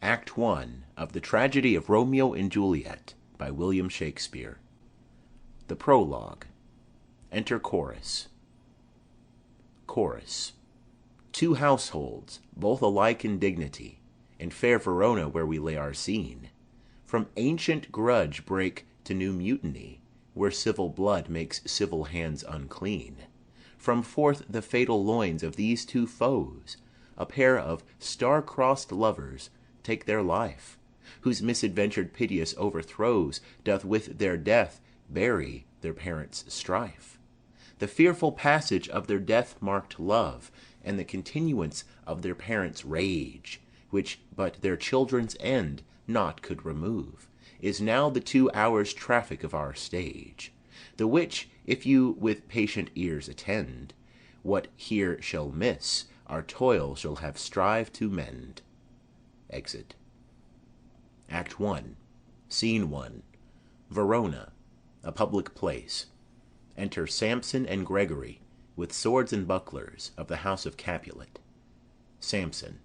Act One of the Tragedy of Romeo and Juliet by William Shakespeare. The Prologue. Enter Chorus. Chorus. Two households, both alike in dignity, in fair Verona where we lay our scene, from ancient grudge break to new mutiny, where civil blood makes civil hands unclean. From forth the fatal loins of these two foes, a pair of star-crossed lovers take their life, whose misadventured piteous overthrows doth with their death bury their parents' strife. The fearful passage of their death-marked love, and the continuance of their parents' rage, which but their children's end naught could remove, is now the 2 hours' traffic of our stage, the which, if you with patient ears attend, what here shall miss, our toil shall have strive to mend. Exit. Act One. Scene 1. Verona, a public place. Enter Samson and Gregory, with swords and bucklers, of the house of Capulet. Samson.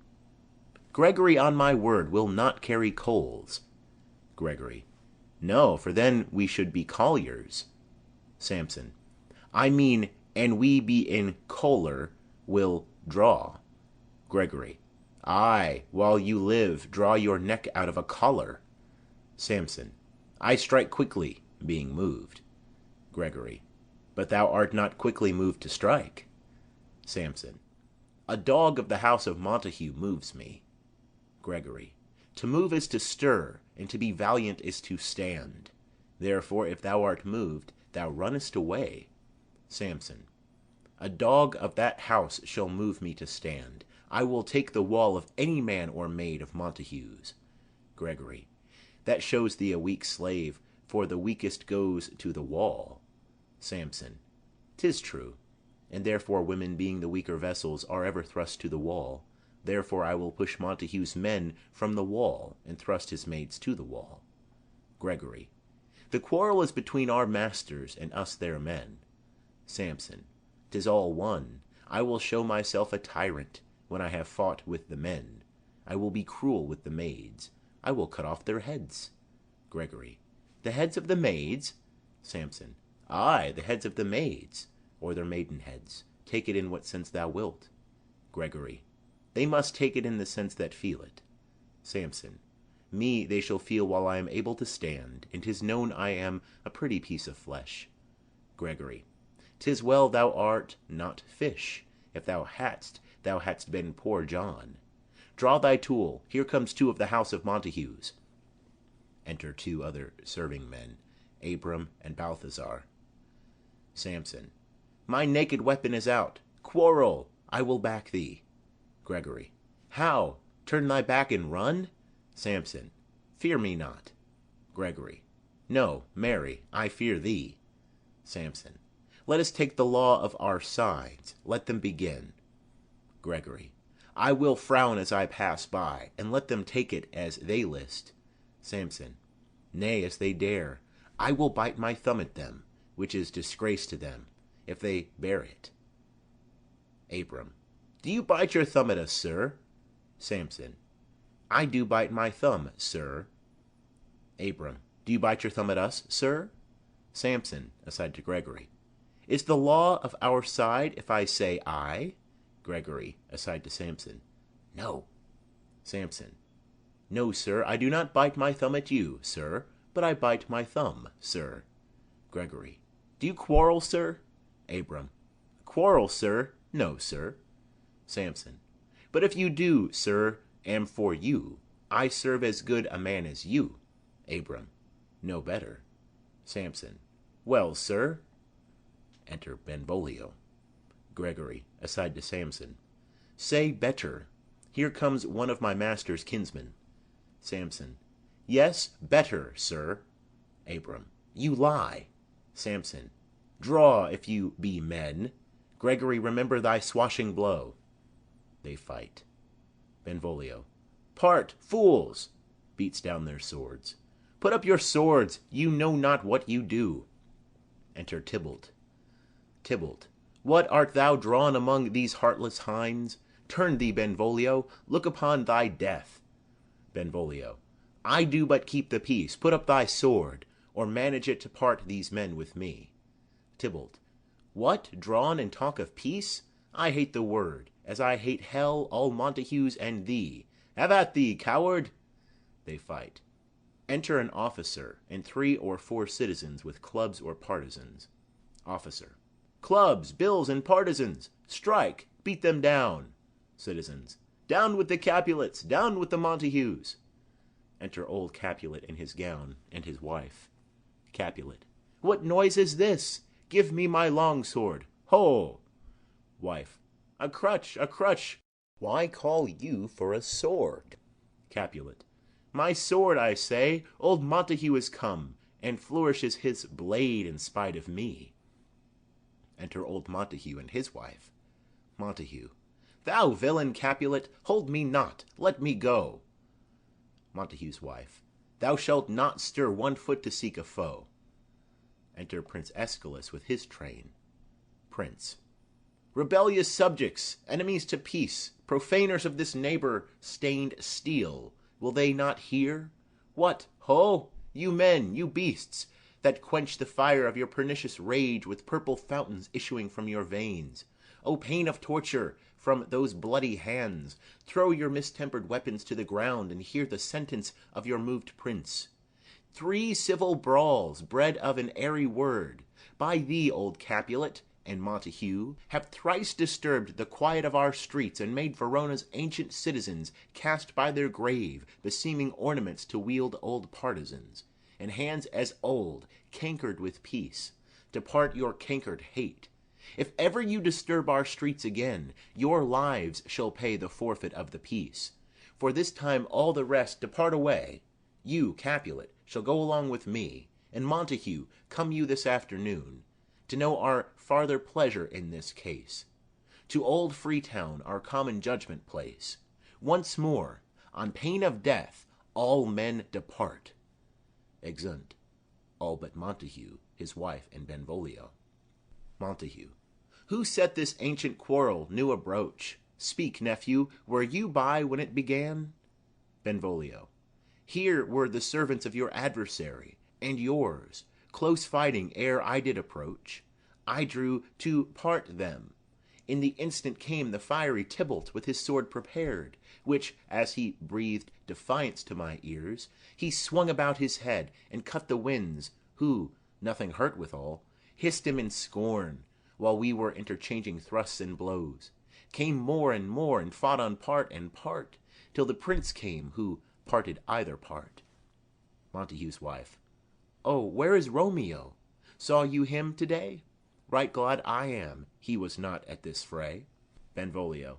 Gregory, on my word, will not carry coals. Gregory. No, for then we should be colliers. Samson. I mean, and we be in choler, will draw. Gregory. Ay, while you live, draw your neck out of a collar. Samson. I strike quickly, being moved. Gregory. But thou art not quickly moved to strike. Samson. A dog of the house of Montague moves me. Gregory. To move is to stir, and to be valiant is to stand. Therefore, if thou art moved, thou runnest away. Samson. A dog of that house shall move me to stand. I will take the wall of any man or maid of Montague's. Gregory. That shows thee a weak slave, for the weakest goes to the wall. Samson. 'Tis true, and therefore women being the weaker vessels are ever thrust to the wall. Therefore I will push Montague's men from the wall, and thrust his maids to the wall. Gregory. The quarrel is between our masters and us their men. Samson. 'Tis all one. I will show myself a tyrant when I have fought with the men. I will be cruel with the maids. I will cut off their heads. Gregory. The heads of the maids? Samson. Ay, the heads of the maids, or their maiden heads. Take it in what sense thou wilt. Gregory. They must take it in the sense that feel it. Samson. Me they shall feel while I am able to stand, and 'tis known I am a pretty piece of flesh. Gregory. 'Tis well thou art not fish. If thou hadst been poor John. Draw thy tool. Here comes 2 of the house of Montagues. Enter 2 other serving men, Abram and Balthazar. Samson. My naked weapon is out. Quarrel. I will back thee. Gregory. How? Turn thy back and run? Samson. Fear me not. Gregory. No, marry, I fear thee. Samson. Let us take the law of our sides. Let them begin. Gregory. I will frown as I pass by, and let them take it as they list. Samson. Nay, as they dare. I will bite my thumb at them, which is disgrace to them, if they bear it. Abram. Do you bite your thumb at us, sir? Samson. I do bite my thumb, sir. Abram. Do you bite your thumb at us, sir? Samson, aside to Gregory. Is the law of our side if I say aye? Gregory, aside to Samson. No. Samson. No, sir, I do not bite my thumb at you, sir, but I bite my thumb, sir. Gregory. Do you quarrel, sir? Abram. Quarrel, sir? No, sir. Samson. But if you do, sir, am for you, I serve as good a man as you. Abram. No better. Samson. Well, sir. Enter Benvolio. Gregory, aside to Samson. Say better. Here comes one of my master's kinsmen. Samson. Yes, better, sir. Abram. You lie. Samson. Draw, if you be men. Gregory, remember thy swashing blow. They fight. Benvolio. Part, fools! Beats down their swords. Put up your swords, you know not what you do. Enter Tybalt. Tybalt. What, art thou drawn among these heartless hinds? Turn thee, Benvolio, look upon thy death. Benvolio. I do but keep the peace. Put up thy sword, or manage it to part these men with me. Tybalt. What, drawn and talk of peace? I hate the word, as I hate hell, all Montagues, and thee. Have at thee, coward! They fight. Enter an officer and 3 or 4 citizens with clubs or partisans. Officer. Clubs, bills, and partisans! Strike! Beat them down! Citizens. Down with the Capulets! Down with the Montagues! Enter old Capulet in his gown, and his wife. Capulet. What noise is this? Give me my long sword. Ho! Wife. A crutch, a crutch! Why call you for a sword? Capulet. My sword, I say. Old Montague is come, and flourishes his blade in spite of me. Enter old Montague and his wife. Montague. Thou villain Capulet, hold me not, let me go. Montague's wife. Thou shalt not stir 1 foot to seek a foe. Enter Prince Escalus with his train. Prince. Rebellious subjects, enemies to peace, profaners of this neighbor-stained steel, will they not hear? What, ho! You men, you beasts, that quench the fire of your pernicious rage with purple fountains issuing from your veins. O pain of torture from those bloody hands! Throw your mistempered weapons to the ground, and hear the sentence of your moved prince. 3 civil brawls, bred of an airy word, by thee, old Capulet, and Montague, have thrice disturbed the quiet of our streets, and made Verona's ancient citizens cast by their grave beseeming ornaments to wield old partisans, and hands as old, cankered with peace. Depart your cankered hate. If ever you disturb our streets again, your lives shall pay the forfeit of the peace. For this time all the rest depart away. You, Capulet, shall go along with me, and Montague, come you this afternoon, to know our farther pleasure in this case. To old Freetown, our common judgment place. Once more, on pain of death, all men depart. Exeunt. All but Montague, his wife, and Benvolio. Montague. Who set this ancient quarrel new abroach? Speak, nephew, were you by when it began? Benvolio. Here were the servants of your adversary, and yours, close fighting ere I did approach. I drew to part them. In the instant came the fiery Tybalt with his sword prepared, which, as he breathed defiance to my ears, he swung about his head, and cut the winds, who, nothing hurt withal, hissed him in scorn, while we were interchanging thrusts and blows, came more, and fought on part and part, till the prince came, who parted either part. Montague's wife. Oh, where is Romeo? Saw you him to-day? Right glad I am he was not at this fray. Benvolio.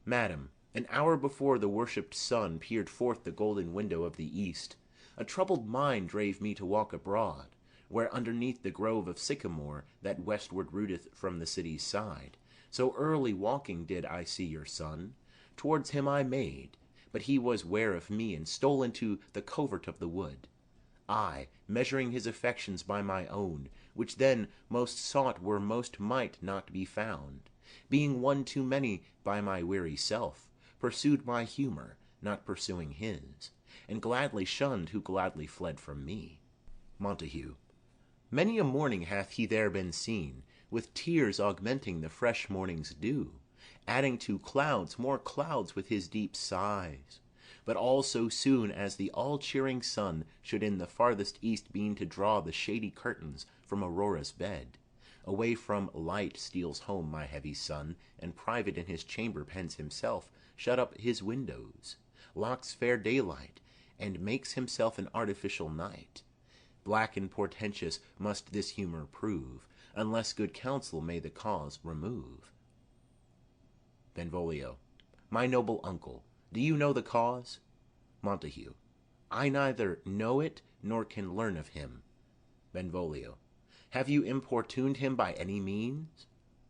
Madam, an hour before the worshipped sun peered forth the golden window of the east, a troubled mind drave me to walk abroad, where underneath the grove of sycamore that westward rooteth from the city's side, so early walking did I see your son. Towards him I made, but he was ware of me, and stole into the covert of the wood. I, measuring his affections by my own, which then most sought were most might not be found, being one too many by my weary self, pursued my humour, not pursuing his, and gladly shunned who gladly fled from me. Montague. Many a morning hath he there been seen, with tears augmenting the fresh morning's dew, adding to clouds more clouds with his deep sighs. But all so soon as the all-cheering sun should in the farthest east beam to draw the shady curtains from Aurora's bed, away from light steals home my heavy son, and private in his chamber pens himself, shut up his windows, locks fair daylight, and makes himself an artificial night. Black and portentous must this humour prove, unless good counsel may the cause remove. Benvolio. My noble uncle, do you know the cause? Montague. I neither know it nor can learn of him. Benvolio. Have you importuned him by any means?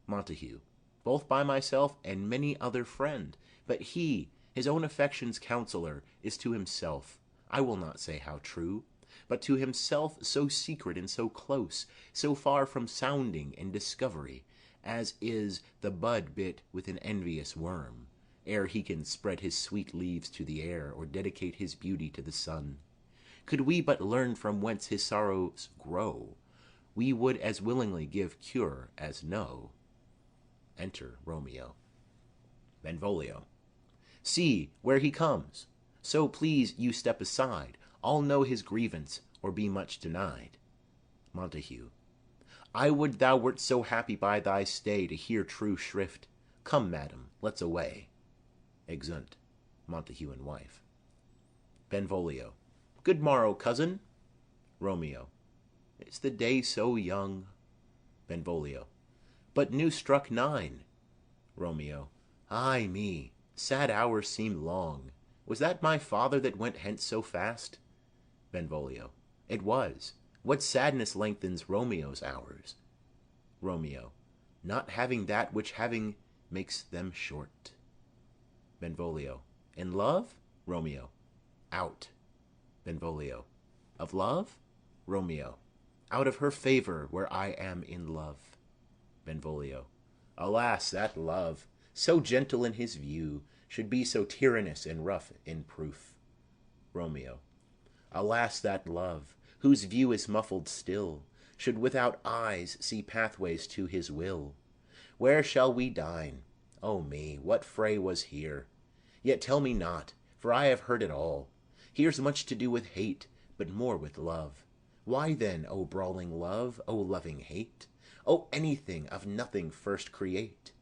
Montague. Both by myself and many other friend, but he, his own affection's counsellor, is to himself, I will not say how true, but to himself so secret and so close, so far from sounding and discovery, as is the bud bit with an envious worm, ere he can spread his sweet leaves to the air, or dedicate his beauty to the sun. Could we but learn from whence his sorrows grow, we would as willingly give cure as know. Enter Romeo. Benvolio. See, where he comes! So please you step aside, I'll know his grievance, or be much denied. Montague. I would thou wert so happy by thy stay to hear true shrift. Come, madam, let's away. Exeunt. Montague and wife. Benvolio. Good morrow, cousin. Romeo. Is the day so young? Benvolio. But new struck 9. Romeo. Ay me, sad hours seem long. Was that my father that went hence so fast? Benvolio. It was. What sadness lengthens Romeo's hours? Romeo. Not having that which having makes them short. Benvolio. In love? Romeo. Out. Benvolio. Of love? Romeo. Out of her favour, where I am in love. Benvolio. Alas, that love, so gentle in his view, should be so tyrannous and rough in proof. Romeo. Alas, that love, whose view is muffled still, should without eyes see pathways to his will. Where shall we dine? O me, what fray was here? Yet tell me not, for I have heard it all. Here's much to do with hate, but more with love. Why then, O brawling love, O loving hate? O anything of nothing first create?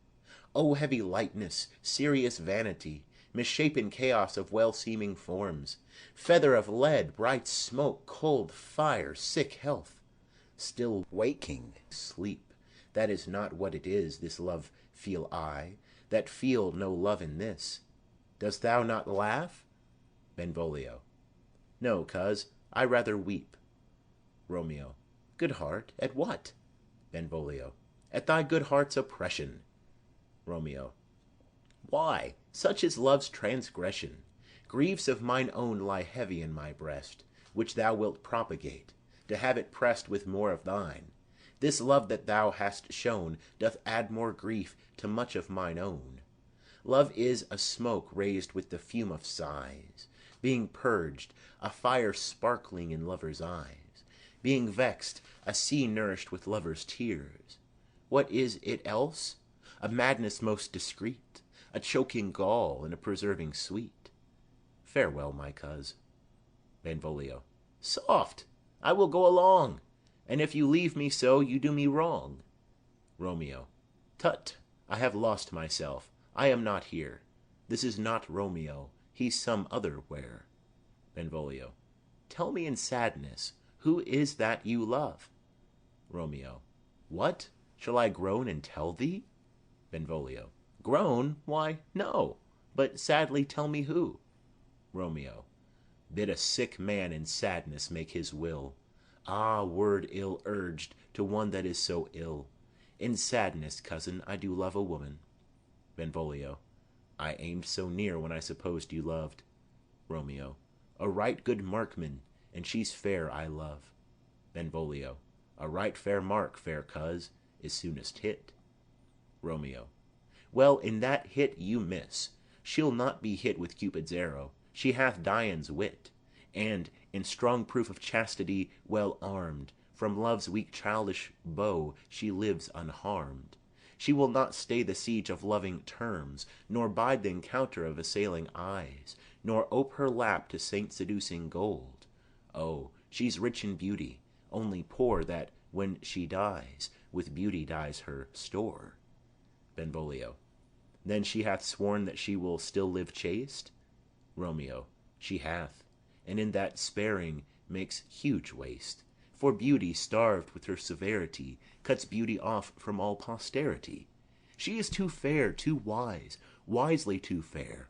O heavy lightness, serious vanity, misshapen chaos of well-seeming forms, feather of lead, bright smoke, cold fire, sick health, still waking sleep, that is not what it is, this love feel I, that feel no love in this. Dost thou not laugh? Benvolio. No, coz, I rather weep. Romeo. Good heart, at what? Benvolio. At thy good heart's oppression. Romeo. Why, such is love's transgression. Griefs of mine own lie heavy in my breast, which thou wilt propagate, to have it pressed with more of thine. This love that thou hast shown doth add more grief to much of mine own. Love is a smoke raised with the fume of sighs, being purged, a fire sparkling in lovers' eyes, being vexed, a sea nourished with lovers' tears. What is it else? A madness most discreet, a choking gall, and a preserving sweet. Farewell, my coz. Benvolio. Soft! I will go along, and if you leave me so, you do me wrong. Romeo. Tut! I have lost myself. I am not here. This is not Romeo. He's some other where. Benvolio. Tell me in sadness, who is that you love? Romeo. What? Shall I groan and tell thee? Benvolio. Groan? Why, no. But sadly tell me who. Romeo. Bid a sick man in sadness make his will. Ah, word ill urged to one that is so ill. In sadness, cousin, I do love a woman. Benvolio. I aimed so near when I supposed you loved. Romeo. A right good markman, and she's fair I love. Benvolio. A right fair mark, fair coz, is soonest hit. Romeo. Well, in that hit you miss. She'll not be hit with Cupid's arrow. She hath Dian's wit, and, in strong proof of chastity, well armed, from love's weak childish bow she lives unharmed. She will not stay the siege of loving terms, nor bide the encounter of assailing eyes, nor ope her lap to saint-seducing gold. Oh, she's rich in beauty, only poor that, when she dies, with beauty dies her store. Benvolio. Then she hath sworn that she will still live chaste? Romeo. She hath, and in that sparing makes huge waste. For beauty, starved with her severity, cuts beauty off from all posterity. She is too fair, too wise, wisely too fair,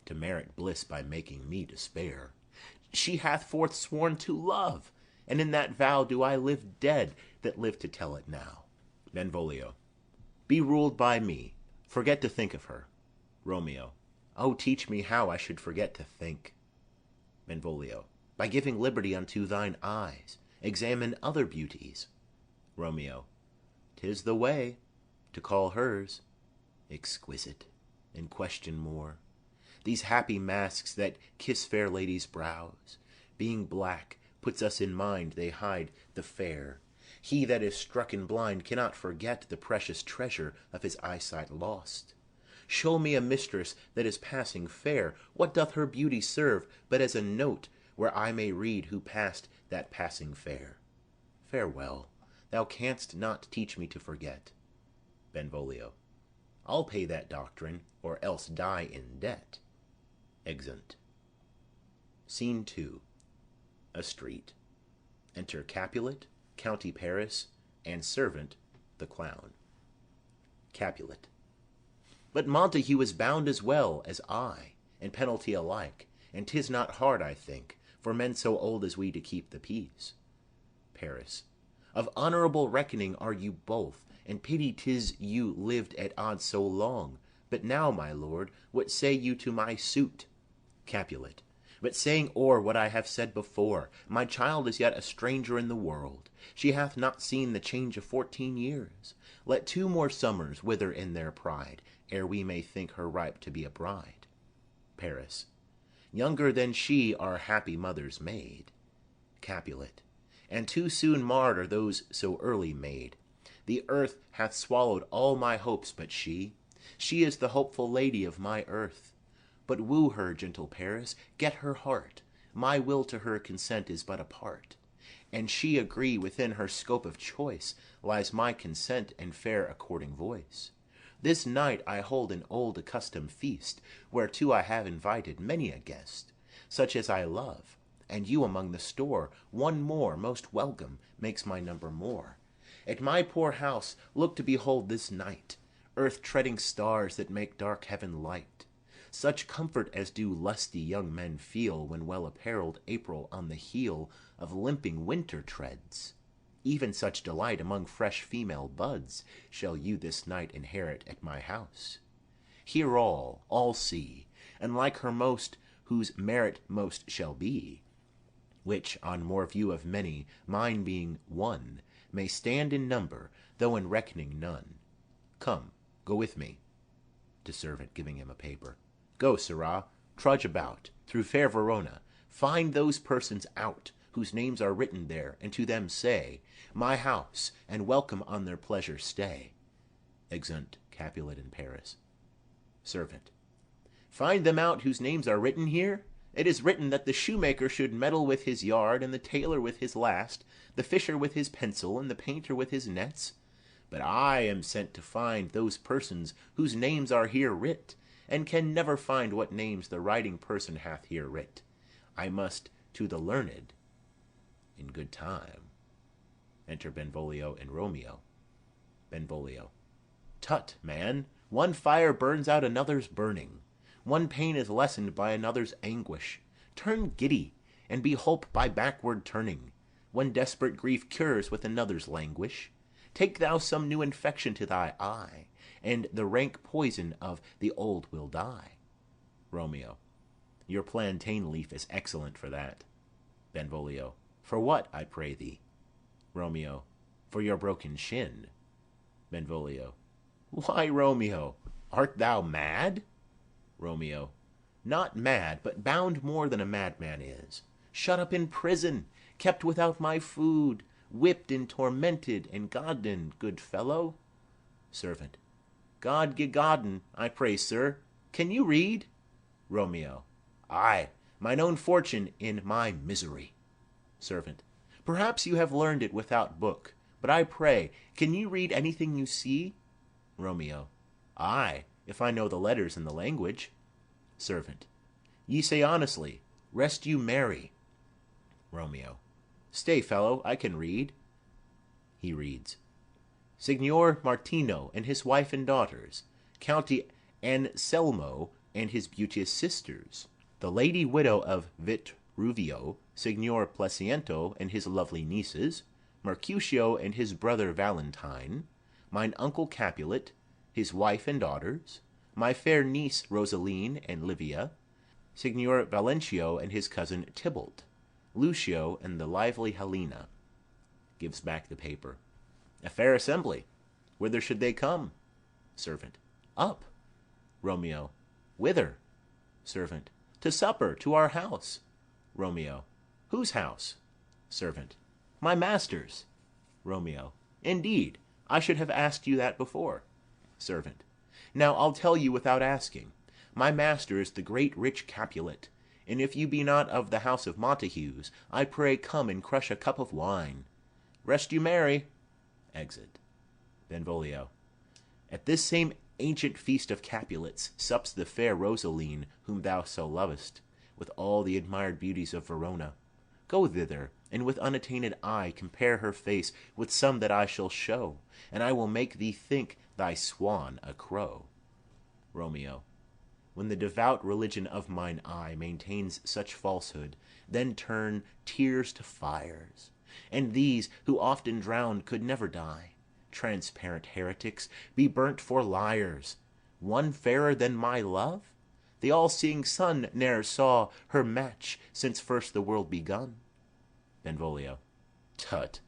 to merit bliss by making me despair. She hath forsworn to love, and in that vow do I live dead that live to tell it now. Benvolio. Be ruled by me. Forget to think of her. Romeo. Oh, teach me how I should forget to think. Benvolio. By giving liberty unto thine eyes. Examine other beauties. Romeo. 'Tis the way, to call hers exquisite. and question more. These happy masks that kiss fair ladies' brows, being black, puts us in mind they hide the fair. He that is strucken blind cannot forget the precious treasure of his eyesight lost. Show me a mistress that is passing fair. What doth her beauty serve but as a note where I may read who passed that passing fair? Farewell, thou canst not teach me to forget. Benvolio. I'll pay that doctrine, or else die in debt. Exeunt. Scene 2. A street. Enter Capulet, County Paris, and servant, the clown. Capulet. But Montague is bound as well as I, and penalty alike, and 'tis not hard, I think, for men so old as we to keep the peace. Paris. Of honourable reckoning are you both, and pity 'tis you lived at odds so long. But now, my lord, what say you to my suit? Capulet. But saying o'er what I have said before, my child is yet a stranger in the world. She hath not seen the change of 14 years. Let 2 more summers wither in their pride, ere we may think her ripe to be a bride. Paris. Younger than she our happy mothers made. Capulet. And too soon marred are those so early made. The earth hath swallowed all my hopes but she. She is the hopeful lady of my earth. But woo her, gentle Paris, get her heart. My will to her consent is but a part. And she agree within her scope of choice lies my consent and fair according voice. This night I hold an old accustomed feast, whereto I have invited many a guest, such as I love, and you among the store. One more, most welcome, makes my number more. At my poor house look to behold this night earth-treading stars that make dark heaven light. Such comfort as do lusty young men feel when well-apparelled April on the heel of limping winter treads. Even such delight among fresh female buds shall you this night inherit at my house. Hear all see, and like her most, whose merit most shall be, which, on more view of many, mine being one, may stand in number, though in reckoning none. Come, go with me. To servant, giving him a paper. Go, sirrah, trudge about, through fair Verona, find those persons out, whose names are written there, and to them say, my house, and welcome on their pleasure stay. Exeunt Capulet and Paris. Servant. Find them out whose names are written here? It is written that the shoemaker should meddle with his yard, and the tailor with his last, the fisher with his pencil, and the painter with his nets. But I am sent to find those persons whose names are here writ, and can never find what names the writing person hath here writ. I must to the learned in good time. Enter Benvolio and Romeo. Benvolio. Tut, man, one fire burns out another's burning. One pain is lessened by another's anguish. Turn giddy, and be hope by backward turning. One desperate grief cures with another's languish. Take thou some new infection to thy eye, and the rank poison of the old will die. Romeo. Your plantain leaf is excellent for that. Benvolio. For what, I pray thee? Romeo. For your broken shin. Benvolio. Why, Romeo, art thou mad? Romeo. Not mad, but bound more than a madman is. Shut up in prison, kept without my food, whipped and tormented and godden, good fellow. Servant. God gi godden, I pray, sir. Can you read? Romeo. Ay, mine own fortune in my misery. Servant. Perhaps you have learned it without book, but I pray, can you read anything you see? Romeo. Ay, if I know the letters and the language. Servant. Ye say honestly, rest you merry. Romeo. Stay, fellow, I can read. He reads. Signor Martino and his wife and daughters, County Anselmo and his beauteous sisters, the lady widow of Vitruvio, Signor Placiento and his lovely nieces, Mercutio and his brother Valentine, mine uncle Capulet, his wife and daughters, my fair niece Rosaline and Livia, Signor Valentio and his cousin Tybalt, Lucio and the lively Helena. Gives back the paper. A fair assembly. Whither should they come? Servant. Up. Romeo. Whither? Servant. To supper, to our house. Romeo. Whose house? Servant. My master's. Romeo. Indeed, I should have asked you that before. Servant. Now I'll tell you without asking. My master is the great rich Capulet, and if you be not of the house of Montagues, I pray come and crush a cup of wine. Rest you merry. Exit. Benvolio. At this same ancient feast of Capulets sups the fair Rosaline, whom thou so lovest, with all the admired beauties of Verona. Go thither, and with unattainted eye compare her face with some that I shall show, and I will make thee think thy swan a crow. Romeo. When the devout religion of mine eye maintains such falsehood, then turn tears to fires, and these, who often drowned, could never die. Transparent heretics, be burnt for liars. One fairer than my love? The all-seeing sun ne'er saw her match since first the world begun. Benvolio. Tut!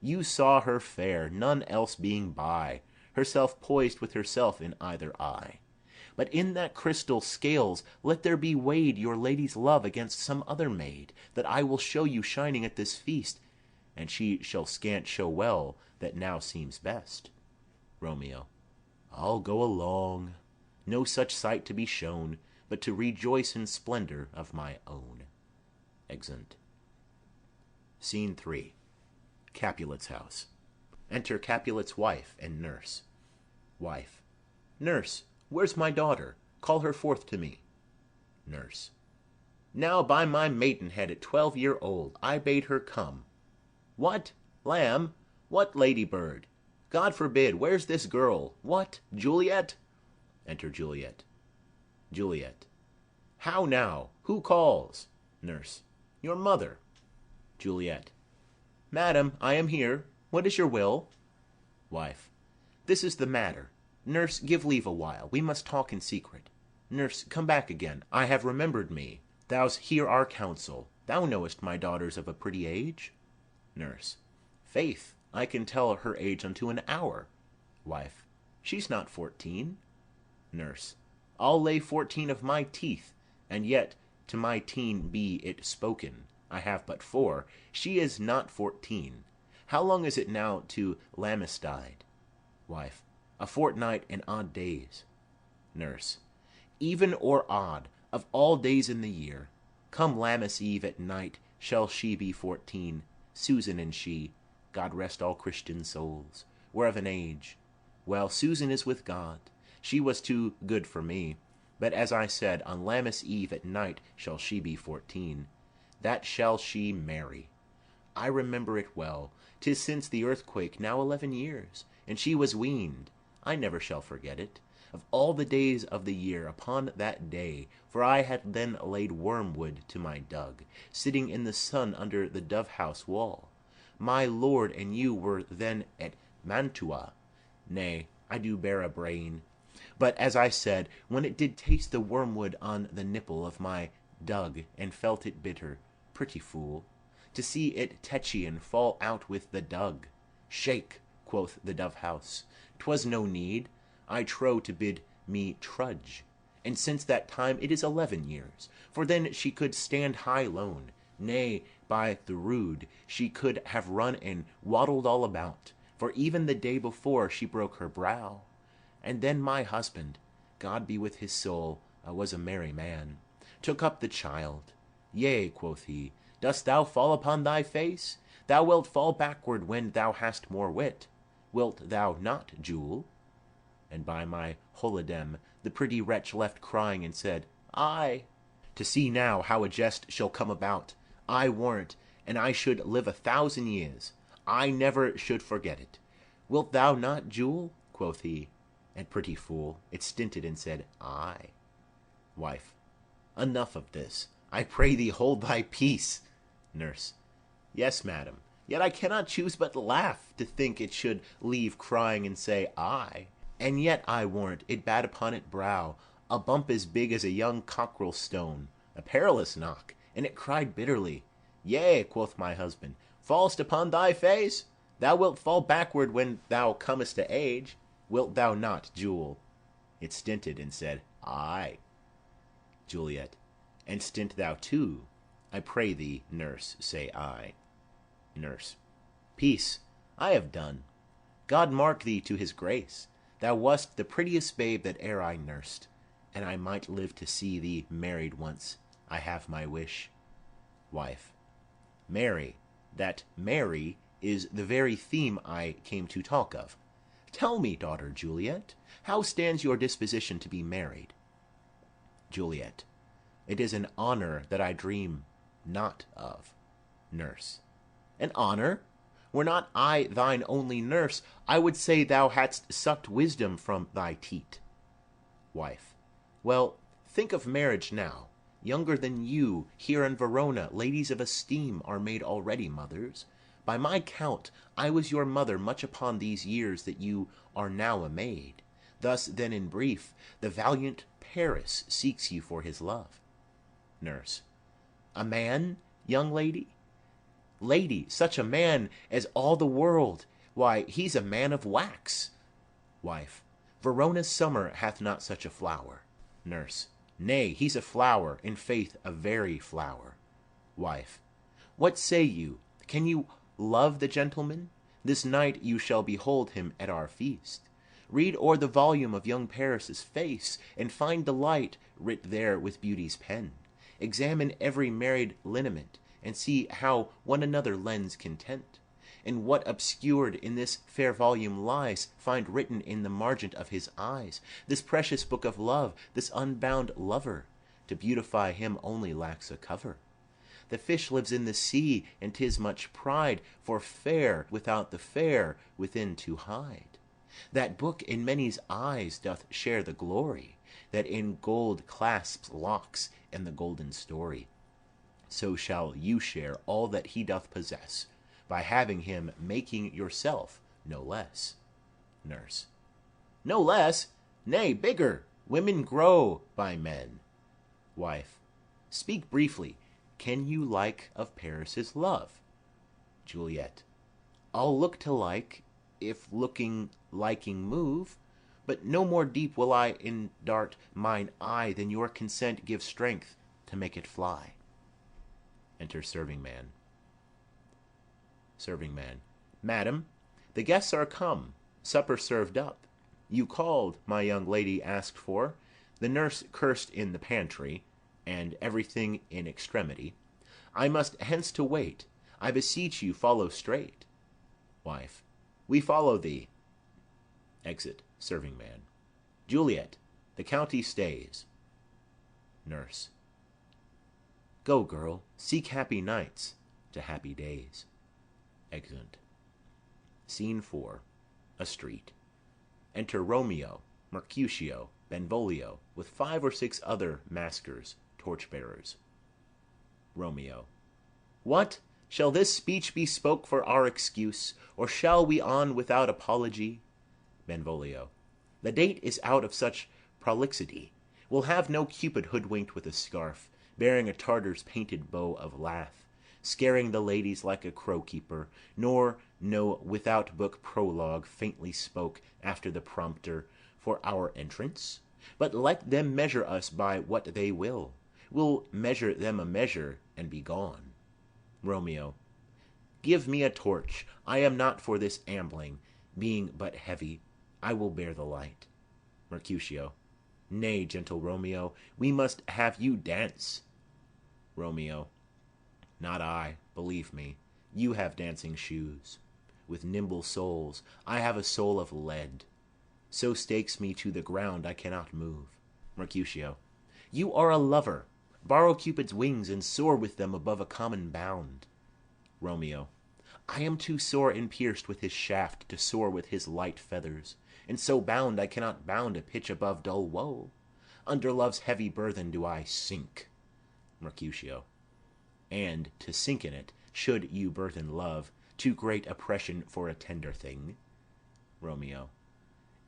You saw her fair, none else being by, herself poised with herself in either eye. But in that crystal scales let there be weighed your lady's love against some other maid, that I will show you shining at this feast, and she shall scant show well that now seems best. Romeo. I'll go along. No such sight to be shown, but to rejoice in splendor of my own. Exeunt. Scene 3. Capulet's house. Enter Capulet's wife and nurse. Wife. Nurse, where's my daughter? Call her forth to me. Nurse. Now by my maidenhead at 12-year-old I bade her come. What, lamb? What, ladybird? God forbid, where's this girl? What, Juliet? Enter Juliet. Juliet. How now? Who calls? Nurse. Your mother. Juliet. Madam, I am here. What is your will? Wife. This is the matter. Nurse, give leave a while. We must talk in secret. Nurse, come back again. I have remembered me. Thou's hear our counsel. Thou knowest my daughter's of a pretty age. Nurse. Faith, I can tell her age unto an hour. Wife. She's not 14. Nurse. I'll lay 14 of my teeth, and yet to my teen be it spoken. I have but 4. She is not 14. How long is it now to Lamistide? Wife. A fortnight and odd days. Nurse. Even or odd, of all days in the year, come Lammas Eve at night, shall she be 14. Susan and she, God rest all Christian souls, were of an age. Well, Susan is with God. She was too good for me. But as I said, on Lammas Eve at night shall she be 14. That shall she marry. I remember it well. 'Tis since the earthquake, now 11 years, and she was weaned. I never shall forget it. Of all the days of the year, upon that day, for I had then laid wormwood to my dug, sitting in the sun under the dove-house wall. My lord and you were then at Mantua. Nay, I do bear a brain. But, as I said, when it did taste the wormwood on the nipple of my dug, and felt it bitter, pretty fool, to see it Techian fall out with the dug. Shake, quoth the dove-house. 'Twas no need, I trow, to bid me trudge. And since that time it is 11 years, for then she could stand high lone. Nay, by the rood, she could have run and waddled all about, for even the day before she broke her brow. And then my husband, God be with his soul, was a merry man, took up the child. Yea, quoth he, dost thou fall upon thy face? Thou wilt fall backward when thou hast more wit. Wilt thou not, Jule? And by my holidem, the pretty wretch left crying, and said, Aye. To see now how a jest shall come about, I warrant, and I should live 1,000 years, I never should forget it. Wilt thou not, Jule? Quoth he. And pretty fool, it stinted and said, Aye. Wife. Enough of this. I pray thee hold thy peace. Nurse. Yes, madam. Yet I cannot choose but laugh, to think it should leave crying and say, Aye. And yet, I warrant, it bad upon it brow, a bump as big as a young cockerel stone, a perilous knock, and it cried bitterly. Yea, quoth my husband, fall'st upon thy face? Thou wilt fall backward when thou comest to age. Wilt thou not, Jule? It stinted and said, Ay. Juliet. And stint thou too, I pray thee, nurse, say I. Nurse. Peace, I have done. God mark thee to his grace. Thou wast the prettiest babe that e'er I nursed, and I might live to see thee married once. I have my wish. Wife. Marry, that marry is the very theme I came to talk of. Tell me, daughter Juliet, how stands your disposition to be married? Juliet. It is an honor that I dream not of. Nurse. An honor? Were not I thine only nurse, I would say thou hadst sucked wisdom from thy teat. Wife. Well, think of marriage now. Younger than you, here in Verona, ladies of esteem are made already mothers. By my count, I was your mother much upon these years that you are now a maid. Thus, then, in brief, the valiant Paris seeks you for his love. Nurse. A man, young lady? Lady, such a man as all the world. Why, he's a man of wax. Wife. Verona's summer hath not such a flower. Nurse. Nay, he's a flower, in faith a very flower. Wife. What say you? Can you love the gentleman? This night you shall behold him at our feast. Read o'er the volume of young Paris's face, and find delight writ there with beauty's pen. Examine every married lineament, and see how one another lends content. And what obscured in this fair volume lies, find written in the margent of his eyes. This precious book of love, this unbound lover, to beautify him only lacks a cover. The fish lives in the sea, and 'tis much pride for fair without the fair within to hide. That book in many's eyes doth share the glory, that in gold clasps locks and the golden story. So shall you share all that he doth possess, by having him making yourself no less. Nurse. No less? Nay, bigger. Women grow by men. Wife. Speak briefly. Can you like of Paris's love? Juliet. I'll look to like, if looking liking move, but no more deep will I indart mine eye than your consent gives strength to make it fly. Enter serving man. Serving man. Madam, the guests are come, supper served up. You called, my young lady asked for, the nurse cursed in the pantry, and everything in extremity. I must hence to wait. I beseech you follow straight. Wife. We follow thee. Exit serving man. Juliet, the county stays. Nurse. Go, girl, seek happy nights to happy days. Exeunt. Scene 4. A street. Enter Romeo, Mercutio, Benvolio, with 5 or 6 other maskers, torch-bearers. Romeo. What? Shall this speech be spoke for our excuse, or shall we on without apology? Benvolio. The date is out of such prolixity. We'll have no Cupid hoodwinked with a scarf, bearing a Tartar's painted bow of lath, scaring the ladies like a crow-keeper, nor no without-book prologue faintly spoke after the prompter for our entrance. But let them measure us by what they will. We'll measure them a measure, and be gone. Romeo. Give me a torch. I am not for this ambling, being but heavy. I will bear the light. Mercutio. Nay, gentle Romeo, we must have you dance. Romeo. Not I, believe me. You have dancing shoes. With nimble souls, I have a soul of lead. So stakes me to the ground I cannot move. Mercutio. You are a lover. Borrow Cupid's wings and soar with them above a common bound. Romeo. I am too sore and pierced with his shaft to soar with his light feathers, and so bound I cannot bound a pitch above dull woe. Under love's heavy burthen do I sink. Mercutio. And to sink in it, should you burthen love, too great oppression for a tender thing. Romeo.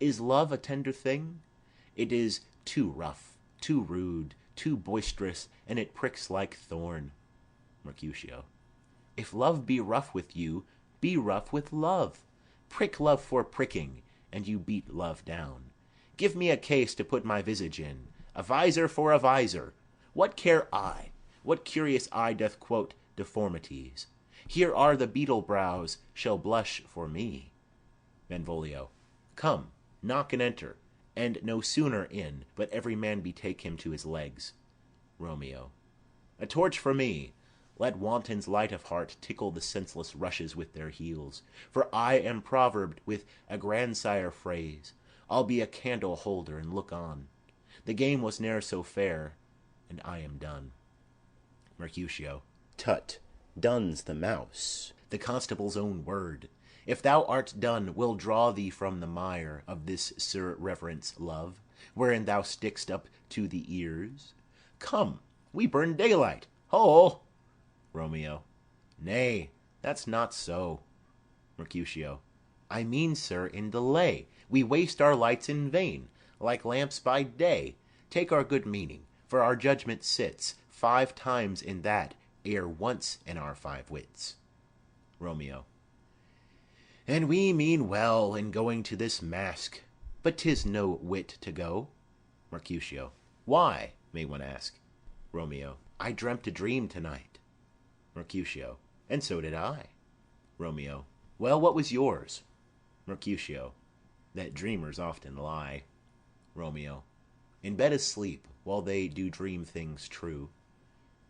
Is love a tender thing? It is too rough, too rude, too boisterous, and it pricks like thorn. Mercutio. If love be rough with you, be rough with love. Prick love for pricking, and you beat love down. Give me a case to put my visage in. A visor for a visor. What care I? What curious eye doth quote deformities? Here are the beetle brows shall blush for me. Benvolio. Come, knock and enter, and no sooner in, but every man betake him to his legs. Romeo. A torch for me. Let wantons light of heart tickle the senseless rushes with their heels, for I am proverbed with a grandsire phrase. I'll be a candle holder and look on. The game was ne'er so fair, and I am done. Mercutio. Tut, done's the mouse, the constable's own word. If thou art done, we'll draw thee from the mire of this Sir Reverence love, wherein thou stick'st up to the ears. Come, we burn daylight. Ho! Romeo. Nay, that's not so. Mercutio. I mean, sir, in delay. We waste our lights in vain, like lamps by day. Take our good meaning, for our judgment sits 5 times in that, ere once in our 5 wits. Romeo. And we mean well in going to this masque, but 'tis no wit to go. Mercutio. Why, may one ask? Romeo. I dreamt a dream tonight. Mercutio. And so did I. Romeo. Well, what was yours? Mercutio. That dreamers often lie. Romeo. In bed asleep, while they do dream things true.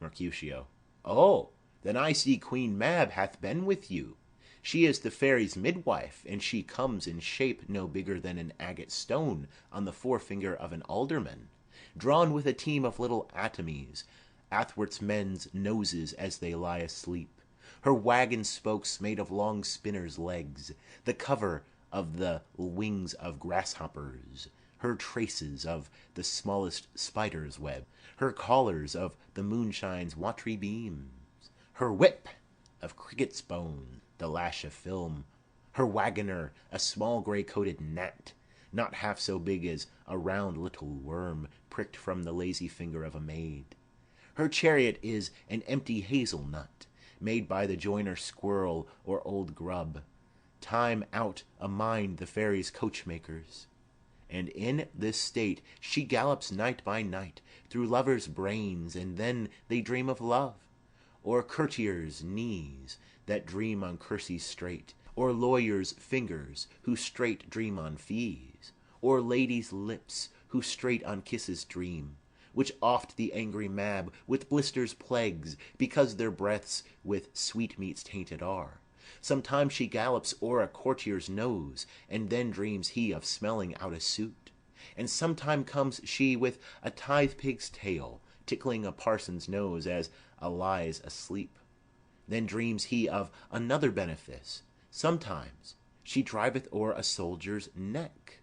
Mercutio. Oh, then I see Queen Mab hath been with you. She is the fairy's midwife, and she comes in shape no bigger than an agate stone on the forefinger of an alderman, drawn with a team of little atomies, athwart's men's noses as they lie asleep. Her wagon spokes made of long spinners' legs, the cover of the wings of grasshoppers, her traces of the smallest spider's web, her collars of the moonshine's watery beams, her whip of cricket's bone, the lash of film, her wagoner a small grey-coated gnat, not half so big as a round little worm pricked from the lazy finger of a maid. Her chariot is an empty hazel-nut, made by the joiner squirrel or old grub, time out a mind the fairies' coachmakers. And in this state she gallops night by night through lovers' brains, and then they dream of love, or courtiers' knees that dream on kerseys straight, or lawyers' fingers who straight dream on fees, or ladies' lips who straight on kisses dream, which oft the angry Mab with blisters plagues, because their breaths with sweetmeats tainted are. Sometimes she gallops o'er a courtier's nose, and then dreams he of smelling out a suit. And sometime comes she with a tithe-pig's tail, tickling a parson's nose as a lies asleep. Then dreams he of another benefice. Sometimes she driveth o'er a soldier's neck.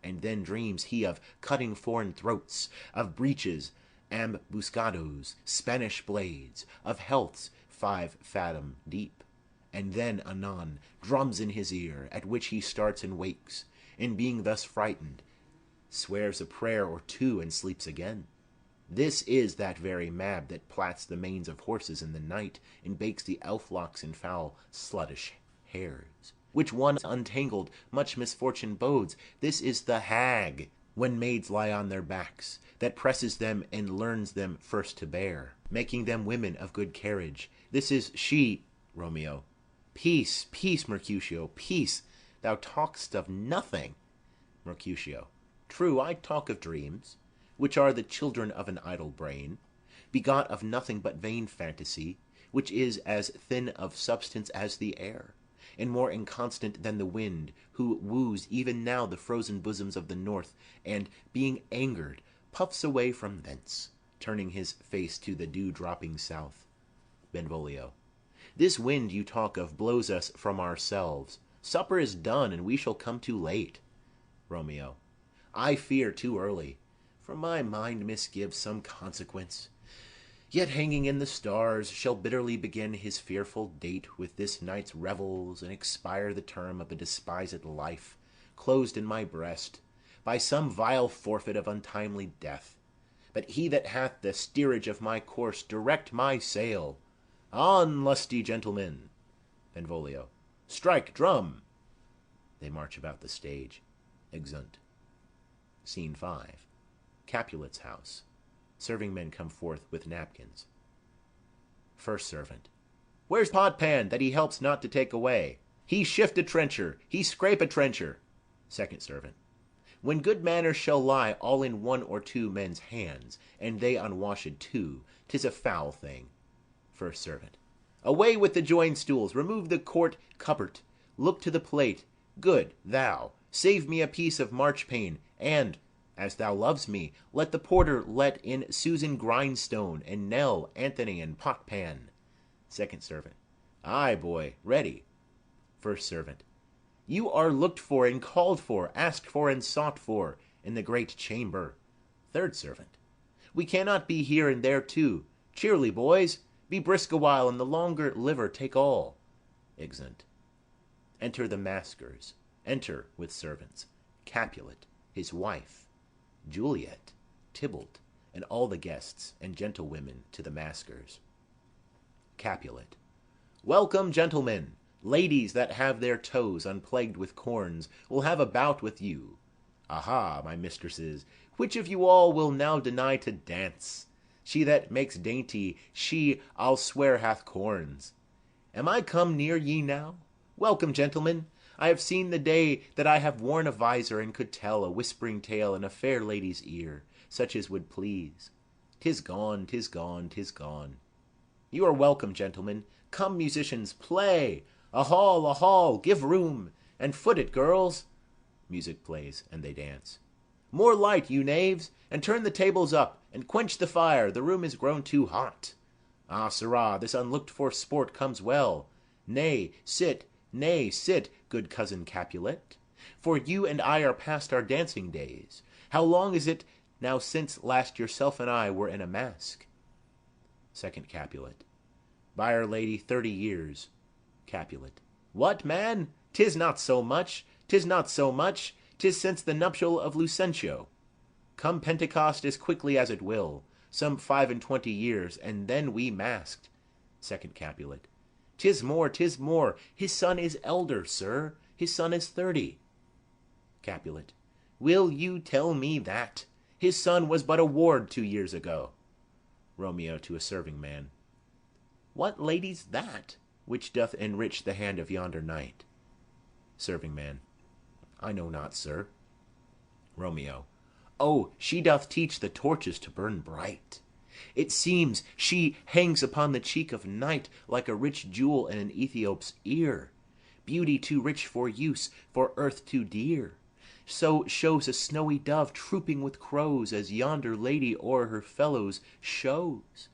And then dreams he of cutting foreign throats, of breaches, ambuscados, Spanish blades, of healths 5 fathom deep. And then anon drums in his ear, at which he starts and wakes, and being thus frightened, swears a prayer or 2 and sleeps again. This is that very Mab that plats the manes of horses in the night, and bakes the elf-locks in foul sluttish hairs, which once untangled much misfortune bodes. This is the hag, when maids lie on their backs, that presses them and learns them first to bear, making them women of good carriage. This is she. Romeo. Peace, peace, Mercutio, peace. Thou talk'st of nothing. Mercutio. True, I talk of dreams, which are the children of an idle brain, begot of nothing but vain fantasy, which is as thin of substance as the air, and more inconstant than the wind, who woos even now the frozen bosoms of the north, and, being angered, puffs away from thence, turning his face to the dew-dropping south. Benvolio. This wind you talk of blows us from ourselves. Supper is done, and we shall come too late. Romeo. I fear too early, for my mind misgives some consequence. Yet hanging in the stars shall bitterly begin his fearful date with this night's revels, and expire the term of a despised life, closed in my breast, by some vile forfeit of untimely death. But he that hath the steerage of my course direct my sail. On, lusty gentlemen! Benvolio. Strike, drum! They march about the stage. Exeunt. Scene 5. Capulets' house. Serving men come forth with napkins. First Servant. Where's Potpan, that he helps not to take away? He shift a trencher, he scrape a trencher. Second Servant. When good manners shall lie all in one or two men's hands, and they unwashed too, 'tis a foul thing. First Servant. Away with the join stools, remove the court cupboard, look to the plate. Good thou, save me a piece of marchpane, and, as thou loves me, let the porter let in Susan Grindstone, and Nell, Anthony, and Potpan. Second Servant. Ay, boy, ready. First Servant. You are looked for and called for, asked for and sought for, in the great chamber. Third Servant. We cannot be here and there too. Cheerly, boys, be brisk a while, and the longer liver take all. Exeunt. Enter the maskers. Enter, with servants, Capulet, his wife, Juliet, Tybalt, and all the guests and gentlewomen to the maskers. Capulet. Welcome, gentlemen. Ladies that have their toes unplagued with corns will have a bout with you. Aha, my mistresses, which of you all will now deny to dance? She that makes dainty, she, I'll swear, hath corns. Am I come near ye now? Welcome, gentlemen. I have seen the day that I have worn a visor and could tell a whispering tale in a fair lady's ear, such as would please. 'Tis gone, 'tis gone, 'tis gone. You are welcome, gentlemen. Come, musicians, play. A hall, give room, and foot it, girls. Music plays, and they dance. More light, you knaves, and turn the tables up, and quench the fire, the room is grown too hot. Ah, sirrah, this unlooked-for sport comes well. Nay, sit, good cousin Capulet, for you and I are past our dancing days. How long is it now since last yourself and I were in a mask? Second Capulet. By Our Lady, 30 years. Capulet. What, man? 'Tis not so much, 'tis not so much. 'Tis since the nuptial of Lucentio. Come Pentecost as quickly as it will, some 25 years, and then we masked. Second Capulet. 'Tis more, 'tis more. His son is elder, sir. His son is 30. Capulet. Will you tell me that? His son was but a ward 2 years ago. Romeo to a serving man. What lady's that, which doth enrich the hand of yonder knight? Serving man. I know not, sir. Romeo. Oh, she doth teach the torches to burn bright. It seems she hangs upon the cheek of night like a rich jewel in an Ethiop's ear. Beauty too rich for use, for earth too dear. So shows a snowy dove trooping with crows, as yonder lady o'er her fellows shows.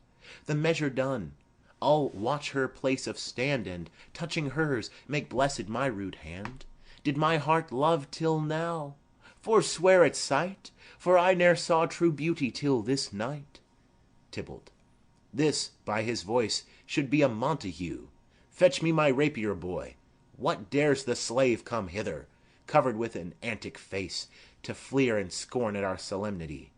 The measure done, I'll watch her place of stand, and, touching hers, make blessed my rude hand. Did my heart love till now? Forswear its sight, for I ne'er saw true beauty till this night. Tybalt. This, by his voice, should be a Montague. Fetch me my rapier, boy. What dares the slave come hither, covered with an antic face, to fleer and scorn at our solemnity?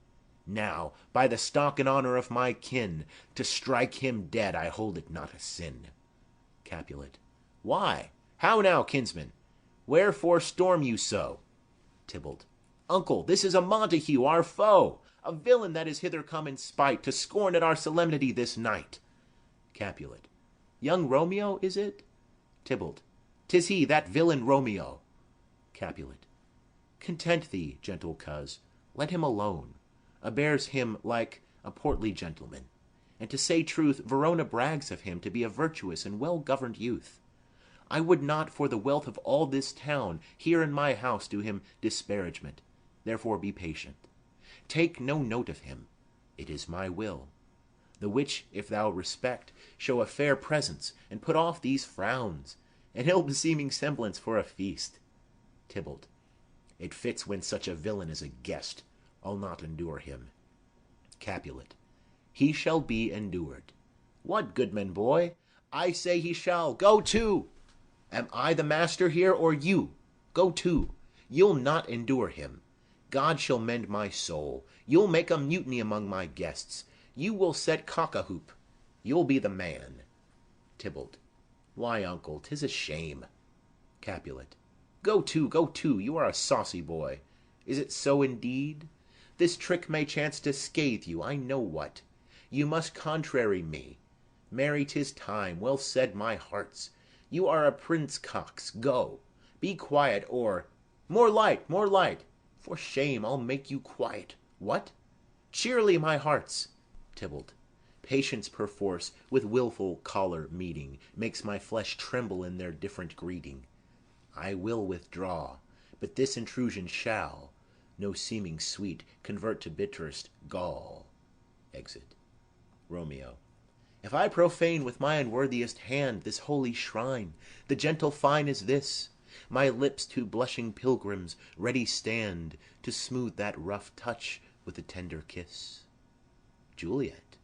Now, by the stock and honour of my kin, to strike him dead I hold it not a sin. Capulet. Why? How now, kinsman? Wherefore storm you so? Tybalt. Uncle, this is a Montague, our foe, a villain that is hither come in spite, to scorn at our solemnity this night. Capulet. Young Romeo, is it? Tybalt. 'Tis he, that villain Romeo. Capulet. Content thee, gentle coz, let him alone. Abears him like a portly gentleman, and to say truth, Verona brags of him to be a virtuous and well-governed youth. I would not for the wealth of all this town here in my house do him disparagement, therefore be patient. Take no note of him, it is my will. The which if thou respect, show a fair presence, and put off these frowns, an ill-beseeming semblance for a feast. Tybalt. It fits when such a villain is a guest. I'll not endure him. Capulet. He shall be endured. What, goodman boy? I say he shall. Go to. Am I the master here, or you? Go to. You'll not endure him. God shall mend my soul. You'll make a mutiny among my guests. You will set cock-a-hoop. You'll be the man. Tybalt. Why, uncle, 'tis a shame. Capulet. Go to, you are a saucy boy. Is it so indeed? This trick may chance to scathe you, I know what. You must contrary me. Marry, 'tis time. Well said, my hearts. You are a prince cox. Go, be quiet, or more light, more light. For shame, I'll make you quiet. What? Cheerly, my hearts. Tybalt. Patience perforce with wilful choler meeting makes my flesh tremble in their different greeting. I will withdraw, but this intrusion shall no seeming sweet convert to bitterest gall. Exit. Romeo. If I profane with my unworthiest hand this holy shrine, the gentle fine is this: my lips to blushing pilgrims ready stand to smooth that rough touch with a tender kiss. Juliet.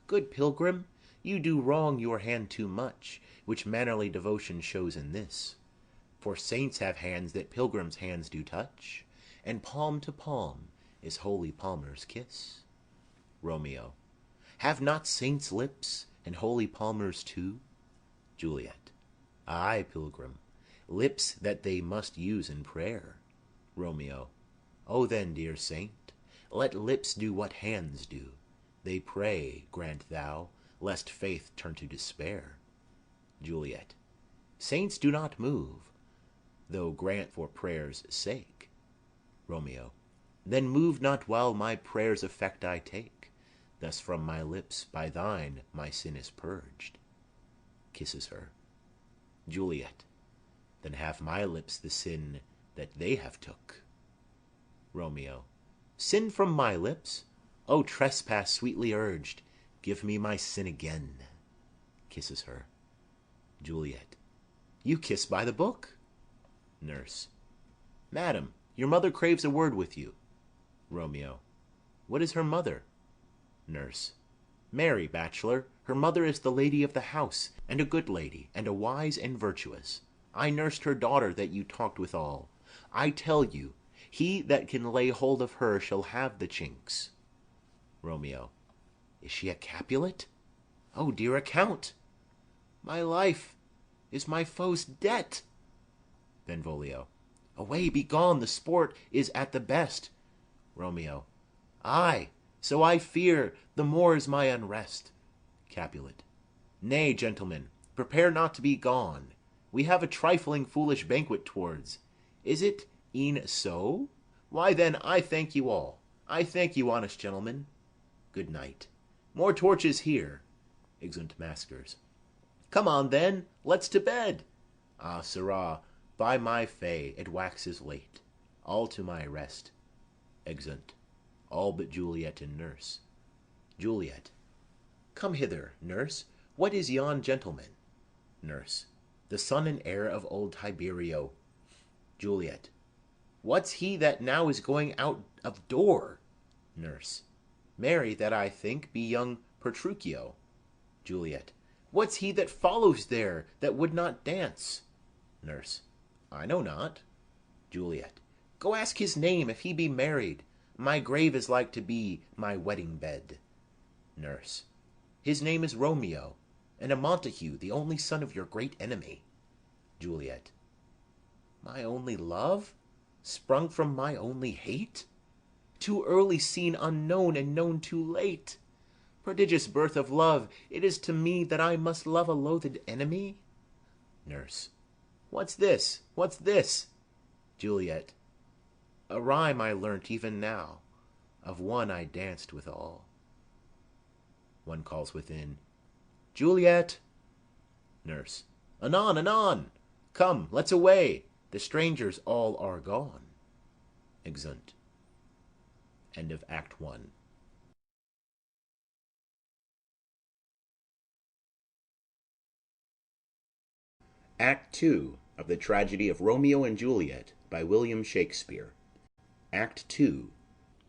Good pilgrim, you do wrong your hand too much, which mannerly devotion shows in this. For saints have hands that pilgrims' hands do touch, and palm to palm is holy palmer's kiss. Romeo. Have not saints lips, and holy palmers too? Juliet. Ay, pilgrim, lips that they must use in prayer. Romeo. O then, dear saint, let lips do what hands do. They pray, grant thou, lest faith turn to despair. Juliet. Saints do not move, though grant for prayer's sake. Romeo. Then move not while my prayer's effect I take. Thus from my lips by thine my sin is purged. Kisses her. Juliet. Then have my lips the sin that they have took. Romeo. Sin from my lips? O trespass sweetly urged, give me my sin again. Kisses her. Juliet. You kiss by the book. Nurse. Madam, your mother craves a word with you. Romeo. What is her mother? Nurse. Mary, bachelor, her mother is the lady of the house, and a good lady, and a wise and virtuous. I nursed her daughter that you talked withal. I tell you, he that can lay hold of her shall have the chinks. Romeo. Is she a Capulet? O dear account! My life is my foe's debt. Benvolio. Away, be gone, the sport is at the best. Romeo. Ay, so I fear, the more is my unrest. Capulet. Nay, gentlemen, prepare not to be gone. We have a trifling foolish banquet towards. Is it e'en so? Why then, I thank you all. I thank you, honest gentlemen. Good night. More torches here. Exeunt maskers. Come on, then, let's to bed. Ah, sirrah, by my fay, it waxes late. All to my rest. Exeunt. All but Juliet and nurse. Juliet. Come hither, nurse. What is yon gentleman? Nurse. The son and heir of old Tiberio. Juliet. What's he that now is going out of door? Nurse. Marry, that I think be young Petruchio. Juliet. What's he that follows there, that would not dance? Nurse. I know not. Juliet. Go ask his name, if he be married. My grave is like to be my wedding bed. Nurse. His name is Romeo, and a Montague, the only son of your great enemy. Juliet. My only love? Sprung from my only hate? Too early seen unknown, and known too late. Prodigious birth of love, it is to me that I must love a loathed enemy? Nurse. What's this? What's this? Juliet. A rhyme I learnt even now, of one I danced withal. One calls within, Juliet. Nurse. Anon, anon. Come, let's away. The strangers all are gone. Exeunt. End of Act 1. Act 2 of the Tragedy of Romeo and Juliet by William Shakespeare. Act 2.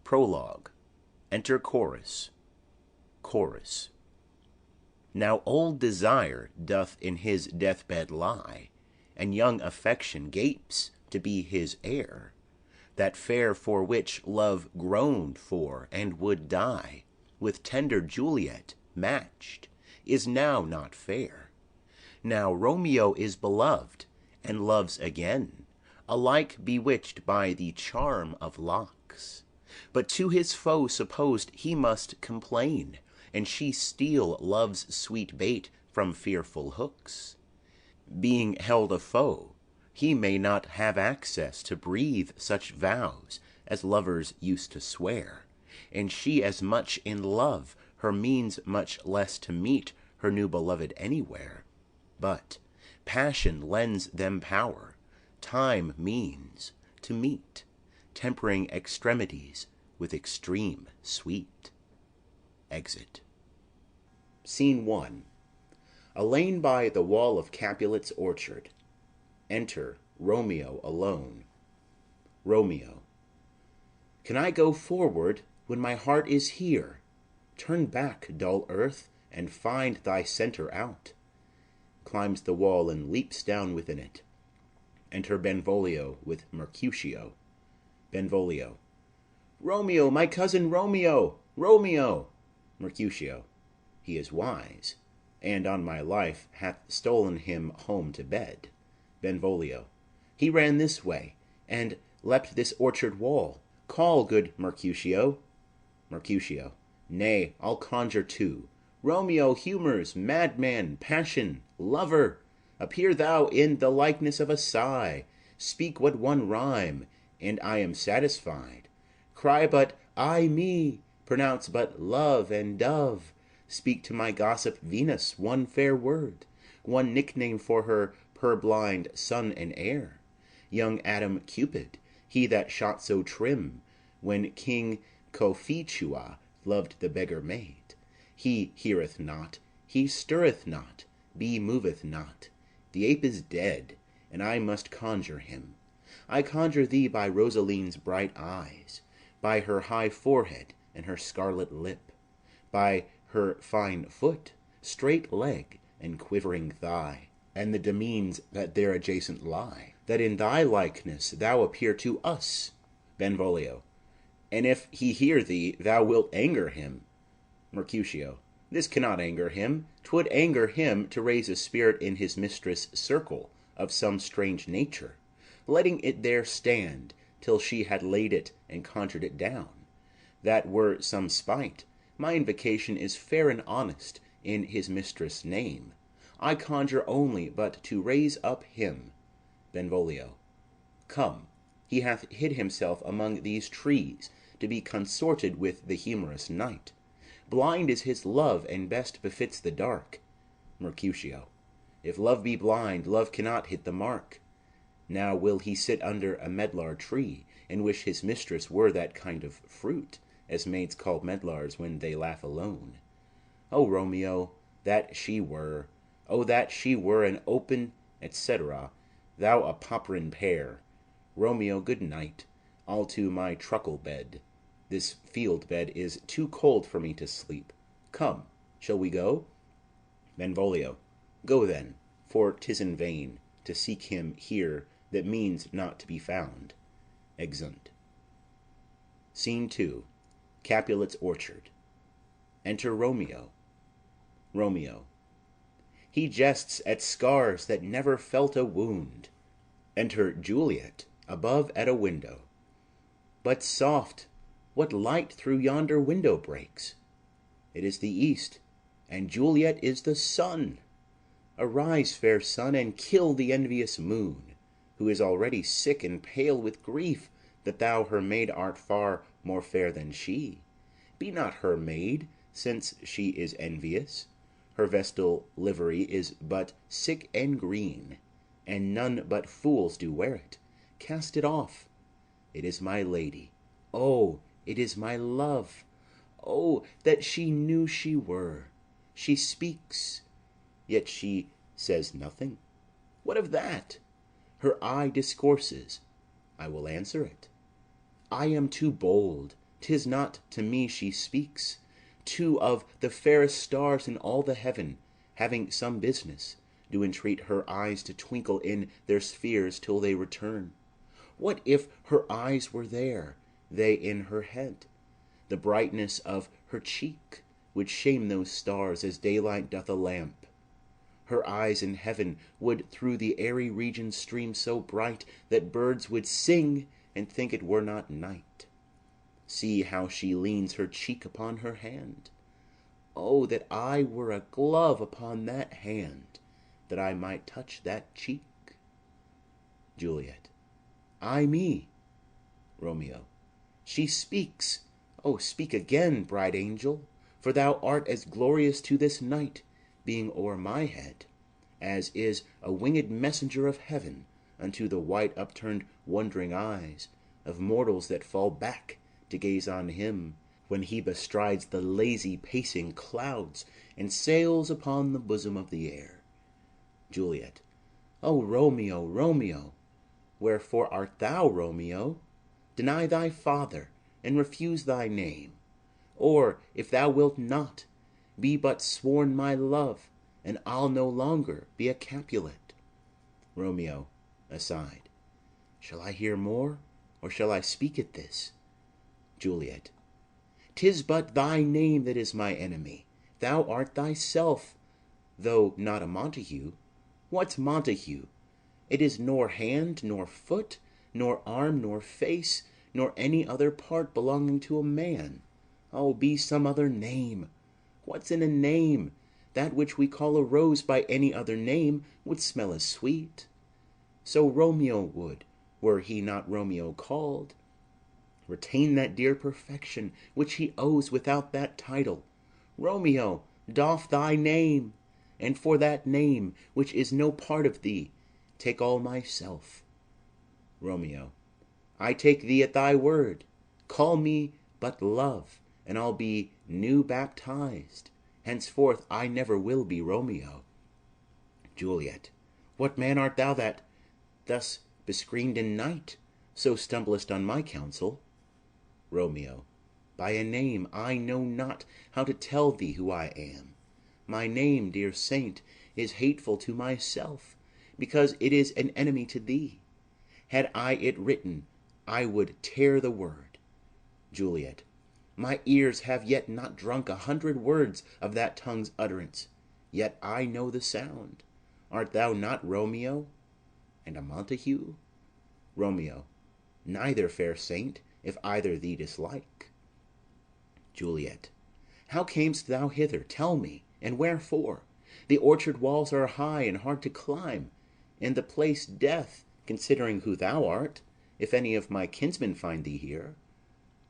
Prologue. Enter Chorus. Chorus. Now old Desire doth in his deathbed lie, and young Affection gapes to be his heir. That fair for which Love groaned for and would die, with tender Juliet matched, is now not fair. Now Romeo is beloved, and loves again, alike bewitched by the charm of locks. But to his foe supposed he must complain, and she steal love's sweet bait from fearful hooks. Being held a foe, he may not have access to breathe such vows as lovers used to swear, and she as much in love, her means much less to meet her new beloved anywhere. But passion lends them power, time means to meet, tempering extremities with extreme sweet. Exit. Scene 1. A lane by the wall of Capulets' orchard. Enter Romeo alone. Romeo. Can I go forward when my heart is here? Turn back, dull earth, and find thy centre out. Climbs the wall and leaps down within it. Enter Benvolio with Mercutio. Benvolio. Romeo, my cousin Romeo! Romeo! Mercutio. He is wise, and on my life hath stolen him home to bed. Benvolio. He ran this way, and leapt this orchard wall. Call, good Mercutio. Mercutio. Nay, I'll conjure too. Romeo, humours, madman, passion, lover, appear thou in the likeness of a sigh. Speak what one rhyme, and I am satisfied. Cry but I me, pronounce but love and dove. Speak to my gossip Venus one fair word, one nickname for her purblind son and heir. Young Adam Cupid, he that shot so trim, when King Cophetua loved the beggar maid. He heareth not, he stirreth not, bee moveth not. The ape is dead, and I must conjure him. I conjure thee by Rosaline's bright eyes, by her high forehead and her scarlet lip, by her fine foot, straight leg, and quivering thigh, and the demesnes that there adjacent lie, that in thy likeness thou appear to us. Benvolio. And if he hear thee, thou wilt anger him. Mercutio. This cannot anger him. 'Twould anger him to raise a spirit in his mistress' circle of some strange nature, letting it there stand till she had laid it and conjured it down. That were some spite. My invocation is fair and honest in his mistress' name. I conjure only but to raise up him. Benvolio. Come, he hath hid himself among these trees to be consorted with the humorous night. Blind is his love, and best befits the dark. Mercutio. If love be blind, love cannot hit the mark. Now will he sit under a medlar tree, and wish his mistress were that kind of fruit, as maids call medlars when they laugh alone. O Romeo, that she were, O that she were an open, etc., thou a poprin pear. Romeo, good night. I'll to my truckle bed. This field bed is too cold for me to sleep. Come, shall we go? Benvolio. Go then, for 'tis in vain to seek him here that means not to be found. Exeunt. Scene 2. Capulets' orchard. Enter Romeo. Romeo. He jests at scars that never felt a wound. Enter Juliet, above at a window. But soft, what light through yonder window breaks? It is the east, and Juliet is the sun. Arise, fair sun, and kill the envious moon, who is already sick and pale with grief that thou her maid art far more fair than she. Be not her maid, since she is envious. Her vestal livery is but sick and green, and none but fools do wear it. Cast it off. It is my lady. Oh, it is my love. Oh, that she knew she were. She speaks, yet she says nothing. What of that? Her eye discourses. I will answer it. I am too bold. 'Tis not to me she speaks. Two of the fairest stars in all the heaven, having some business, do entreat her eyes to twinkle in their spheres till they return. What if her eyes were there, they in her head? The brightness of her cheek would shame those stars as daylight doth a lamp. Her eyes in heaven would through the airy region stream so bright that birds would sing and think it were not night. See how she leans her cheek upon her hand. Oh, that I were a glove upon that hand, that I might touch that cheek. Juliet. Ay me. Romeo. She speaks. Oh, speak again, bright angel, for thou art as glorious to this night, being o'er my head, as is a winged messenger of heaven unto the white upturned wondering eyes of mortals that fall back to gaze on him when he bestrides the lazy pacing clouds and sails upon the bosom of the air. Juliet. O Romeo, Romeo! Wherefore art thou, Romeo? Deny thy father, and refuse thy name. Or, if thou wilt not, be but sworn my love, and I'll no longer be a Capulet. Romeo, aside. Shall I hear more, or shall I speak at this? Juliet. 'Tis but thy name that is my enemy. Thou art thyself, though not a Montague. What's Montague? It is nor hand, nor foot, nor arm, nor face, nor any other part belonging to a man. Oh, be some other name. What's in a name? That which we call a rose by any other name would smell as sweet. So Romeo would, were he not Romeo called. Retain that dear perfection which he owes without that title. Romeo, doff thy name, and for that name, which is no part of thee, take all myself. Romeo. I take thee at thy word. Call me but love, and I'll be new baptized. Henceforth I never will be Romeo. Juliet. What man art thou that, thus bescreened in night, so stumblest on my counsel? Romeo. By a name I know not how to tell thee who I am. My name, dear saint, is hateful to myself, because it is an enemy to thee. Had I it written, I would tear the word. Juliet. My ears have yet not drunk 100 words of that tongue's utterance, yet I know the sound. Art thou not Romeo, and a Montague? Romeo. Neither, fair saint, if either thee dislike. Juliet. How camest thou hither? Tell me, and wherefore? The orchard walls are high and hard to climb, and the place death, considering who thou art, if any of my kinsmen find thee here.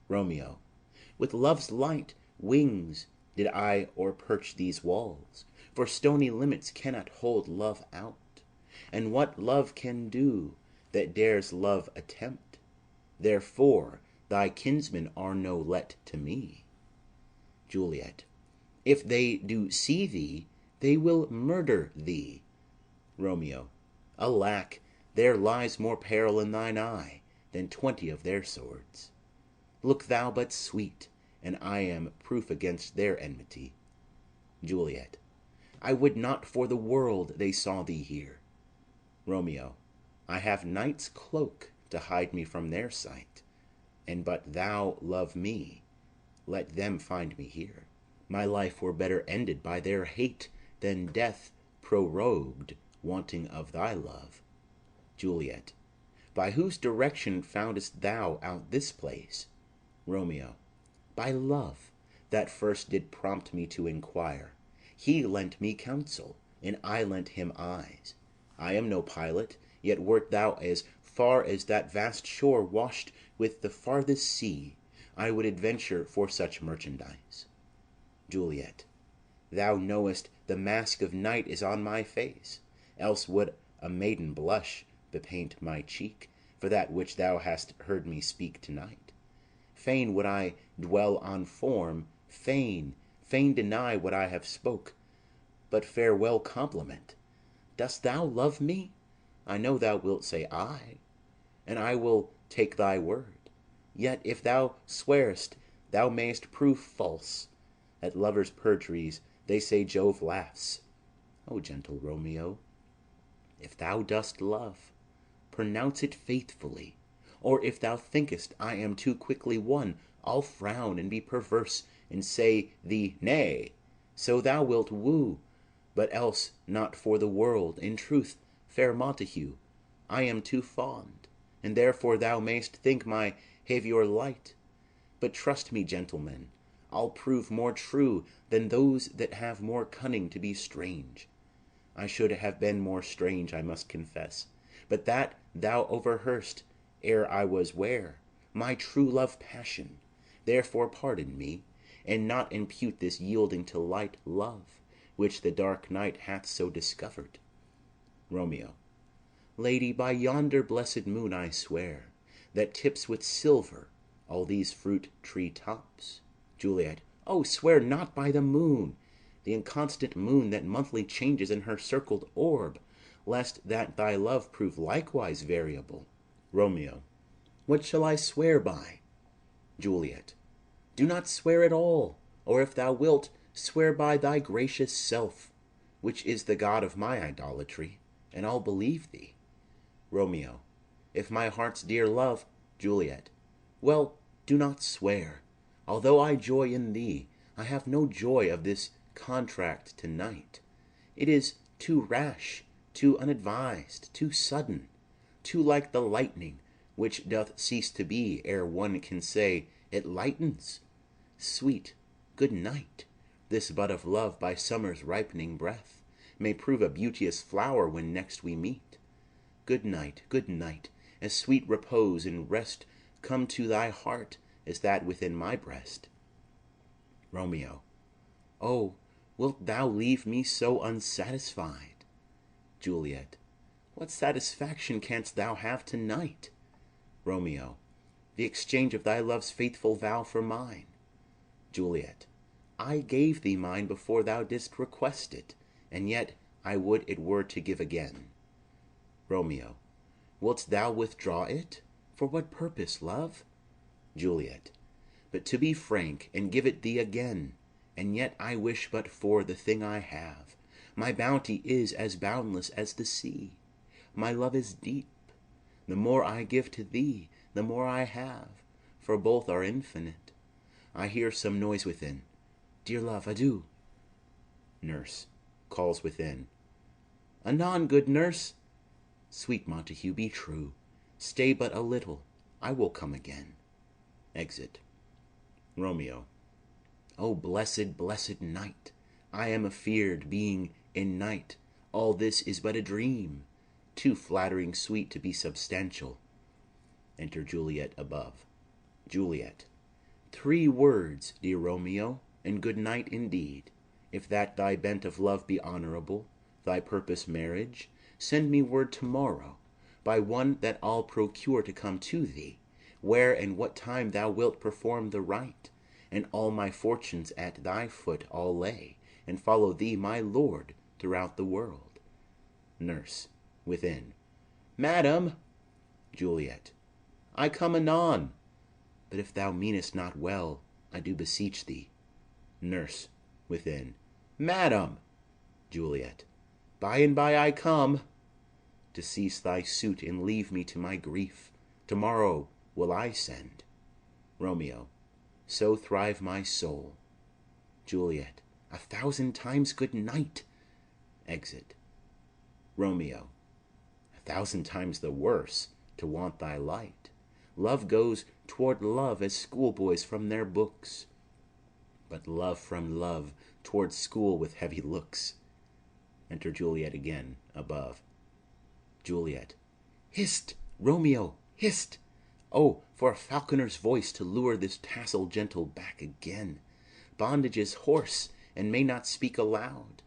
Romeo. With love's light wings did I o'erperch these walls, for stony limits cannot hold love out. And what love can do that dares love attempt? Therefore thy kinsmen are no let to me. Juliet. If they do see thee, they will murder thee. Romeo. Alack, there lies more peril in thine eye than 20 of their swords. Look thou but sweet, and I am proof against their enmity. Juliet. I would not for the world they saw thee here. Romeo. I have night's cloak to hide me from their sight, and but thou love me, let them find me here. My life were better ended by their hate than death prorogued, wanting of thy love. Juliet. By whose direction foundest thou out this place? Romeo. By love, that first did prompt me to inquire. He lent me counsel, and I lent him eyes. I am no pilot, yet wert thou as far as that vast shore washed with the farthest sea, I would adventure for such merchandise. Juliet. Thou knowest the mask of night is on my face, else would a maiden blush bepaint my cheek for that which thou hast heard me speak tonight. Fain would I dwell on form, fain deny what I have spoke, but farewell compliment. Dost thou love me? I know thou wilt say aye, and I will take thy word. Yet if thou swearest, thou mayst prove false. At lovers' perjuries they say Jove laughs. O gentle Romeo, if thou dost love, pronounce it faithfully, or if thou thinkest I am too quickly won, I'll frown and be perverse and say thee nay, so thou wilt woo, but else not for the world. In truth, fair Montague, I am too fond, and therefore thou mayst think my haviour light. But trust me, gentlemen, I'll prove more true than those that have more cunning to be strange. I should have been more strange, I must confess, but that thou overheardst ere I was ware my true love passion. Therefore pardon me, and not impute this yielding to light love, which the dark night hath so discovered. Romeo. Lady, by yonder blessed moon I swear, that tips with silver all these fruit tree tops. Juliet. Oh, swear not by the moon, the inconstant moon that monthly changes in her circled orb, lest that thy love prove likewise variable. Romeo. What shall I swear by? Juliet. Do not swear at all, or if thou wilt, swear by thy gracious self, which is the god of my idolatry, and I'll believe thee. Romeo. If my heart's dear love. Juliet. Well, do not swear. Although I joy in thee, I have no joy of this contract to-night. It is too rash, too unadvised, too sudden, too like the lightning, which doth cease to be ere one can say it lightens. Sweet, good night. This bud of love by summer's ripening breath may prove a beauteous flower when next we meet. Good night, as sweet repose and rest come to thy heart as that within my breast. Romeo. Oh, wilt thou leave me so unsatisfied? Juliet. What satisfaction canst thou have to-night? Romeo. The exchange of thy love's faithful vow for mine. Juliet. I gave thee mine before thou didst request it, and yet I would it were to give again. Romeo. Wilt thou withdraw it? For what purpose, love? Juliet. But to be frank, and give it thee again, and yet I wish but for the thing I have. My bounty is as boundless as the sea. My love is deep. The more I give to thee, the more I have, for both are infinite. I hear some noise within. Dear love, adieu. Nurse calls within. Anon, good nurse. Sweet Montague, be true. Stay but a little, I will come again. Exit. Romeo. O blessed, blessed night! I am afeard, being in night, all this is but a dream, too flattering sweet to be substantial. Enter Juliet above. Juliet. 3 words, dear Romeo, and good night indeed. If that thy bent of love be honorable, thy purpose marriage, send me word to-morrow, by one that I'll procure to come to thee, where and what time thou wilt perform the rite, and all my fortunes at thy foot I'll lay, and follow thee, my lord, throughout the world. Nurse, within. Madam! Juliet. I come anon. But if thou meanest not well, I do beseech thee. Nurse, within. Madam! Juliet. By and by I come. To cease thy suit and leave me to my grief, to-morrow will I send. Romeo. So thrive my soul. Juliet. 1,000 times good night. Exit. Romeo. 1,000 times the worse to want thy light. Love goes toward love as schoolboys from their books, but love from love toward school with heavy looks. Enter Juliet again, above. Juliet. Hist, Romeo, hist! Oh, for a falconer's voice to lure this tassel gentle back again. Bondage is hoarse, and may not speak aloud.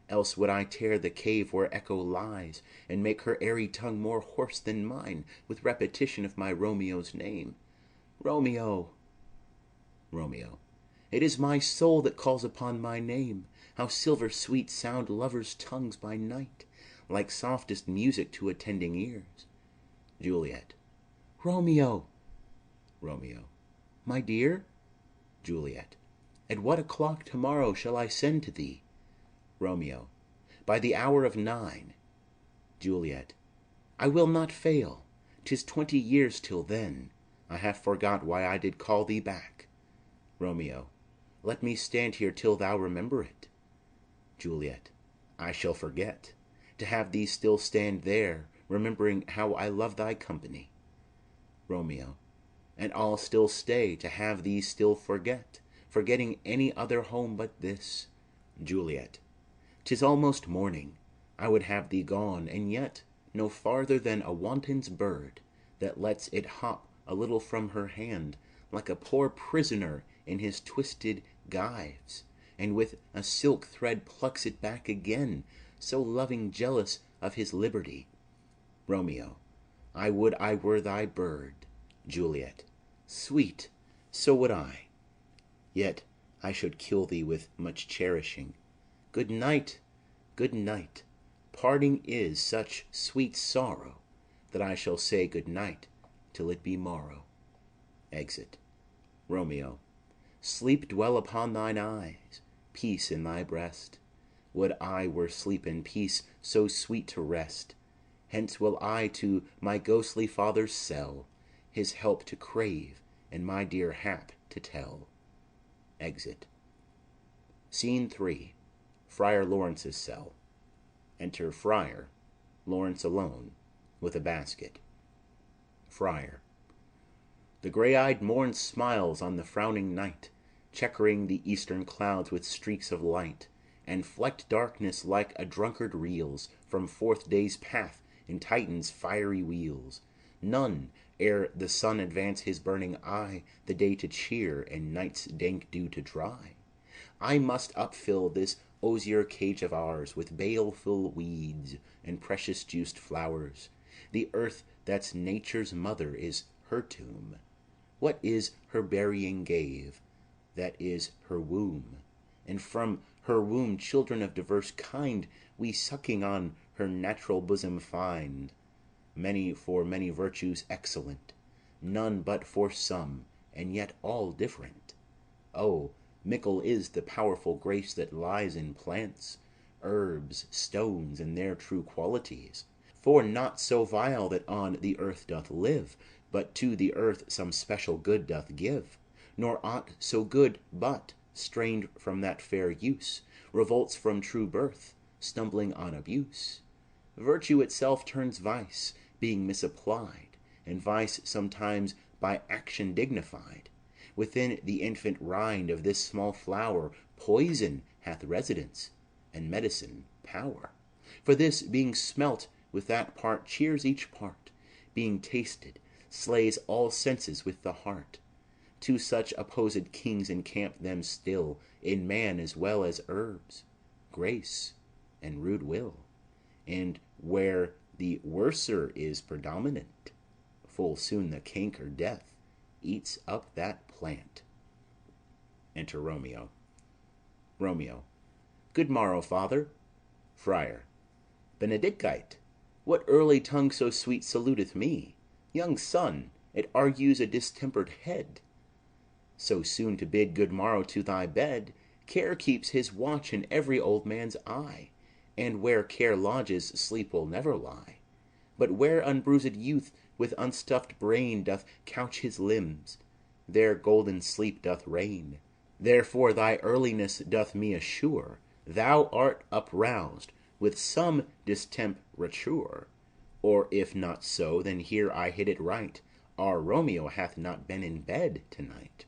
Else would I tear the cave where echo lies, and make her airy tongue more hoarse than mine with repetition of my Romeo's name. Romeo! Romeo. It is my soul that calls upon my name. How silver-sweet sound lovers' tongues by night, like softest music to attending ears. Juliet. Romeo! Romeo. My dear? Juliet. At what o'clock to-morrow shall I send to thee? Romeo. By the hour of 9. Juliet. I will not fail. 'Tis 20 years till then. I have forgot why I did call thee back. Romeo. Let me stand here till thou remember it. Juliet. I shall forget, to have thee still stand there, remembering how I love thy company. Romeo. and I'll still stay to have thee still forget, forgetting any other home but this. Juliet. 'Tis almost morning, I would have thee gone, and yet no farther than a wanton's bird, that lets it hop a little from her hand, like a poor prisoner in his twisted gyves, and with a silk thread plucks it back again, so loving jealous of his liberty. Romeo. I would I were thy bird. Juliet. Sweet, so would I. Yet I should kill thee with much cherishing. Good night, good night. Parting is such sweet sorrow, that I shall say good night till it be morrow. Exit. Romeo. Sleep dwell upon thine eyes, peace in thy breast. Would I were sleep and peace so sweet to rest. Hence will I to my ghostly father's cell, his help to crave, and my dear hap to tell. Exit. Scene 3. Friar Lawrence's cell. Enter Friar, Lawrence alone, with a basket. Friar. The grey-eyed morn smiles on the frowning night, checkering the eastern clouds with streaks of light, and flecked darkness like a drunkard reels from forth day's path in Titan's fiery wheels. None, ere the sun advance his burning eye, the day to cheer and night's dank dew to dry. I must upfill this osier cage of ours with baleful weeds and precious juiced flowers. The earth that's nature's mother is her tomb. What is her burying grave? That is her womb. And from her womb children of diverse kind we sucking on her natural bosom find. Many for many virtues excellent, none but for some, and yet all different. Oh, mickle is the powerful grace that lies in plants, herbs, stones, and their true qualities. For naught so vile that on the earth doth live, but to the earth some special good doth give. Nor aught so good but, strained from that fair use, revolts from true birth, stumbling on abuse. Virtue itself turns vice, being misapplied, and vice sometimes by action dignified. Within the infant rind of this small flower poison hath residence, and medicine power. For this, being smelt with that part, cheers each part, being tasted, slays all senses with the heart. Two such opposed kings encamp them still, in man as well as herbs, grace and rude will. And where the worser is predominant, full soon the canker death eats up that plant. Enter Romeo. Romeo. Good morrow, father. Friar. Benedicite, what early tongue so sweet saluteth me? Young son, it argues a distempered head. So soon to bid good morrow to thy bed, care keeps his watch in every old man's eye, and where care lodges sleep will never lie. But where unbruised youth with unstuffed brain doth couch his limbs, there golden sleep doth reign. Therefore thy earliness doth me assure thou art uproused with some distemperature. Or if not so, then here I hit it right, our Romeo hath not been in bed tonight.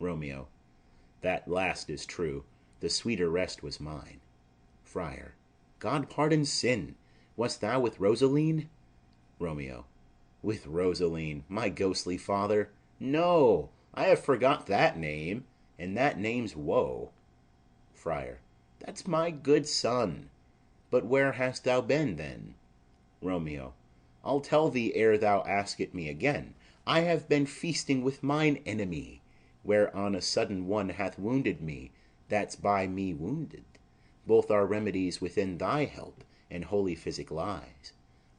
Romeo. That last is true, the sweeter rest was mine. Friar. God pardon sin, wast thou with Rosaline? Romeo. With Rosaline, my ghostly father? No, I have forgot that name, and that name's woe. Friar. That's my good son. But where hast thou been, then? Romeo. I'll tell thee ere thou ask it me again. I have been feasting with mine enemy, whereon a sudden one hath wounded me, that's by me wounded. Both are remedies within thy help, and holy physic lies.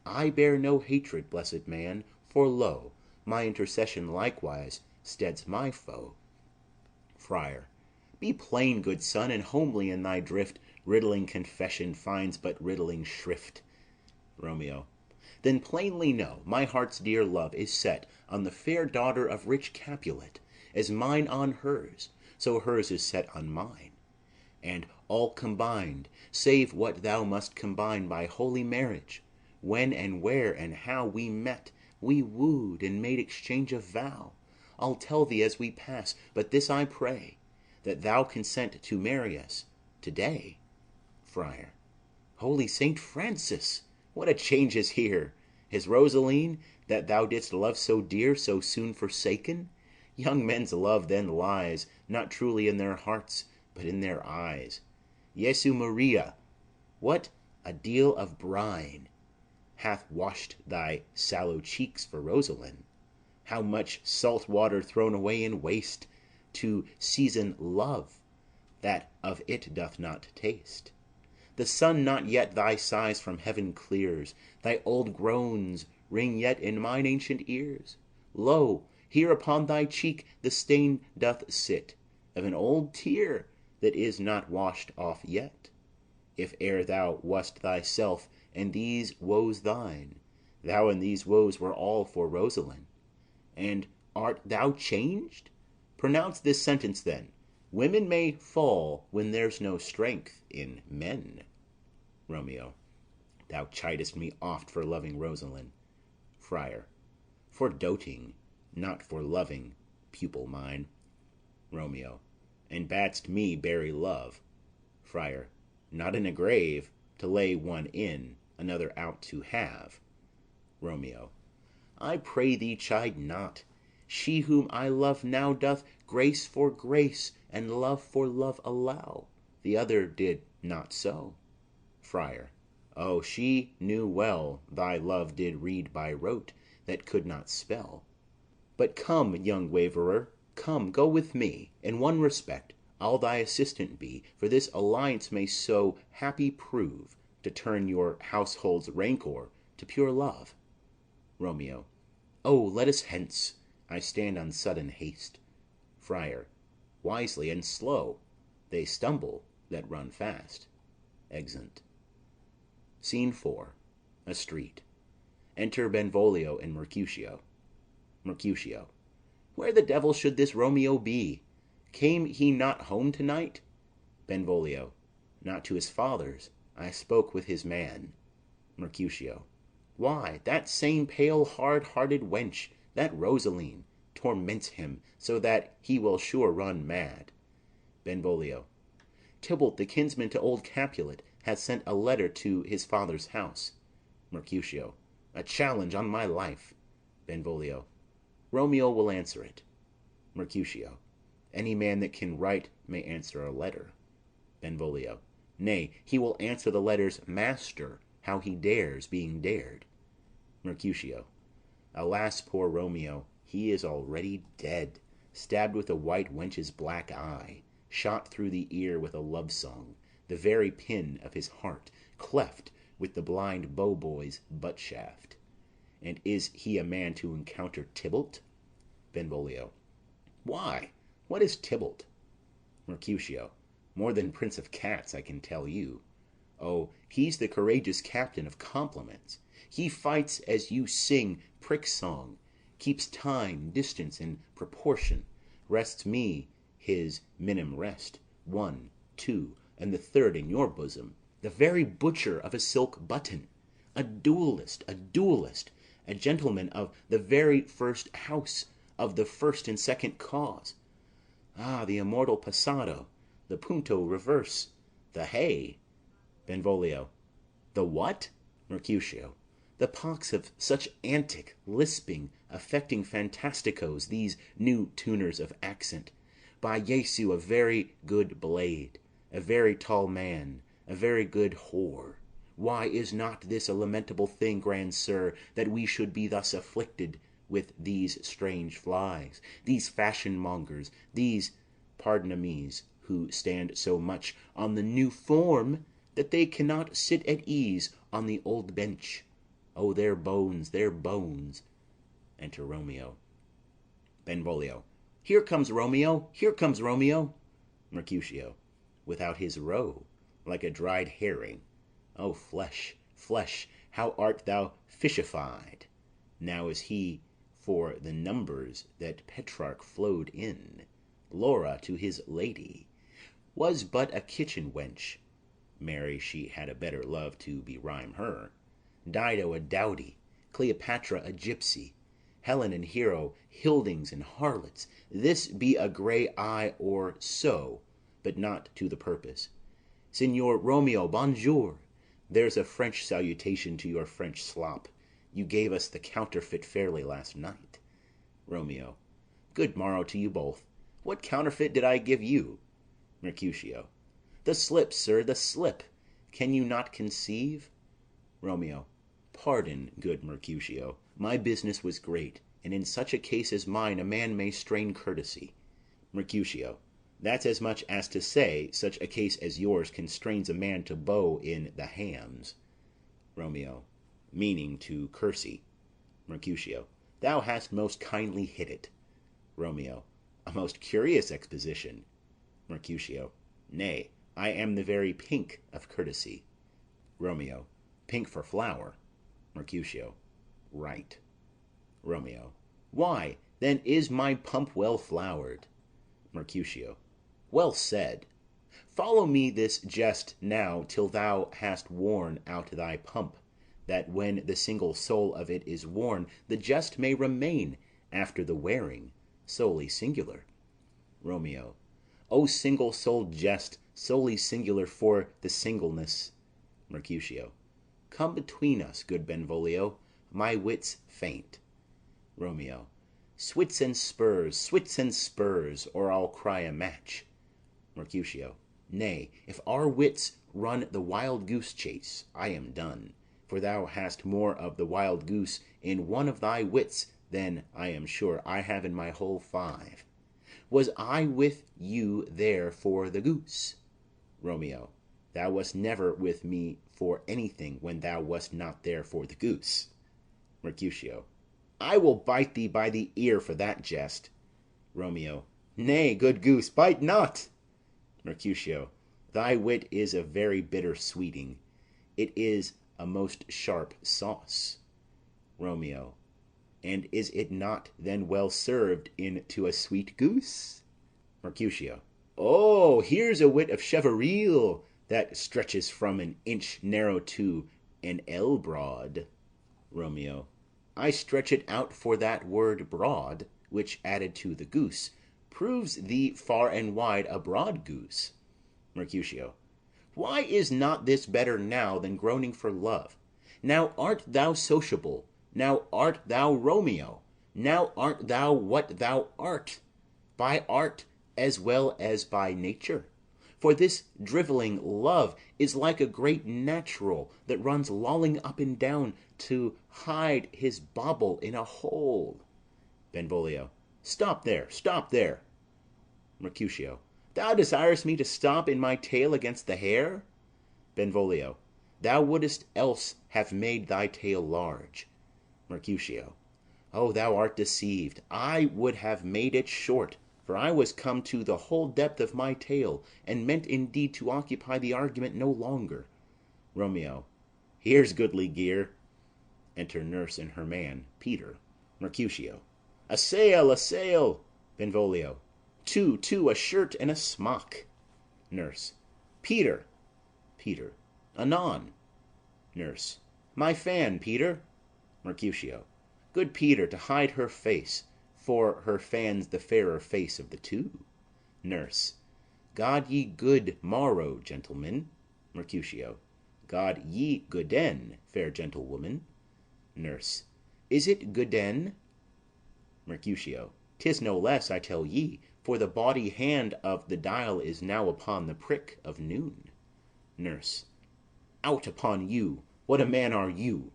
I bear no hatred, blessed man, for lo, my intercession likewise steads my foe. Friar. Be plain, good son, and homely in thy drift. Riddling confession finds but riddling shrift. Romeo. Then plainly know, my heart's dear love is set on the fair daughter of rich Capulet, as mine on hers, so hers is set on mine. And all combined, save what thou must combine by holy marriage, when and where and how we met, we wooed and made exchange of vow, I'll tell thee as we pass. But this I pray, that thou consent to marry us to-day. Friar. Holy Saint Francis, what a change is here! Is Rosaline, that thou didst love so dear, so soon forsaken? Young men's love then lies, not truly in their hearts, but in their eyes. Jesu Maria, what a deal of brine hath washed thy sallow cheeks for Rosaline! How much salt water thrown away in waste, to season love that of it doth not taste! The sun not yet thy sighs from heaven clears, thy old groans ring yet in mine ancient ears. Lo, here upon thy cheek the stain doth sit of an old tear that is not washed off yet. If e'er thou wast thyself, and these woes thine, thou and these woes were all for Rosaline. And art thou changed? Pronounce this sentence then: women may fall when there's no strength in men. Romeo. Thou chidest me oft for loving Rosaline. Friar. For doting, not for loving, pupil mine. Romeo. And bad'st me bury love. Friar. Not in a grave, to lay one in, another out to have. Romeo. I pray thee chide not. She whom I love now doth grace for grace and love for love allow. The other did not so. Friar. Oh, she knew well thy love did read by rote, that could not spell. But come, young waverer, come, go with me. In one respect I'll thy assistant be, for this alliance may so happy prove to turn your household's rancour to pure love. Romeo. Oh, let us hence. I stand on sudden haste. Friar. Wisely and slow. They stumble that run fast. Exeunt. Scene 4. A street. Enter Benvolio and Mercutio. Mercutio. Where the devil should this Romeo be? Came he not home to-night? Benvolio. Not to his father's. I spoke with his man. Mercutio. Why, that same pale hard-hearted wench, that Rosaline, torments him so that he will sure run mad. Benvolio. Tybalt, the kinsman to old Capulet, hath sent a letter to his father's house. Mercutio. A challenge on my life. Benvolio. Romeo will answer it. Mercutio. Any man that can write may answer a letter. Benvolio. Nay, he will answer the letter's master, how he dares, being dared. Mercutio. Alas, poor Romeo, he is already dead, stabbed with a white wench's black eye, shot through the ear with a love song, the very pin of his heart, cleft with the blind bow-boy's butt-shaft. And is he a man to encounter Tybalt? Benvolio. Why, what is Tybalt? Mercutio. More than Prince of Cats, I can tell you. Oh, he's the courageous captain of compliments. He fights as you sing prick-song, keeps time, distance, and proportion, rests me his minim rest, 1, 2, and the third in your bosom, the very butcher of a silk button, a duellist, a gentleman of the very first house, of the first and second cause. Ah, the immortal passado, the punto reverse, the hay. Benvolio. The what? Mercutio. The pox of such antic, lisping, affecting fantasticos, these new tuners of accent. By Jesu, a very good blade, a very tall man, a very good whore. Why is not this a lamentable thing, grand sir, that we should be thus afflicted with these strange flies, these fashion-mongers, these pardon-amies, who stand so much on the new form that they cannot sit at ease on the old bench? Oh, their bones, their bones. Enter Romeo. Benvolio. Here comes Romeo, here comes Romeo. Mercutio. Without his roe, like a dried herring. O flesh, flesh, how art thou fishified! Now is he for the numbers that Petrarch flowed in. Laura to his lady was but a kitchen wench. Mary, she had a better love to berhyme her. Dido a dowdy, Cleopatra a gypsy, Helen and Hero, Hildings and harlots, this be a grey eye or so, but not to the purpose. Signor Romeo, bonjour. There's a French salutation to your French slop. You gave us the counterfeit fairly last night. Romeo. Good morrow to you both. What counterfeit did I give you? Mercutio. The slip, sir, the slip. Can you not conceive? Romeo. Pardon, good Mercutio. My business was great, and in such a case as mine a man may strain courtesy. Mercutio. That's as much as to say such a case as yours constrains a man to bow in the hams. Romeo. Meaning to Kersey. Mercutio. Thou hast most kindly hit it. Romeo. A most curious exposition. Mercutio. Nay, I am the very pink of courtesy. Romeo. Pink for flower. Mercutio. Right. Romeo. Why, then is my pump well flowered? Mercutio. Well said. Follow me this jest now till thou hast worn out thy pump, that when the single soul of it is worn, the jest may remain after the wearing solely singular. Romeo. O single-souled jest, solely singular for the singleness. Mercutio. Come between us, good Benvolio, my wits faint. Romeo. Swits and spurs, or I'll cry a match. Mercutio. Nay, if our wits run the wild goose chase, I am done, for thou hast more of the wild goose in one of thy wits than I am sure I have in my whole 5. Was I with you there for the goose? Romeo. Thou wast never with me for anything when thou wast not there for the goose. Mercutio. I will bite thee by the ear for that jest. Romeo. Nay, good goose, bite not. Mercutio. Thy wit is a very bitter sweeting. It is a most sharp sauce. Romeo. And is it not then well served into a sweet goose? Mercutio. Oh, here's a wit of Cheveril that stretches from an inch narrow to an ell broad. Romeo. I stretch it out for that word broad, which added to the goose proves thee far and wide a broad goose. Mercutio. Why is not this better now than groaning for love? Now art thou sociable, now art thou Romeo, now art thou what thou art, by art as well as by nature. For this drivelling love is like a great natural that runs lolling up and down to hide his bauble in a hole. Benvolio. Stop there, stop there. Mercutio. Thou desirest me to stop in my tale against the hair? Benvolio. Thou wouldst else have made thy tale large. Mercutio. Oh, thou art deceived. I would have made it short, for I was come to the whole depth of my tale, and meant indeed to occupy the argument no longer. Romeo. Here's goodly gear. Enter Nurse and her man, Peter. Mercutio. A sail, a sail. Benvolio. Two, a shirt and a smock. Nurse. Peter. Peter. Anon. Nurse. My fan, Peter. Mercutio. Good Peter, to hide her face, for her fan's the fairer face of the two. Nurse. God ye good morrow, gentlemen. Mercutio. God ye gooden, fair gentlewoman. Nurse. Is it gooden? Mercutio. 'Tis no less, I tell ye, for the bawdy hand of the dial is now upon the prick of noon. Nurse. Out upon you! What a man are you?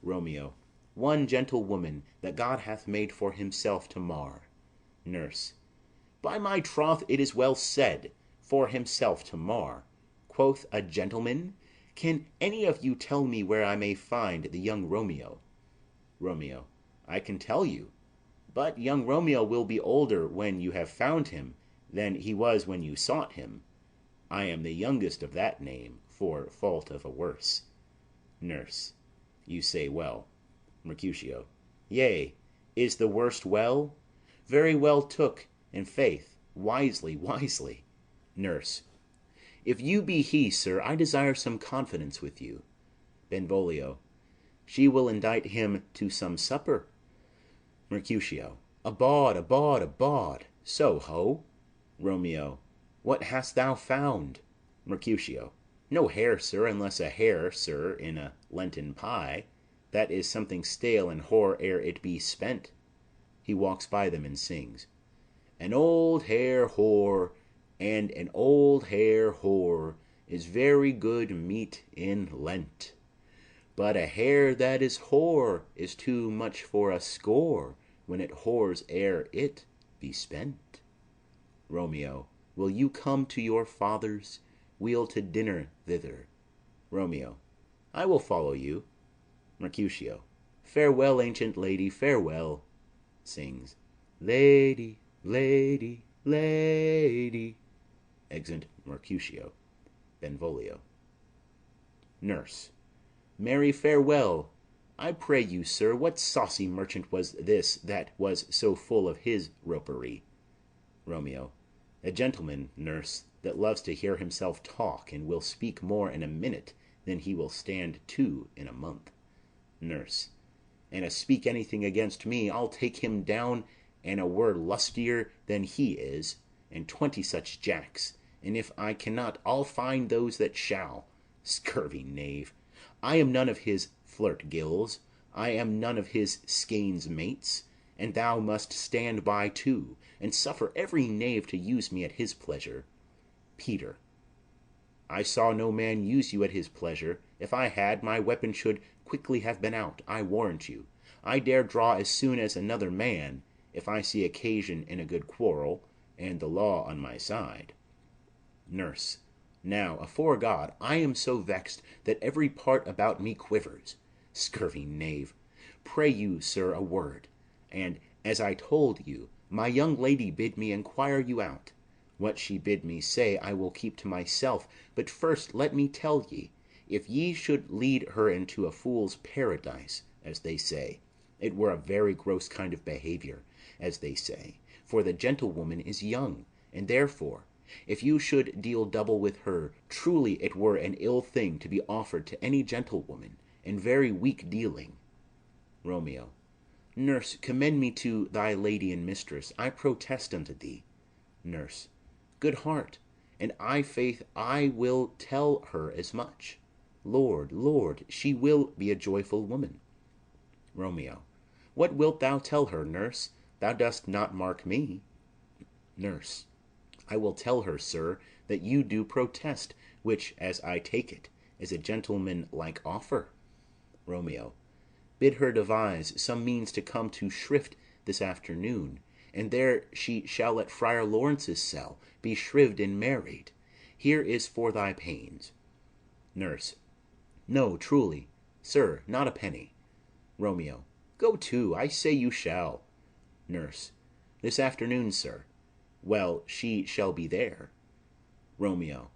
Romeo. One gentlewoman that God hath made for himself to mar. Nurse. By my troth, it is well said, for himself to mar. Quoth a gentleman, can any of you tell me where I may find the young Romeo? Romeo. I can tell you, but young Romeo will be older when you have found him than he was when you sought him. I am the youngest of that name, for fault of a worse. Nurse. You say well. Mercutio. Yea, is the worst well? Very well took, in faith, wisely. Nurse. If you be he, sir, I desire some confidence with you. Benvolio. She will indite him to some supper. Mercutio. Abroad, abroad, abroad. So, ho. Romeo. What hast thou found? Mercutio. No hare, sir, unless a hare, sir, in a Lenten pie. That is something stale and hoar ere it be spent. He walks by them and sings. An old hare whore, and an old hare whore, is very good meat in Lent. But a hare that is hoar is too much for a score, when it whores ere it be spent. Romeo. Will you come to your father's? We'll to dinner thither. Romeo. I will follow you. Mercutio. Farewell, ancient lady, farewell. Sings. Lady, lady, lady. Exeunt Mercutio. Benvolio. Nurse. Marry, farewell. I pray you, sir, what saucy merchant was this that was so full of his ropery? Romeo. A gentleman, nurse, that loves to hear himself talk, and will speak more in a minute than he will stand to in a month. Nurse. And a speak anything against me, I'll take him down and a word lustier than he is, and 20 such jacks, and if I cannot, I'll find those that shall. Scurvy knave. I am none of his flirt gills, I am none of his skeins mates, and thou must stand by too, and suffer every knave to use me at his pleasure. Peter. I saw no man use you at his pleasure. If I had, my weapon should quickly have been out, I warrant you. I dare draw as soon as another man, if I see occasion in a good quarrel, and the law on my side. Nurse. Now, afore God, I am so vexed that every part about me quivers. Scurvy knave. Pray you, sir, a word. And, as I told you, my young lady bid me enquire you out. What she bid me say I will keep to myself, but first let me tell ye, if ye should lead her into a fool's paradise, as they say, it were a very gross kind of behaviour, as they say, for the gentlewoman is young, and therefore, if you should deal double with her, truly it were an ill thing to be offered to any gentlewoman, and very weak dealing. Romeo. Nurse, commend me to thy lady and mistress, I protest unto thee. Nurse. Good heart, and I faith I will tell her as much. Lord, Lord, she will be a joyful woman. Romeo. What wilt thou tell her, nurse? Thou dost not mark me. Nurse. I will tell her, sir, that you do protest, which, as I take it, is a gentleman-like offer. Romeo. Bid her devise some means to come to Shrift this afternoon, and there she shall at Friar Lawrence's cell be shrived and married. Here is for thy pains. Nurse. No, truly, sir, not a penny. Romeo. Go to, I say you shall. Nurse. This afternoon, sir. Well, she shall be there. Romeo.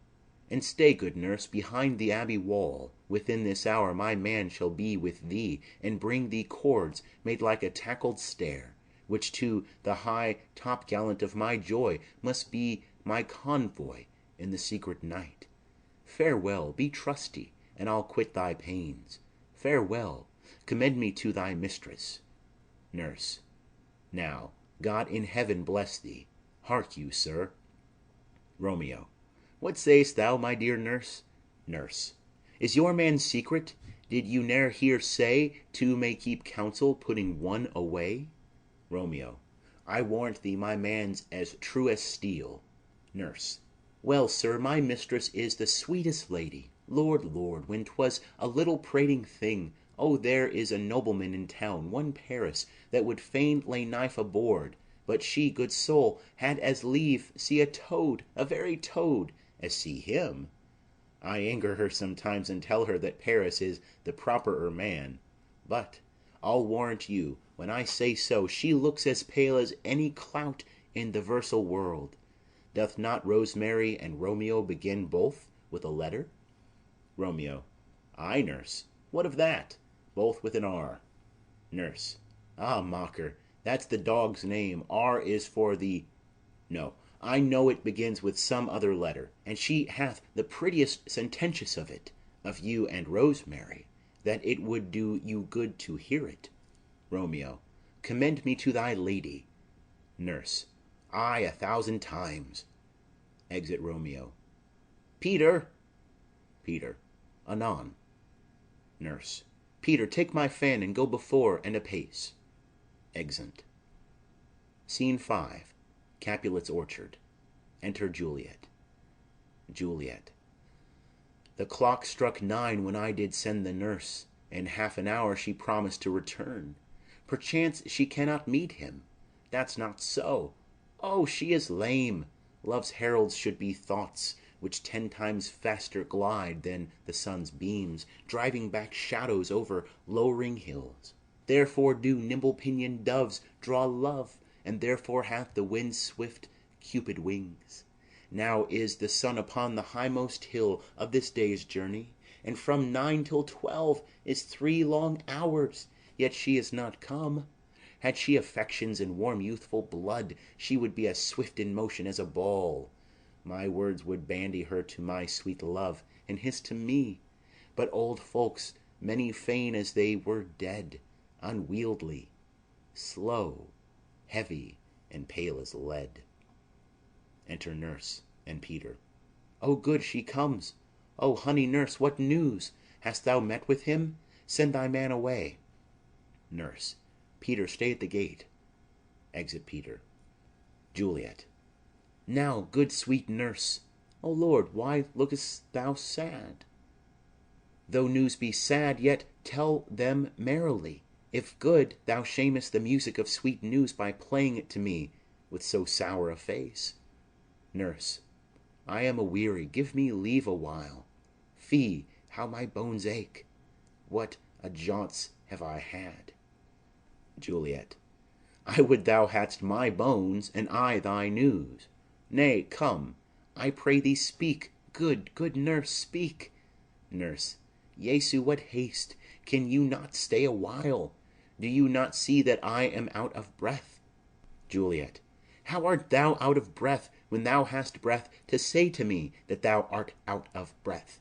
And stay, good nurse, behind the abbey wall. Within this hour my man shall be with thee, and bring thee cords made like a tackled stair, which to the high topgallant of my joy must be my convoy in the secret night. Farewell, be trusty, and I'll quit thy pains. Farewell, commend me to thy mistress. Nurse. Now, God in heaven bless thee. Hark you, sir. Romeo. What say'st thou, my dear nurse? Nurse. Is your man secret? Did you ne'er hear say two may keep counsel, putting one away? Romeo. I warrant thee my man's as true as steel. Nurse. Well, sir, my mistress is the sweetest lady. Lord, Lord, when 'twas a little prating thing, oh, there is a nobleman in town, one Paris, that would fain lay knife aboard, but she, good soul, had as lieve see a toad, a very toad, as see him. I anger her sometimes and tell her that Paris is the properer man, but I'll warrant you, when I say so, she looks as pale as any clout in the versal world. Doth not Rosemary and Romeo begin both with a letter? Romeo. Ay, nurse, what of that? Both with an R. Nurse. Ah, mocker, that's the dog's name. R is for the... No, I know it begins with some other letter, and she hath the prettiest sententious of it, of you and Rosemary, that it would do you good to hear it. Romeo. Commend me to thy lady. Nurse. Ay, 1,000 times. Exit Romeo. Peter! Peter. Anon. Nurse. Peter, take my fan, and go before and apace. Exeunt. Scene V. Capulets' orchard. Enter Juliet. Juliet. The clock struck 9 when I did send the nurse. In half an hour she promised to return. Perchance she cannot meet him. That's not so. Oh, she is lame. Love's heralds should be thoughts, which 10 times faster glide than the sun's beams, driving back shadows over lowering hills. Therefore do nimble-pinioned doves draw love, and therefore hath the wind swift Cupid wings. Now is the sun upon the highmost hill of this day's journey, and from 9 till 12 is 3 long hours, yet she is not come. Had she affections and warm youthful blood, she would be as swift in motion as a ball. My words would bandy her to my sweet love, and his to me. But old folks, many fain as they were dead, unwieldy, slow, heavy, and pale as lead. Enter Nurse and Peter. Oh, good, she comes. Oh, honey nurse, what news? Hast thou met with him? Send thy man away. Nurse. Peter, stay at the gate. Exit Peter. Juliet. Now, good sweet nurse. O Lord, why lookest thou sad? Though news be sad, yet tell them merrily. If good, thou shamest the music of sweet news by playing it to me with so sour a face. Nurse. I am aweary, give me leave a while. Fie, how my bones ache! What a jaunts have I had! Juliet. I would thou hadst my bones, and I thy news. Nay, come, I pray thee speak, good nurse, speak. Nurse. Jesu, what haste! Can you not stay a while? Do you not see that I am out of breath? Juliet. How art thou out of breath, when thou hast breath to say to me that thou art out of breath?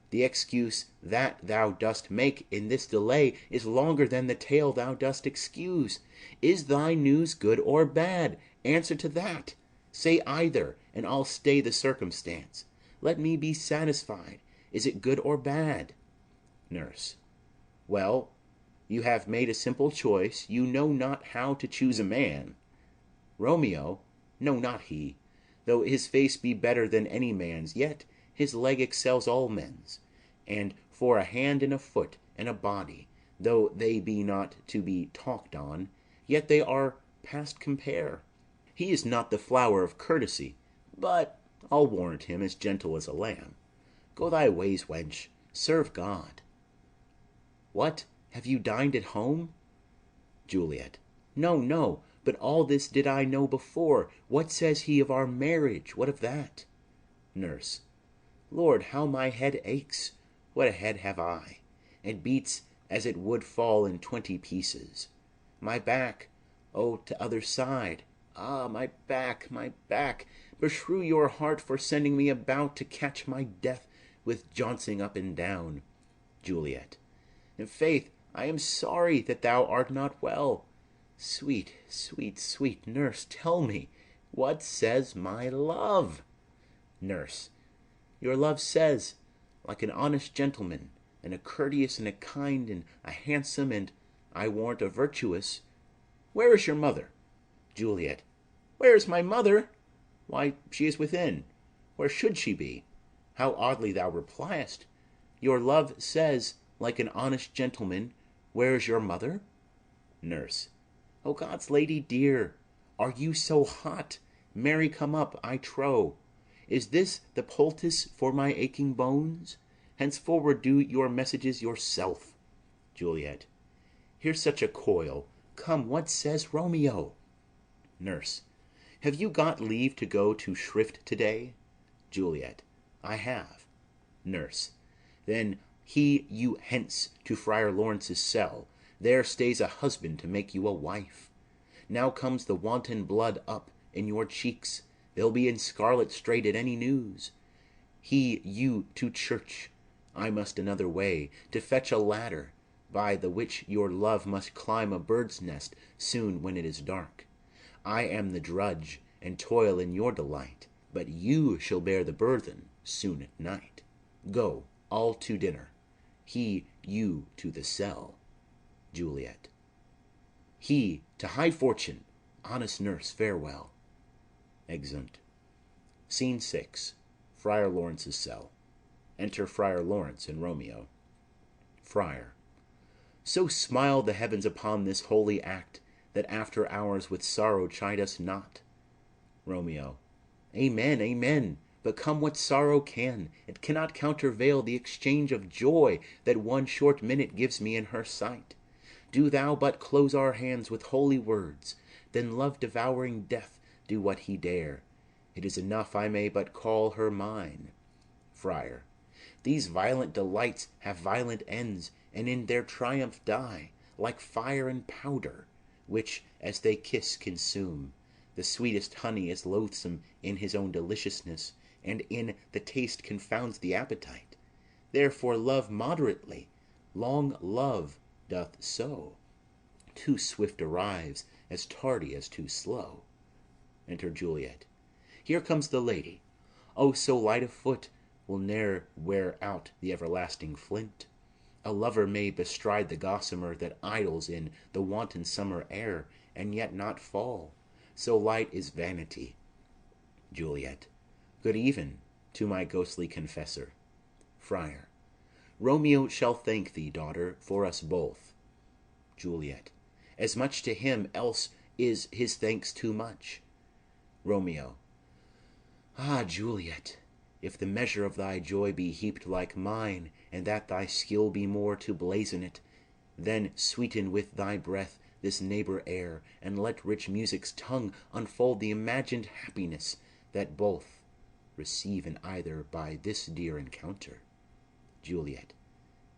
The excuse that thou dost make in this delay is longer than the tale thou dost excuse. Is thy news good or bad? Answer to that. Say either, and I'll stay the circumstance. Let me be satisfied. Is it good or bad? Nurse. Well, you have made a simple choice. You know not how to choose a man. Romeo, no, not he. Though his face be better than any man's, yet his leg excels all men's. And for a hand and a foot and a body, though they be not to be talked on, yet they are past compare. He is not the flower of courtesy, but I'll warrant him as gentle as a lamb. Go thy ways, wench, serve God. What, have you dined at home? Juliet. No, no, but all this did I know before. What says he of our marriage? What of that? Nurse. Lord, how my head aches! What a head have I! It beats as it would fall in 20 pieces. My back, oh, to other side. Ah, my back, my back! Beshrew your heart for sending me about to catch my death with jouncing up and down. Juliet. In faith, I am sorry that thou art not well. Sweet, sweet, sweet nurse, tell me, what says my love? Nurse. Your love says, like an honest gentleman, and a courteous and a kind and a handsome and, I warrant, a virtuous. Where is your mother? Juliet. Where is my mother? Why, she is within. Where should she be? How oddly thou repliest! Your love says, like an honest gentleman, where is your mother? Nurse. O God's lady dear, are you so hot? Marry, come up, I trow. Is this the poultice for my aching bones? Henceforward do your messages yourself. Juliet. Here's such a coil. Come, what says Romeo? Nurse. Have you got leave to go to shrift today? Juliet. I have. Nurse. Then hie you hence to Friar Lawrence's cell. There stays a husband to make you a wife. Now comes the wanton blood up in your cheeks. They'll be in scarlet straight at any news. Hie you to church. I must another way, to fetch a ladder. by the which your love must climb a bird's nest soon when it is dark. I am the drudge, and toil in your delight, but you shall bear the burthen soon at night. Go, all to dinner, he you to the cell. Juliet. He to high fortune, honest nurse, farewell. Exeunt. Scene 6. Friar Lawrence's cell. Enter Friar Lawrence and Romeo. Friar. So smile the heavens upon this holy act, that after hours with sorrow chide us not. Romeo. Amen, amen. But come what sorrow can, it cannot countervail the exchange of joy that one short minute gives me in her sight. Do thou but close our hands with holy words, then love-devouring death do what he dare. It is enough I may but call her mine. Friar. These violent delights have violent ends, and in their triumph die, like fire and powder, which, as they kiss, consume. The sweetest honey is loathsome in his own deliciousness, and in the taste confounds the appetite. Therefore love moderately. Long love doth so. Too swift arrives, as tardy as too slow. Enter Juliet. Here comes the lady. O, so light of foot, will ne'er wear out the everlasting flint. A lover may bestride the gossamer that idles in the wanton summer air, and yet not fall. So light is vanity. Juliet. Good even to my ghostly confessor. Friar. Romeo shall thank thee, daughter, for us both. Juliet. As much to him, else is his thanks too much. Romeo. Ah, Juliet, if the measure of thy joy be heaped like mine, and that thy skill be more to blazon it, then sweeten with thy breath this neighbor air, and let rich music's tongue unfold the imagined happiness that both receive in either by this dear encounter. Juliet.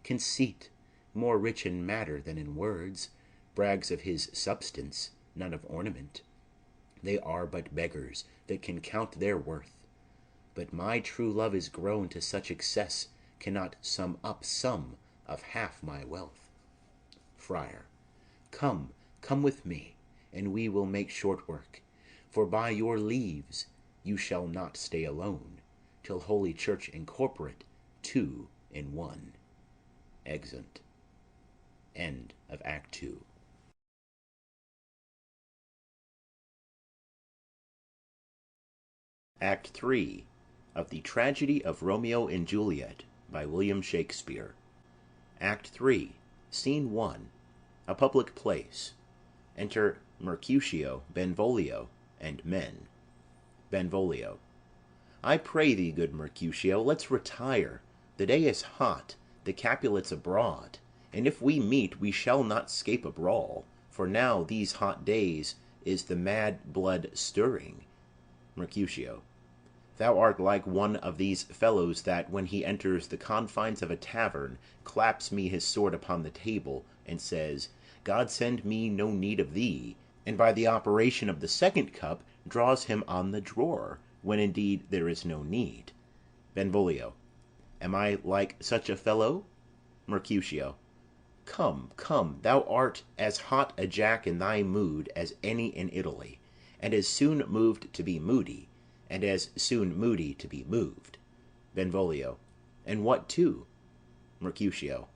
Conceit, more rich in matter than in words, brags of his substance, none of ornament. They are but beggars that can count their worth. But my true love is grown to such excess, cannot sum up some of half my wealth. Friar. Come, come with me, and we will make short work, for by your leaves you shall not stay alone, till Holy Church incorporate two in one. Exeunt. End of Act 2. Act 3 of The Tragedy of Romeo and Juliet by William Shakespeare. Act 3, Scene 1. A public place. Enter Mercutio, Benvolio, and men. Benvolio. I pray thee, good Mercutio, let's retire. The day is hot, the Capulets abroad, and if we meet we shall not scape a brawl, for now these hot days is the mad blood stirring. Mercutio. Thou art like one of these fellows that, when he enters the confines of a tavern, claps me his sword upon the table, and says, God send me no need of thee, and by the operation of the second cup draws him on the drawer, when indeed there is no need. Benvolio. Am I like such a fellow? Mercutio. Come, come, thou art as hot a jack in thy mood as any in Italy, and as soon moved to be moody, and as soon moody to be moved. Benvolio. And what too? Mercutio.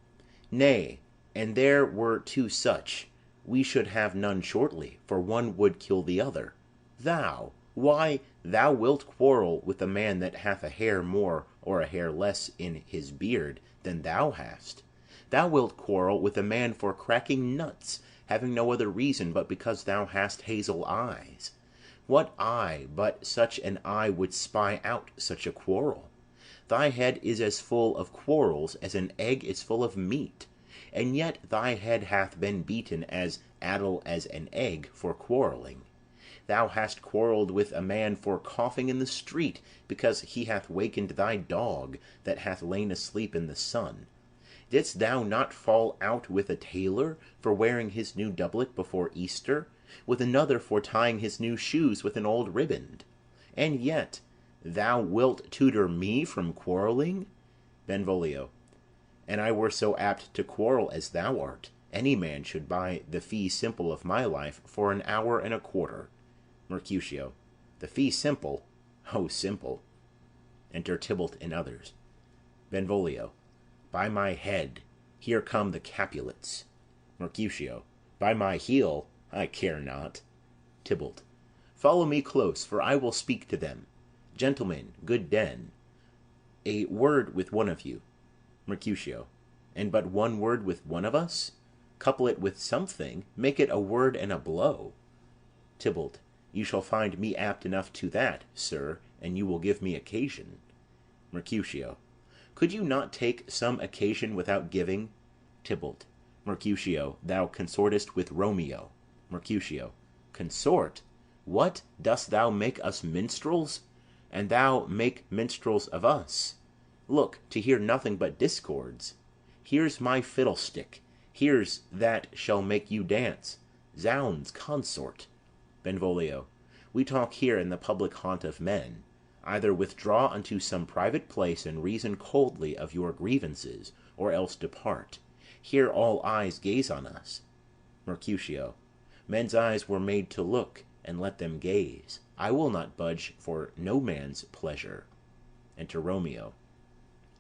Nay, and there were two such, we should have none shortly, for one would kill the other. Thou, why, thou wilt quarrel with a man that hath a hair more or a hair less in his beard than thou hast. Thou wilt quarrel with a man for cracking nuts, having no other reason but because thou hast hazel eyes. What eye but such an eye would spy out such a quarrel? Thy head is as full of quarrels as an egg is full of meat, and yet thy head hath been beaten as addle as an egg for quarrelling. Thou hast quarrelled with a man for coughing in the street, because he hath wakened thy dog that hath lain asleep in the sun. Didst thou not fall out with a tailor for wearing his new doublet before Easter, with another for tying his new shoes with an old riband? And yet thou wilt tutor me from quarrelling? Benvolio. and I were so apt to quarrel as thou art, any man should buy the fee simple of my life for an hour and a quarter. Mercutio. The fee simple? Oh, simple. Enter Tybalt and others. Benvolio. By my head, here come the Capulets. Mercutio. By my heel, I care not. Tybalt. Follow me close, for I will speak to them. Gentlemen, good den, a word with one of you. Mercutio. And but one word with one of us? Couple it with something, make it a word and a blow. Tybalt. You shall find me apt enough to that, sir, and you will give me occasion. Mercutio. Could you not take some occasion without giving? Tybalt. Mercutio, thou consortest with Romeo. Mercutio. Consort? What, dost thou make us minstrels? And thou make minstrels of us? Look, to hear nothing but discords. Here's my fiddlestick, here's that shall make you dance. Zounds, consort. Benvolio. We talk here in the public haunt of men. Either withdraw unto some private place and reason coldly of your grievances, or else depart. Here all eyes gaze on us. Mercutio. Men's eyes were made to look, and let them gaze. I will not budge for no man's pleasure. Enter Romeo.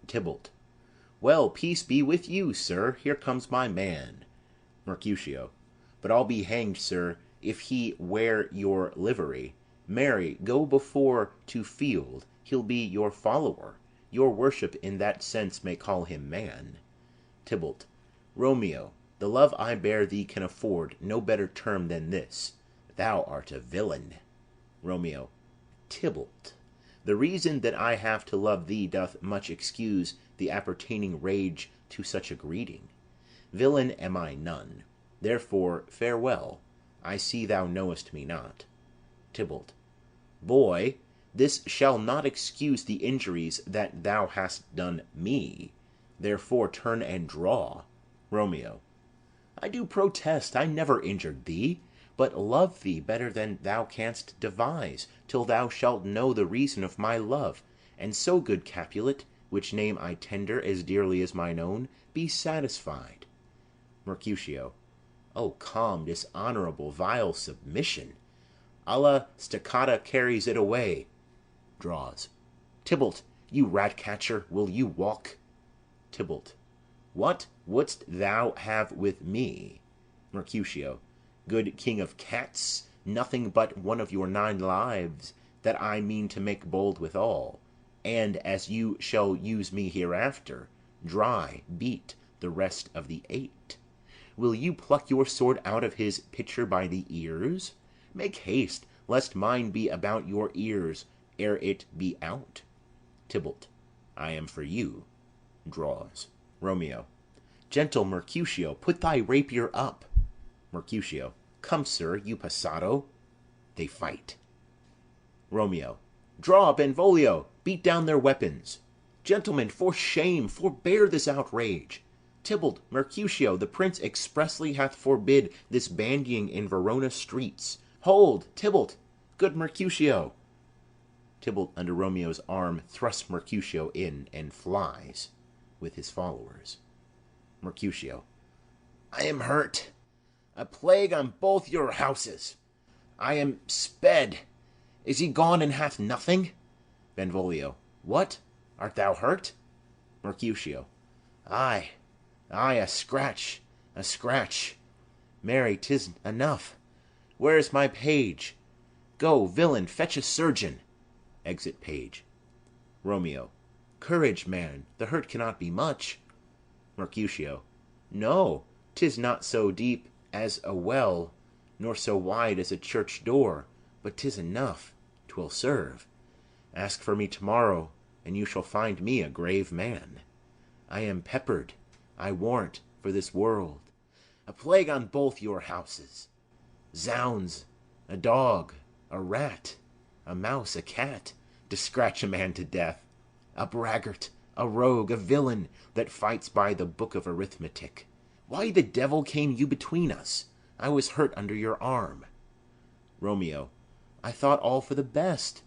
Tybalt. Well, peace be with you, sir. Here comes my man. Mercutio. But I'll be hanged, sir, if he wear your livery. Marry, go before to field. He'll be your follower. Your worship in that sense may call him man. Tybalt. Romeo, the love I bear thee can afford no better term than this. Thou art a villain. Romeo. Tybalt. The reason that I have to love thee doth much excuse the appertaining rage to such a greeting. Villain am I none. Therefore, farewell. I see thou knowest me not. Tybalt. Boy, this shall not excuse the injuries that thou hast done me. Therefore turn and draw. Romeo. I do protest I never injured thee, but love thee better than thou canst devise, till thou shalt know the reason of my love. And so, good Capulet, which name I tender as dearly as mine own, be satisfied. Mercutio. O calm, dishonourable, vile submission! Alla staccata carries it away. Draws. Tybalt, you rat-catcher, will you walk? Tybalt. What wouldst thou have with me? Mercutio. Good king of cats, nothing but one of your 9 lives, that I mean to make bold withal, and as you shall use me hereafter, dry beat the rest of the 8. Will you pluck your sword out of his pitcher by the ears? Make haste, lest mine be about your ears ere it be out. Tybalt. I am for you. Draws. Romeo. Gentle Mercutio, put thy rapier up. Mercutio. Come, sir, you passado. They fight. Romeo. Draw, Benvolio, beat down their weapons. Gentlemen, for shame, forbear this outrage. Tybalt, Mercutio, the prince expressly hath forbid this bandying in Verona streets. Hold, Tybalt, good Mercutio. Tybalt under Romeo's arm thrusts Mercutio in and flies with his followers. Mercutio. I am hurt. A plague on both your houses. I am sped. Is he gone and hath nothing? Benvolio. What? Art thou hurt? Mercutio. Ay, a scratch, a scratch. Marry, 'tis enough. Where's my page? Go, villain, fetch a surgeon. Exit page. Romeo. Courage, man, the hurt cannot be much. Mercutio. No, 'tis not so deep as a well, nor so wide as a church door, but 'tis enough, 'twill serve. Ask for me tomorrow, and you shall find me a grave man. I am peppered, I warrant, for this world. A plague on both your houses. Zounds, a dog, a rat, a mouse, a cat, to scratch a man to death. A braggart, a rogue, a villain, that fights by the book of arithmetic. Why the devil came you between us? I was hurt under your arm. Romeo. I thought all for the best.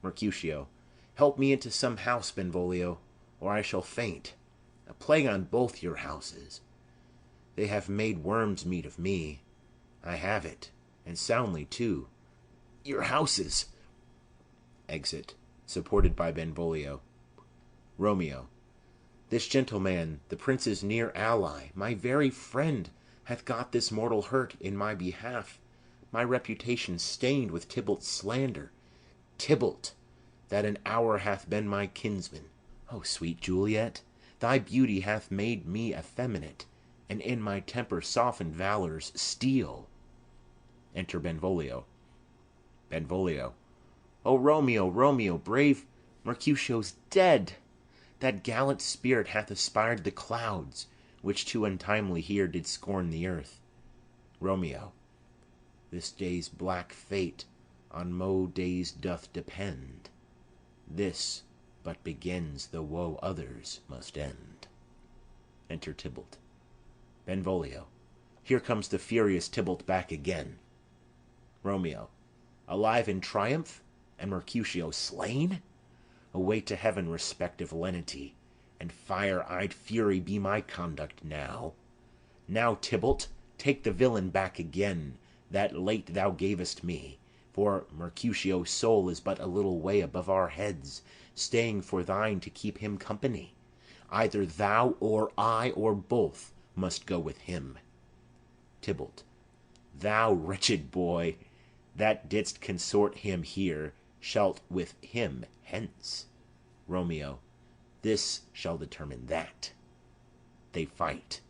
Mercutio. Help me into some house, Benvolio, or I shall faint. A plague on both your houses. They have made worms meat of me. I have it, and soundly too. Your houses. Exit, supported by Benvolio. Romeo. This gentleman, the prince's near ally, my very friend, hath got this mortal hurt in my behalf, my reputation stained with Tybalt's slander. Tybalt, that an hour hath been my kinsman. O sweet Juliet, thy beauty hath made me effeminate, and in my temper softened valor's steel. Enter Benvolio. Benvolio. O Romeo, Romeo, brave Mercutio's dead. That gallant spirit hath aspired the clouds, which too untimely here did scorn the earth. Romeo. This day's black fate on mo days doth depend. This but begins the woe others must end. Enter Tybalt. Benvolio. Here comes the furious Tybalt back again. Romeo. Alive in triumph, and Mercutio slain? Away to heaven respective lenity, and fire-eyed fury be my conduct now. Now, Tybalt, take the villain back again, that late thou gavest me, for Mercutio's soul is but a little way above our heads, staying for thine to keep him company. Either thou or I or both must go with him. Tybalt. Thou wretched boy, that didst consort him here, shalt with him hence. Romeo. This shall determine that. They fight.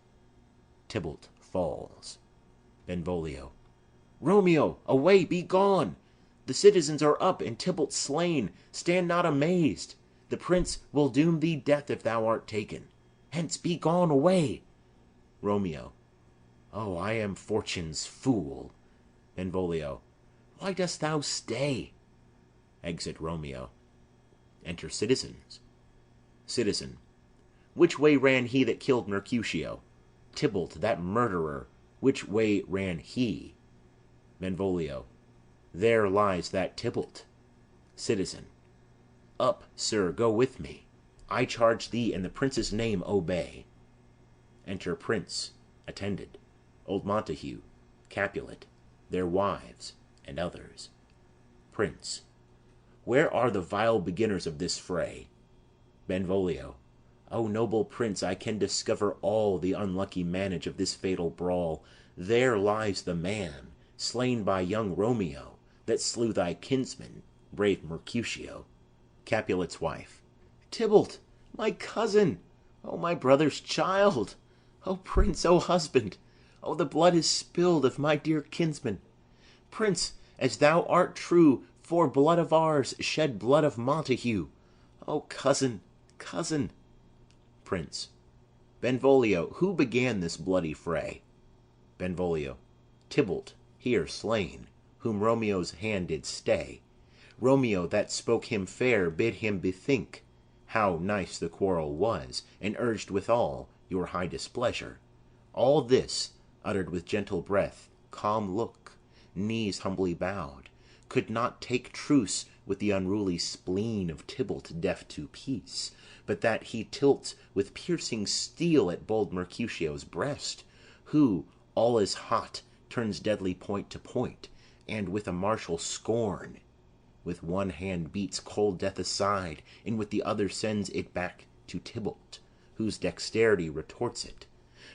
Tybalt falls. Benvolio. Romeo, away, be gone! The citizens are up, and Tybalt slain. Stand not amazed. The prince will doom thee death if thou art taken. Hence, be gone away. Romeo. Oh, I am fortune's fool. Benvolio. Why dost thou stay? Exit Romeo. Enter citizens. Citizen. Which way ran he that killed Mercutio? Tybalt, that murderer, which way ran he? Benvolio. There lies that Tybalt. Citizen. Up, sir, go with me. I charge thee in the prince's name obey. Enter Prince, attended, old Montague, Capulet, their wives, and others. Prince. Where are the vile beginners of this fray? Benvolio. O noble prince, I can discover all the unlucky manage of this fatal brawl. There lies the man, slain by young Romeo, that slew thy kinsman, brave Mercutio. Capulet's wife. Tybalt, my cousin! O my brother's child! O prince, O husband! O the blood is spilled of my dear kinsman! Prince, as thou art true, for blood of ours shed blood of Montague. O cousin, cousin! Prince. Benvolio, who began this bloody fray? Benvolio. Tybalt, here slain, whom Romeo's hand did stay. Romeo that spoke him fair bid him bethink how nice the quarrel was, and urged withal your high displeasure. All this uttered with gentle breath, calm look, knees humbly bowed, could not take truce with the unruly spleen of Tybalt deaf to peace, but that he tilts with piercing steel at bold Mercutio's breast, who, all is hot, turns deadly point to point, and with a martial scorn, with one hand beats cold death aside, and with the other sends it back to Tybalt, whose dexterity retorts it.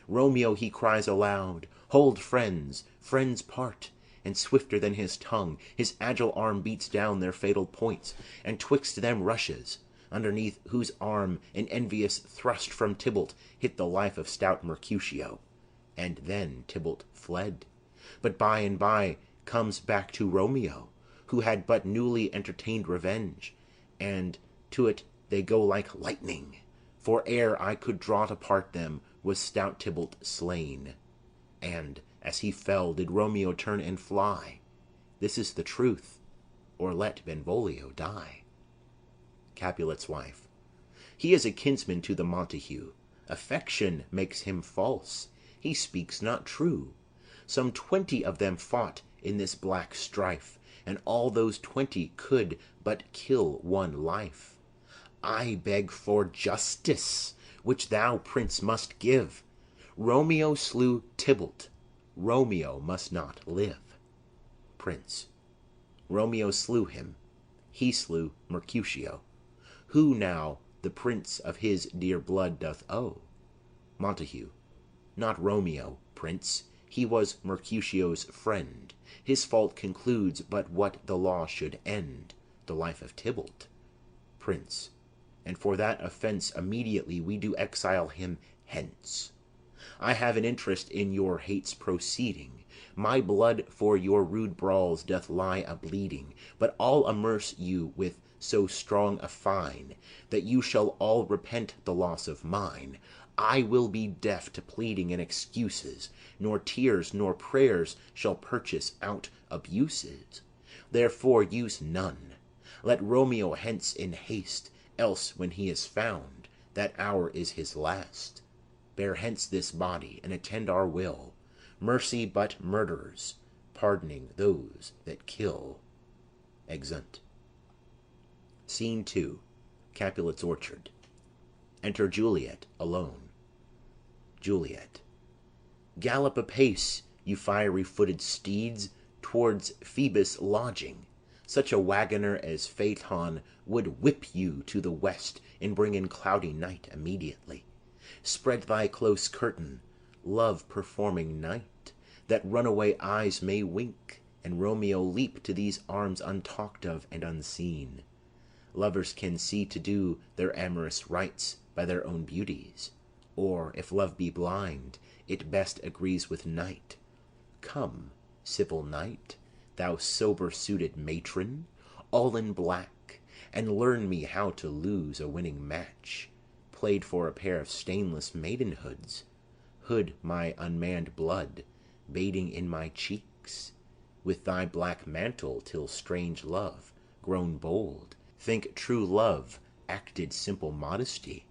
Romeo he cries aloud, hold friends, friends part, and swifter than his tongue, his agile arm beats down their fatal points, and twixt them rushes, underneath whose arm an envious thrust from Tybalt hit the life of stout Mercutio, and then Tybalt fled, but by and by comes back to Romeo, who had but newly entertained revenge, and to it they go like lightning, for ere I could draw to part them was stout Tybalt slain, and as he fell did Romeo turn and fly. This is the truth, or let Benvolio die. Capulet's wife. He is a kinsman to the Montague. Affection makes him false. He speaks not true. Some 20 of them fought in this black strife, and all those 20 could but kill one life. I beg for justice. which thou, prince, must give. Romeo slew Tybalt, Romeo must not live. Prince. Romeo slew him, he slew Mercutio, who now the prince of his dear blood doth owe. Montague. Not Romeo, prince, he was Mercutio's friend. His fault concludes but what the law should end, the life of Tybalt. Prince. And for that offence immediately we do exile him hence. I have an interest in your hate's proceeding. My blood for your rude brawls doth lie a-bleeding, but I'll amerce you with so strong a fine that you shall all repent the loss of mine. I will be deaf to pleading and excuses, nor tears nor prayers shall purchase out abuses. Therefore use none. Let Romeo hence in haste, else when he is found, that hour is his last. Bear hence this body, and attend our will. Mercy but murderers, pardoning those that kill. Exeunt. Scene 2. Capulets' orchard. Enter Juliet alone. Juliet. Gallop apace, you fiery-footed steeds, towards Phoebus' lodging. Such a waggoner as Phaeton would whip you to the west and bring in cloudy night immediately. Spread thy close curtain, love-performing night, that runaway eyes may wink, and Romeo leap to these arms untalked of and unseen. Lovers can see to do their amorous rites by their own beauties, or, if love be blind, it best agrees with night. Come, civil knight, thou sober-suited matron, all in black, and learn me how to lose a winning match, played for a pair of stainless maidenhoods. Hood my unmanned blood, bathing in my cheeks, with thy black mantle, till strange love, grown bold, think true love acted simple modesty.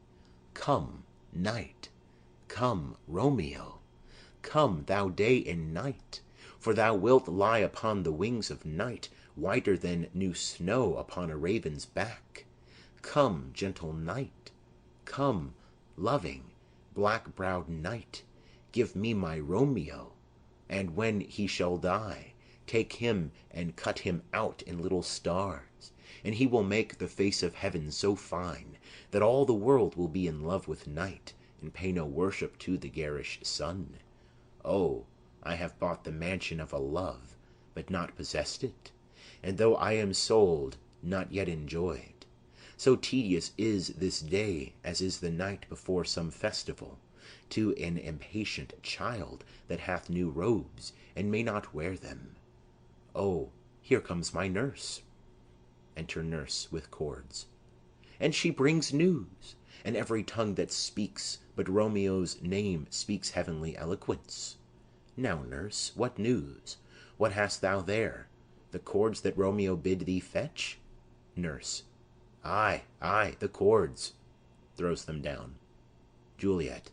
Come, night, come, Romeo, come, thou day and night, for thou wilt lie upon the wings of night, whiter than new snow upon a raven's back. Come, gentle night, come, loving, black-browed night, give me my Romeo, and when he shall die, take him and cut him out in little stars, and he will make the face of heaven so fine that all the world will be in love with night and pay no worship to the garish sun. Oh, I have bought the mansion of a love, but not possessed it, and though I am sold, not yet enjoyed. So tedious is this day as is the night before some festival, to an impatient child that hath new robes and may not wear them. Oh, here comes my nurse. Enter nurse with cords. And she brings news, and every tongue that speaks but Romeo's name speaks heavenly eloquence. Now, nurse, what news? What hast thou there? The cords that Romeo bid thee fetch? Nurse. Ay, the cords. Throws them down. Juliet.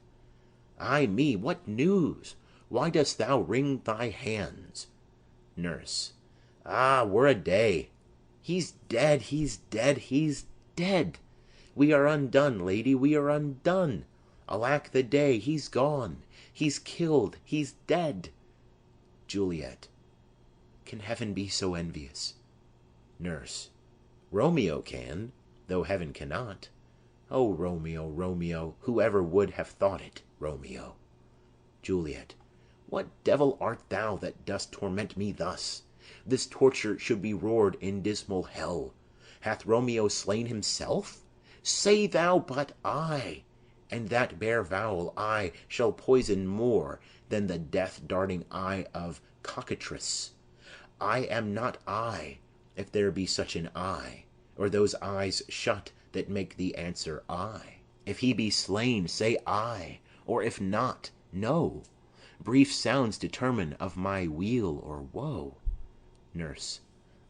Ay me, what news? Why dost thou wring thy hands? Nurse. Ah, were a day! He's dead, he's dead, he's dead! We are undone, lady, we are undone! Alack the day, he's gone, he's killed, he's dead! Juliet. Can heaven be so envious? Nurse. Romeo can, though heaven cannot. O Romeo, Romeo, whoever would have thought it, Romeo? Juliet. What devil art thou that dost torment me thus? This torture should be roared in dismal hell. Hath Romeo slain himself? Say thou but I, and that bare vowel I shall poison more than the death-darting eye of cockatrice. I am not I, if there be such an eye, or those eyes shut that make the answer I. If he be slain, say I, or if not, no. Brief sounds determine of my weal or woe. Nurse.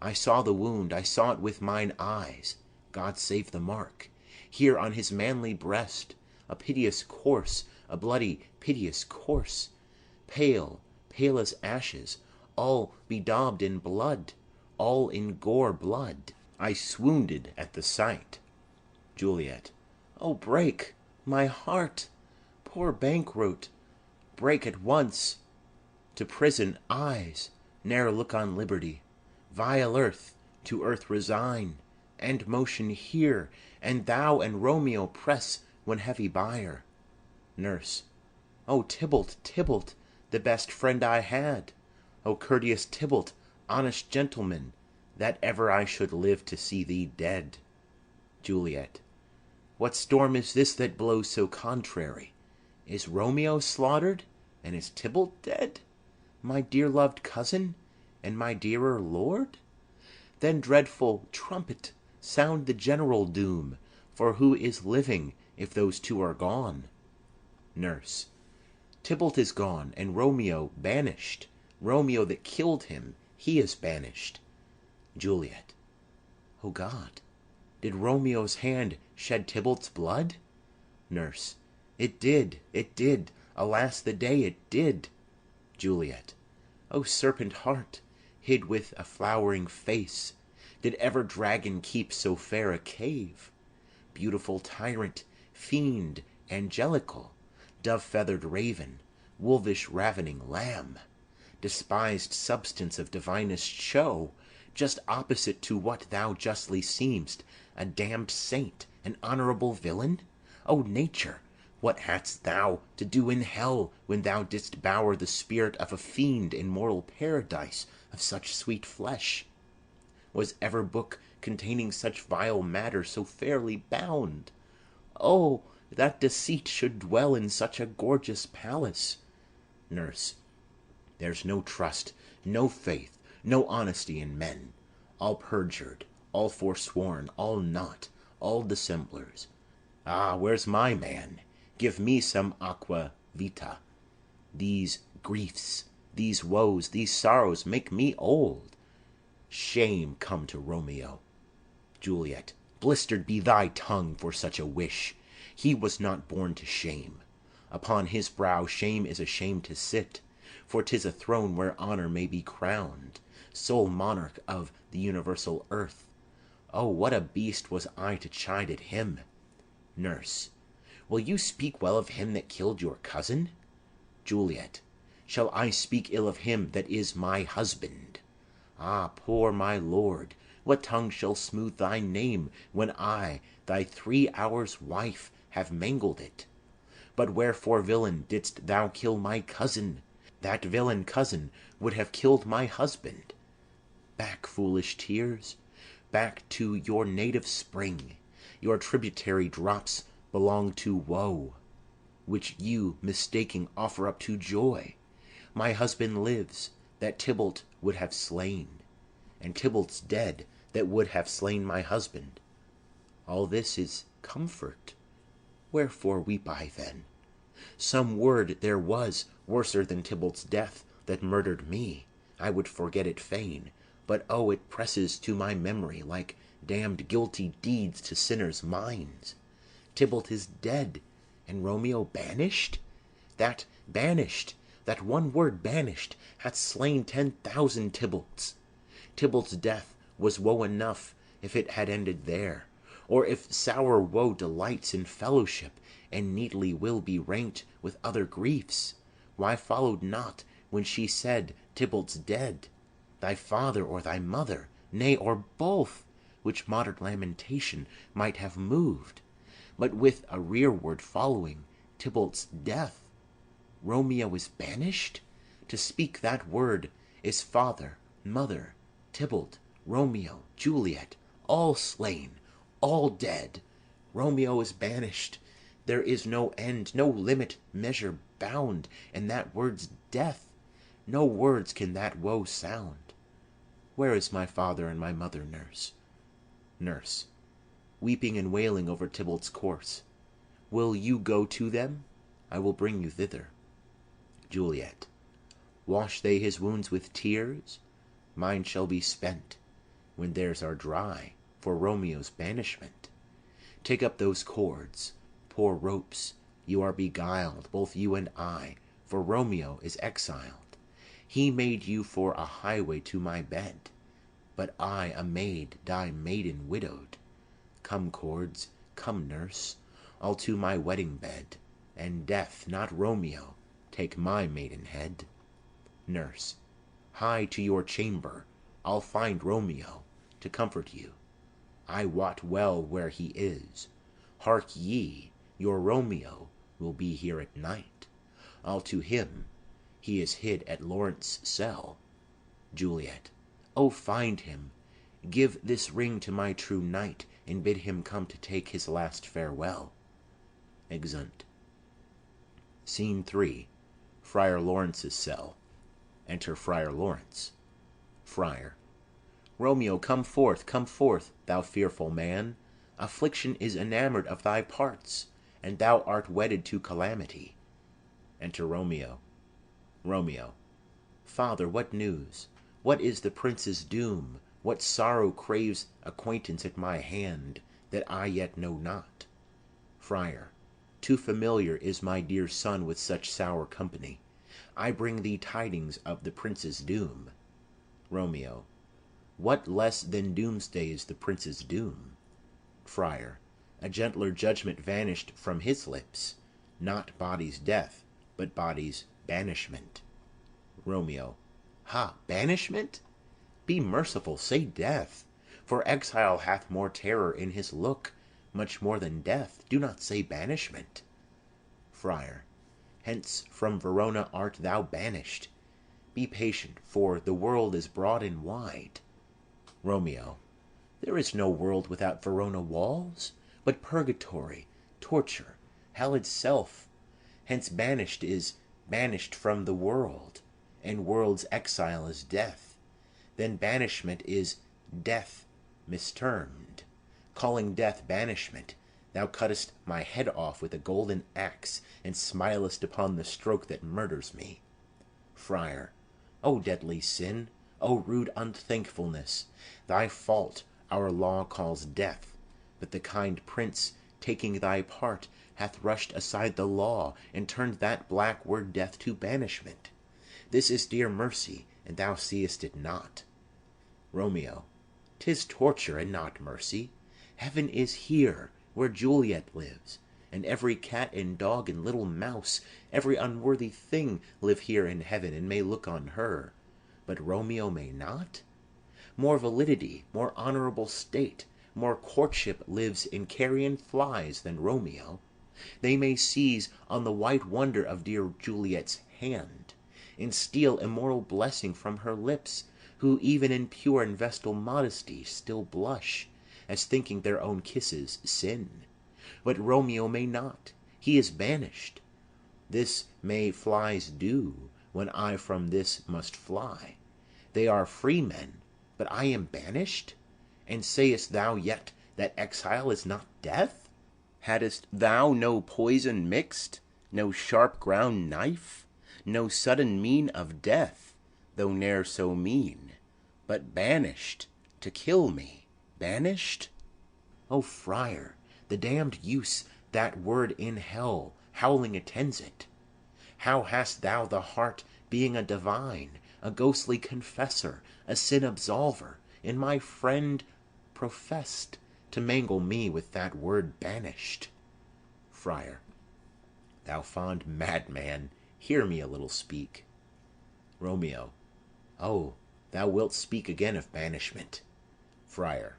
I saw the wound, I saw it with mine eyes. God save the mark. Here on his manly breast, a piteous course, a bloody piteous course, pale, pale as ashes, all bedaubed in blood, all in gore blood. I swounded at the sight. Juliet. Oh, break, My heart, poor banqueroute, break at once. To prison eyes ne'er look on liberty. Vile earth, to earth resign, and motion here, and thou and Romeo press one heavy bier. Nurse. O Tybalt, Tybalt, the best friend I had! O courteous Tybalt, honest gentleman, that ever I should live to see thee dead. Juliet. What storm is this that blows so contrary? Is Romeo slaughtered, and is Tybalt dead? My dear loved cousin, and my dearer lord? Then, dreadful trumpet, sound the general doom, for who is living if those two are gone? Nurse. Tybalt is gone, and Romeo banished. Romeo that killed him, he is banished. Juliet. O God, did Romeo's hand shed Tybalt's blood? Nurse. It did, it did, alas the day it did. Juliet. O serpent heart, hid with a flowering face, did ever dragon keep so fair a cave? Beautiful tyrant, fiend angelical, dove-feathered raven, wolvish ravening lamb, despised substance of divinest show, just opposite to what thou justly seem'st, a damned saint, an honourable villain? O nature, what hadst thou to do in hell when thou didst bower the spirit of a fiend in mortal paradise of such sweet flesh? Was ever book containing such vile matter so fairly bound? Oh, that deceit should dwell in such a gorgeous palace! Nurse. There's no trust, no faith, no honesty in men, all perjured, all forsworn, all naught, all dissemblers. Ah, where's my man? Give me some aqua vita. These griefs, these woes, these sorrows make me old. Shame come to Romeo. Juliet. Blistered be thy tongue for such a wish. He was not born to shame. Upon his brow shame is ashamed to sit, for 'tis a throne where honor may be crowned, sole monarch of the universal earth. Oh, what a beast was I to chide at him! Nurse. Will you speak well of him that killed your cousin? Juliet. Shall I speak ill of him that is my husband? Ah, poor my lord, what tongue shall smooth thy name when I, thy 3 hours' wife, have mangled it? But wherefore, villain, didst thou kill my cousin? That villain cousin would have killed my husband. Back, foolish tears, back to your native spring. Your tributary drops belong to woe, which you, mistaking, offer up to joy. My husband lives, that Tybalt would have slain, and Tybalt's dead, that would have slain my husband. All this is comfort. Wherefore weep I then? Some word there was worser than Tybalt's death, that murdered me. I would forget it fain, but oh, it presses to my memory like damned guilty deeds to sinners' minds. Tybalt is dead, and Romeo banished? That banished, that one word banished, hath slain 10,000 Tybalts. Tybalt's death was woe enough if it had ended there, or if sour woe delights in fellowship, and neatly will be ranked with other griefs. Why followed not, when she said, Tybalt's dead, thy father or thy mother, nay, or both, which modern lamentation might have moved, but with a rearward following, Tybalt's death? Romeo is banished? To speak that word is father, mother, Tybalt, Romeo, Juliet, all slain, all dead. Romeo is banished. There is no end, no limit, measure, bound, and that word's death. No words can that woe sound. Where is my father and my mother, nurse? Nurse. Weeping and wailing over Tybalt's corse. Will you go to them? I will bring you thither. Juliet. Wash they his wounds with tears? Mine shall be spent, when theirs are dry, for Romeo's banishment. Take up those cords, poor ropes, you are beguiled, both you and I, for Romeo is exiled. He made you for a highway to my bed, but I, a maid, die maiden widowed. Come, cords, come, nurse, I'll to my wedding bed, and death, not Romeo, take my maidenhead. Nurse. Hie to your chamber, I'll find Romeo, to comfort you. I wot well where he is. Hark ye, your Romeo will be here at night. I'll to him, he is hid at Lawrence' cell. Juliet. O, find him, give this ring to my true knight, and bid him come to take his last farewell. Exeunt. Scene 3. Friar Lawrence's cell. Enter Friar Lawrence. Friar. Romeo, come forth, thou fearful man. Affliction is enamoured of thy parts, and thou art wedded to calamity. Enter Romeo. Romeo. Father, what news? What is the prince's doom? What sorrow craves acquaintance at my hand, that I yet know not? Friar. Too familiar is my dear son with such sour company. I bring thee tidings of the prince's doom. Romeo. What less than doomsday is the prince's doom? Friar. A gentler judgment vanished from his lips, not body's death, but body's banishment. Romeo. Ha, banishment? Be merciful, say death, for exile hath more terror in his look, much more than death. Do not say banishment. Friar. Hence from Verona art thou banished. Be patient, for the world is broad and wide. Romeo. There is no world without Verona walls, but purgatory, torture, hell itself. Hence banished is banished from the world, and world's exile is death. Then banishment is death mistermed. Calling death banishment, thou cuttest my head off with a golden axe, and smilest upon the stroke that murders me. Friar. O deadly sin! O rude unthankfulness! Thy fault our law calls death, but the kind prince, taking thy part, hath rushed aside the law, and turned that black word death to banishment. This is dear mercy, and thou seest it not. Romeo. 'Tis torture and not mercy. Heaven is here, where Juliet lives, and every cat and dog and little mouse, every unworthy thing, live here in heaven, and may look on her. But Romeo may not? More validity, more honourable state, more courtship lives in carrion flies than Romeo. They may seize on the white wonder of dear Juliet's hand, and steal immortal blessing from her lips, who even in pure and vestal modesty still blush, as thinking their own kisses sin. But Romeo may not, he is banished. This may flies do, when I from this must fly. They are free men, but I am banished? And sayest thou yet that exile is not death? Hadst thou no poison mixed, no sharp ground knife, no sudden mean of death, though ne'er so mean, but banished to kill me, banished? O friar, the damned use that word in hell howling attends it. How hast thou the heart, being a divine, a ghostly confessor, a sin absolver, and my friend professed, to mangle me with that word banished? Friar. Thou fond madman, hear me a little speak. Romeo. Oh, thou wilt speak again of banishment. Friar.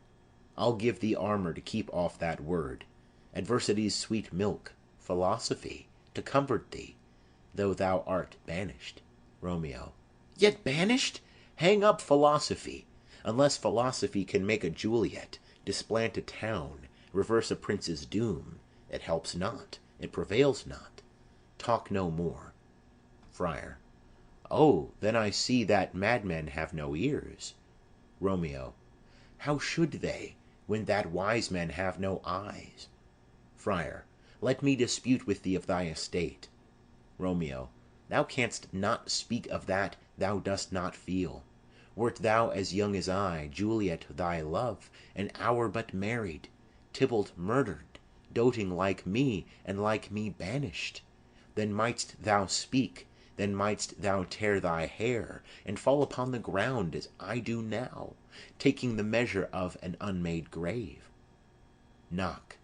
I'll give thee armour to keep off that word, adversity's sweet milk, philosophy, to comfort thee, though thou art banished. Romeo. Yet banished? Hang up philosophy, unless philosophy can make a Juliet, displant a town, reverse a prince's doom. It helps not, it prevails not. Talk no more. Friar. Oh, then I see that madmen have no ears. Romeo. How should they, when that wise men have no eyes? Friar. Let me dispute with thee of thy estate. Romeo. Thou canst not speak of that thou dost not feel. Wert thou as young as I, Juliet thy love, an hour but married, Tybalt murdered, doting like me, and like me banished, then mightst thou speak, then mightst thou tear thy hair, and fall upon the ground as I do now, taking the measure of an unmade grave. Knock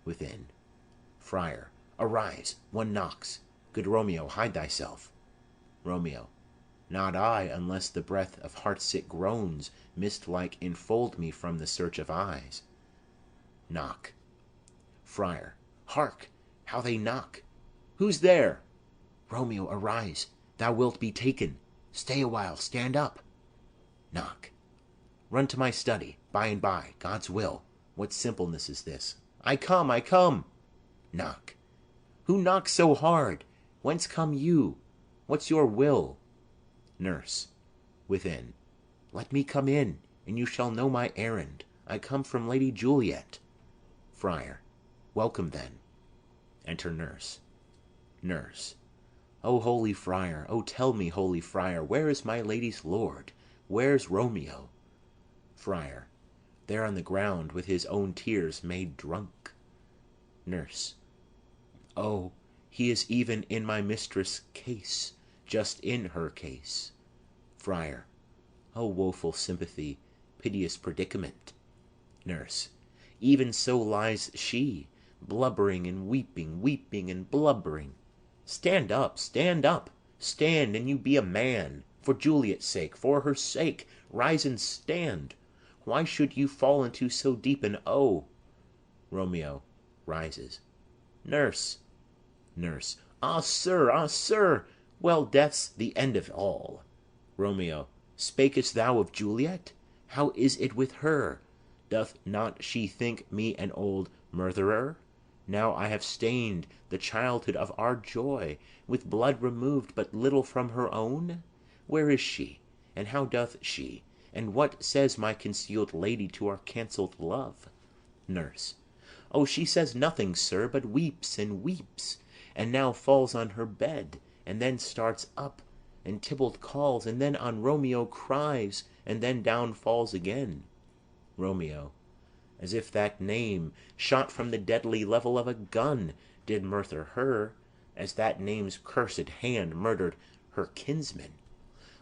within. Friar. Arise, one knocks. Good Romeo, hide thyself. Romeo. Not I, unless the breath of heart-sick groans mist-like enfold me from the search of eyes. Knock. Friar. Hark, how they knock! Who's there? Romeo, arise, thou wilt be taken. Stay a while, stand up. Knock. Run to my study, by and by, God's will. What simpleness is this? I come, I come. Knock. Who knocks so hard? Whence come you? What's your will? Nurse. Within. Let me come in, and you shall know my errand. I come from Lady Juliet. Friar. Welcome then. Enter Nurse. Nurse. O holy friar, O tell me, holy friar, where is my lady's lord? Where's Romeo? Friar. There on the ground, with his own tears made drunk. Nurse. Oh, he is even in my mistress' case, just in her case. Friar. O woeful sympathy, piteous predicament. Nurse. Even so lies she, blubbering and weeping, weeping and blubbering. Stand up, stand up, stand, and you be a man. For Juliet's sake, for her sake, rise and stand. Why should you fall into so deep an O? Romeo rises. Nurse. Nurse. Ah, sir, ah, sir! Well, death's the end of all. Romeo. Spakest thou of Juliet? How is it with her? Doth not she think me an old murtherer? Now I have stained the childhood of our joy with blood removed but little from her own? Where is she? And how doth she? And what says my concealed lady to our cancelled love? Nurse. Oh, she says nothing, sir, but weeps and weeps, and now falls on her bed, and then starts up, and Tybalt calls, and then on Romeo cries, and then down falls again. Romeo. As if that name, shot from the deadly level of a gun, did murder her, as that name's cursed hand murdered her kinsman.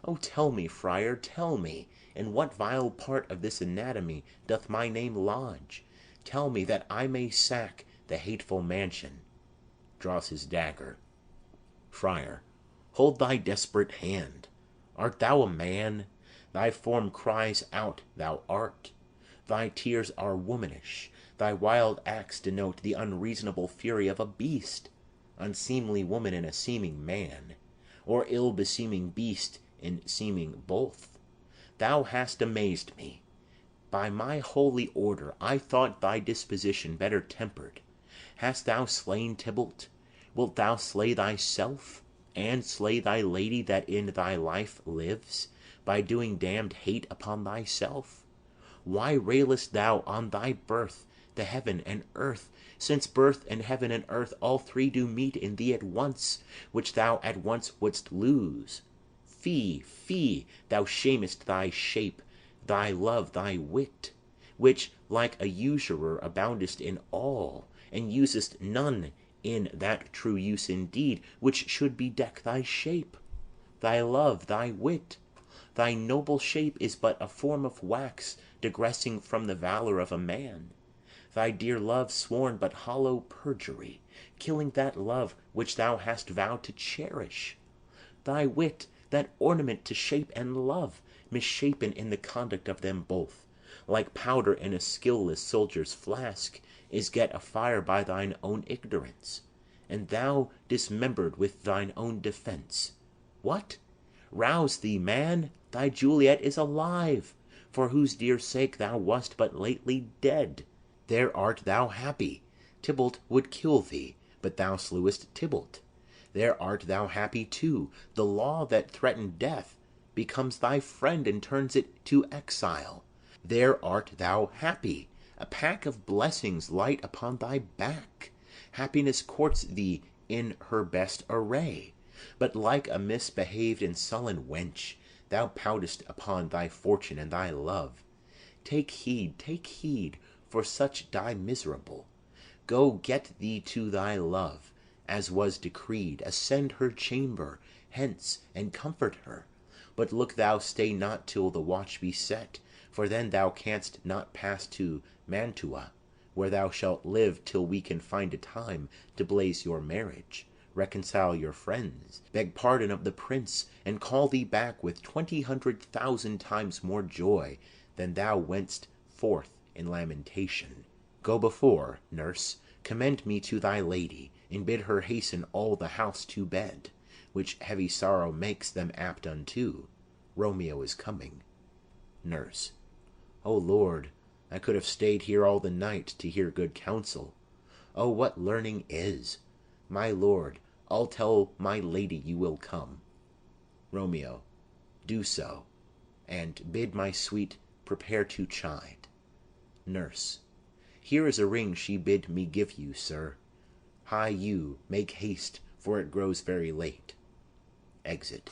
Oh, tell me, friar, tell me, in what vile part of this anatomy doth my name lodge? Tell me, that I may sack the hateful mansion. Draws his dagger. Friar. Hold thy desperate hand. Art thou a man? Thy form cries out thou art. Thy tears are womanish, thy wild acts denote the unreasonable fury of a beast, unseemly woman in a seeming man, or ill-beseeming beast in seeming both. Thou hast amazed me. By my holy order, I thought thy disposition better tempered. Hast thou slain Tybalt? Wilt thou slay thyself, and slay thy lady that in thy life lives, by doing damned hate upon thyself? Why railest thou on thy birth, the heaven and earth, since birth and heaven and earth all three do meet in thee at once, which thou at once wouldst lose? Fie, fie, thou shamest thy shape, thy love, thy wit, which, like a usurer, aboundest in all, and usest none in that true use indeed, which should bedeck thy shape. Thy love, thy wit, thy noble shape is but a form of wax, digressing from the valor of a man. Thy dear love sworn but hollow perjury, killing that love which thou hast vowed to cherish. Thy wit, that ornament to shape and love, misshapen in the conduct of them both, like powder in a skilless soldier's flask, is get afire by thine own ignorance, and thou dismembered with thine own defence. What? Rouse thee, man! Thy Juliet is alive, for whose dear sake thou wast but lately dead. There art thou happy. Tybalt would kill thee, but thou slewest Tybalt. There art thou happy too. The law that threatened death becomes thy friend and turns it to exile. There art thou happy. A pack of blessings light upon thy back. Happiness courts thee in her best array. But like a misbehaved and sullen wench, thou poutest upon thy fortune and thy love. Take heed, for such die miserable. Go get thee to thy love, as was decreed, ascend her chamber, hence, and comfort her. But look thou stay not till the watch be set, for then thou canst not pass to Mantua, where thou shalt live till we can find a time to blaze your marriage, reconcile your friends, beg pardon of the prince, and call thee back with 20,000,000 times more joy than thou went'st forth in lamentation. Go before, nurse, commend me to thy lady, and bid her hasten all the house to bed, which heavy sorrow makes them apt unto. Romeo is coming. Nurse. O Lord, I could have stayed here all the night to hear good counsel. O, what learning is! My lord, I'll tell my lady you will come. Romeo. Do so, and bid my sweet prepare to chide. Nurse. Here is a ring she bid me give you, sir. Hie you, make haste, for it grows very late. Exit.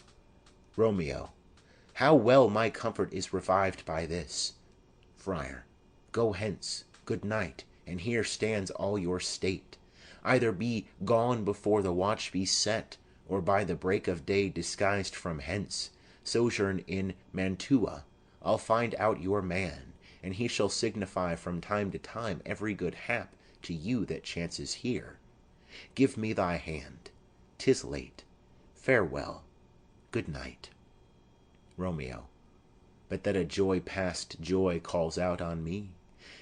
Romeo. How well my comfort is revived by this! Friar. Go hence, good night, and here stands all your state. Either be gone before the watch be set, or by the break of day disguised from hence, sojourn in Mantua. I'll find out your man, and he shall signify from time to time every good hap to you that chances here. Give me thy hand. 'Tis late. Farewell. Good night. Romeo. But that a joy past joy calls out on me.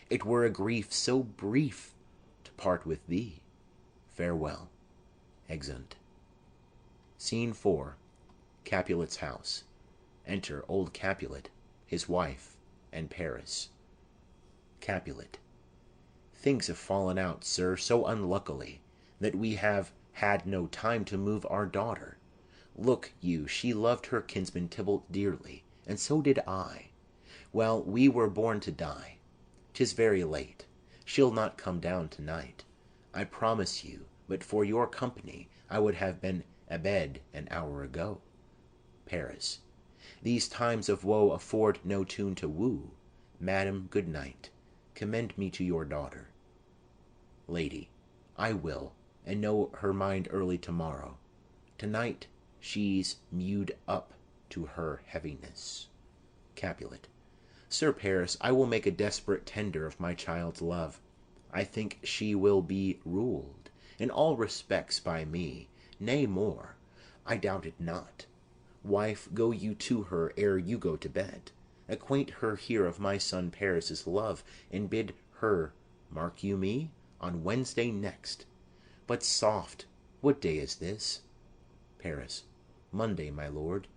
It were a grief so brief to part with thee. Farewell. Exeunt. Scene 4. Capulet's house. Enter old Capulet, his wife, and Paris. Capulet. Things have fallen out, sir, so unluckily, that we have had no time to move our daughter. Look you, she loved her kinsman Tybalt dearly, and so did I. Well, we were born to die. 'Tis very late. She'll not come down to-night. I promise you, but for your company, I would have been abed an hour ago. Paris. These times of woe afford no tune to woo. Madam, good night. Commend me to your daughter. Lady. I will, and know her mind early to-morrow. To-night she's mewed up to her heaviness. Capulet. Sir Paris, I will make a desperate tender of my child's love. I think she will be ruled in all respects by me, nay more, I doubt it not. Wife, go you to her ere you go to bed. Acquaint her here of my son Paris's love, and bid her, mark you me, on Wednesday next. But soft, what day is this? Paris. Monday, my lord.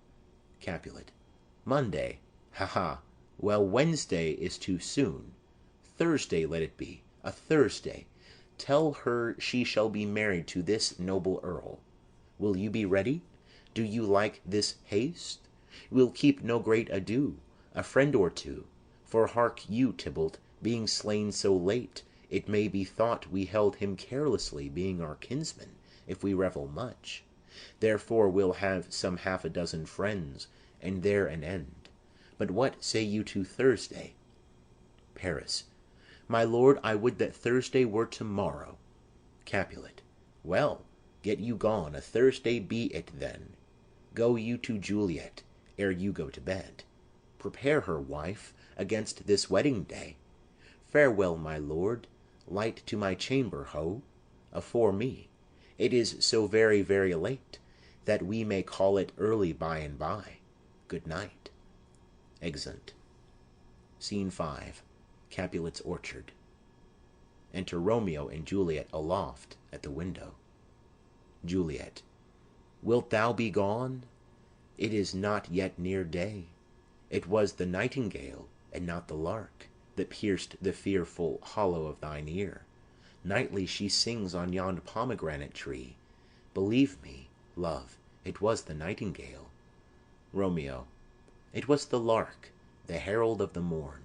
Capulet. Monday? Ha ha! Well, Wednesday is too soon. Thursday let it be, a Thursday. Tell her she shall be married to this noble earl. Will you be ready? Do you like this haste? We'll keep no great ado, a friend or two. For hark you, Tybalt, being slain so late, it may be thought we held him carelessly, being our kinsman, if we revel much. Therefore we'll have some half a dozen friends, and there an end. But what say you to Thursday? Paris. My lord, I would that Thursday were to-morrow. Capulet. Well, get you gone, a Thursday be it then. Go you to Juliet ere you go to bed. Prepare her, wife, against this wedding day. Farewell, my lord. Light to my chamber, ho! Afore me. It is so very, very late, that we may call it early by and by. Good night. Exeunt. Scene 5. Capulet's orchard. Enter Romeo and Juliet aloft at the window. Juliet. Wilt thou be gone? It is not yet near day. It was the nightingale, and not the lark, that pierced the fearful hollow of thine ear. Nightly she sings on yond pomegranate tree. Believe me, love, it was the nightingale. Romeo. It was the lark, the herald of the morn.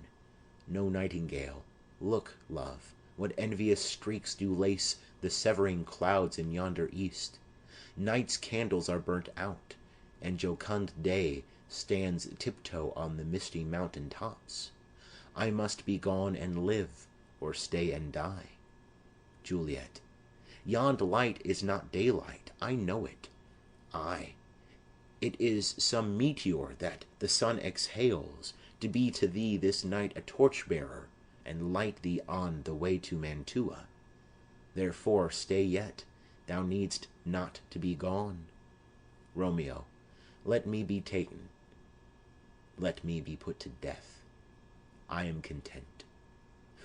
No nightingale. Look, love, what envious streaks do lace the severing clouds in yonder east. Night's candles are burnt out, and jocund day stands tiptoe on the misty mountain tops. I must be gone and live, or stay and die. Juliet. Yond light is not daylight, I know it. Ay, it is some meteor that the sun exhales, to be to thee this night a torch-bearer, and light thee on the way to Mantua. Therefore stay yet, thou needst not to be gone. Romeo, let me be taken, let me be put to death. I am content.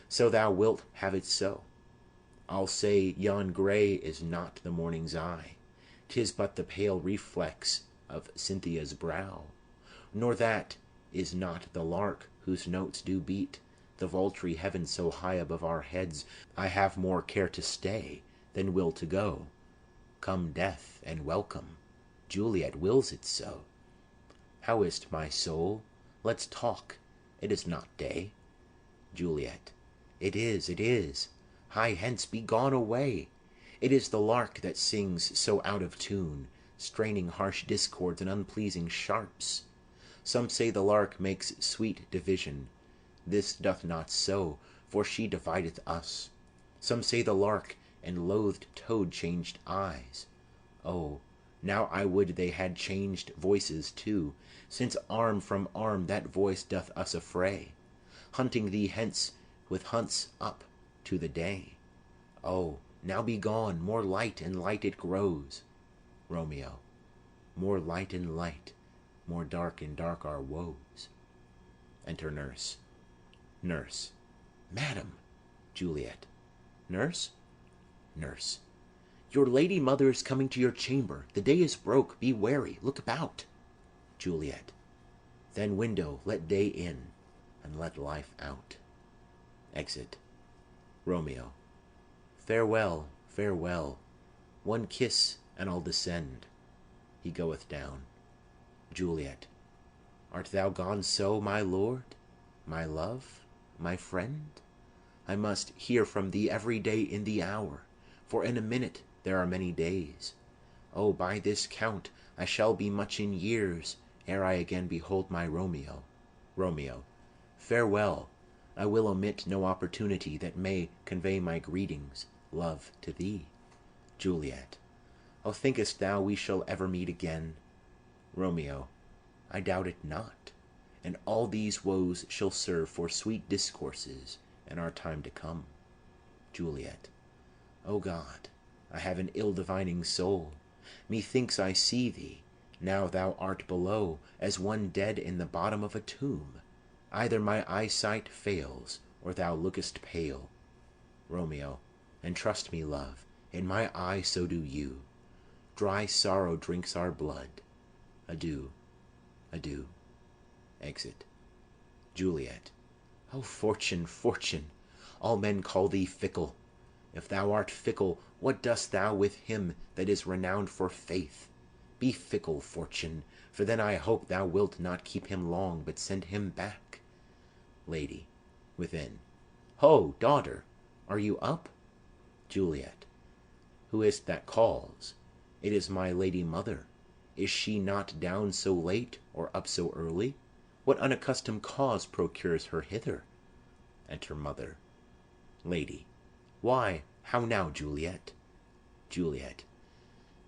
So thou wilt have it so. I'll say yon grey is not the morning's eye, 'tis but the pale reflex of Cynthia's brow, nor that is not the lark whose notes do beat the vaultry heaven so high above our heads. I have more care to stay than will to go. Come death, and welcome. Juliet wills it so. How is't, my soul? Let's talk. It is not day. Juliet. It is, it is. Hie hence, be gone away. It is the lark that sings so out of tune, straining harsh discords and unpleasing sharps. Some say the lark makes sweet division. This doth not so, for she divideth us. Some say the lark and loathed toad changed eyes. Oh, now I would they had changed voices too, since arm from arm that voice doth us affray, hunting thee hence with hunts up to the day. Oh, now be gone, more light and light it grows. Romeo. More light and light, more dark and dark our woes. Enter Nurse. Nurse. Madam. Juliet. Nurse? Nurse. Your lady mother is coming to your chamber. The day is broke. Be wary. Look about. Juliet. Then, window, let day in, and let life out. Exit. Romeo. Farewell, farewell. One kiss, and I'll descend. He goeth down. Juliet. Art thou gone so, my lord, my love, my friend? I must hear from thee every day in the hour, for in a minute there are many days. Oh, by this count I shall be much in years ere I again behold my Romeo. Romeo. Farewell. I will omit no opportunity that may convey my greetings, love, to thee. Juliet. Oh, thinkest thou we shall ever meet again? Romeo. I doubt it not, and all these woes shall serve for sweet discourses in our time to come. Juliet. O God, I have an ill-divining soul. Methinks I see thee, now thou art below, as one dead in the bottom of a tomb. Either my eyesight fails, or thou lookest pale. Romeo. And trust me, love, in my eye so do you. Dry sorrow drinks our blood. Adieu, adieu. Exit. Juliet. O Fortune, Fortune! All men call thee fickle. If thou art fickle, what dost thou with him that is renowned for faith? Be fickle, Fortune, for then I hope thou wilt not keep him long, but send him back. Lady. Within. Ho, daughter! Are you up? Juliet. Who is't that calls? It is my lady mother. Is she not down so late, or up so early? What unaccustomed cause procures her hither? Enter Mother. Lady. Why, how now, Juliet? Juliet.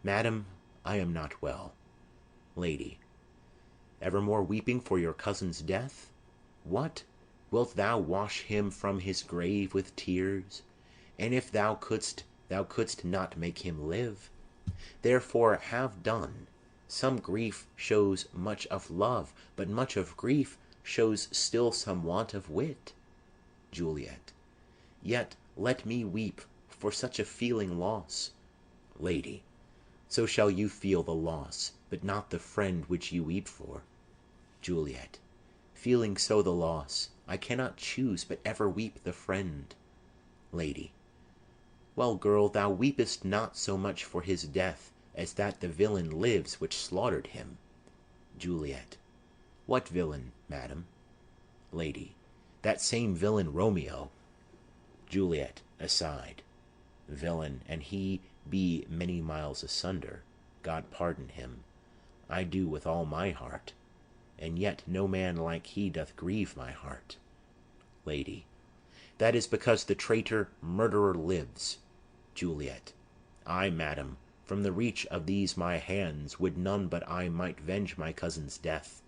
Madam, I am not well. Lady. Evermore weeping for your cousin's death? What? Wilt thou wash him from his grave with tears? And if thou couldst not make him live. Therefore have done. Some grief shows much of love, but much of grief shows still some want of wit. Juliet. Yet let me weep for such a feeling loss. Lady. So shall you feel the loss, but not the friend which you weep for. Juliet. Feeling so the loss, I cannot choose but ever weep the friend. Lady. Well, girl, thou weepest not so much for his death as that the villain lives which slaughtered him. Juliet. What villain, madam? Lady. That same villain Romeo. Juliet aside. Villain, and he be many miles asunder, God pardon him. I do with all my heart, and yet no man like he doth grieve my heart. Lady. That is because the traitor murderer lives. Juliet. I, madam, from the reach of these my hands would none but I might venge my cousin's death.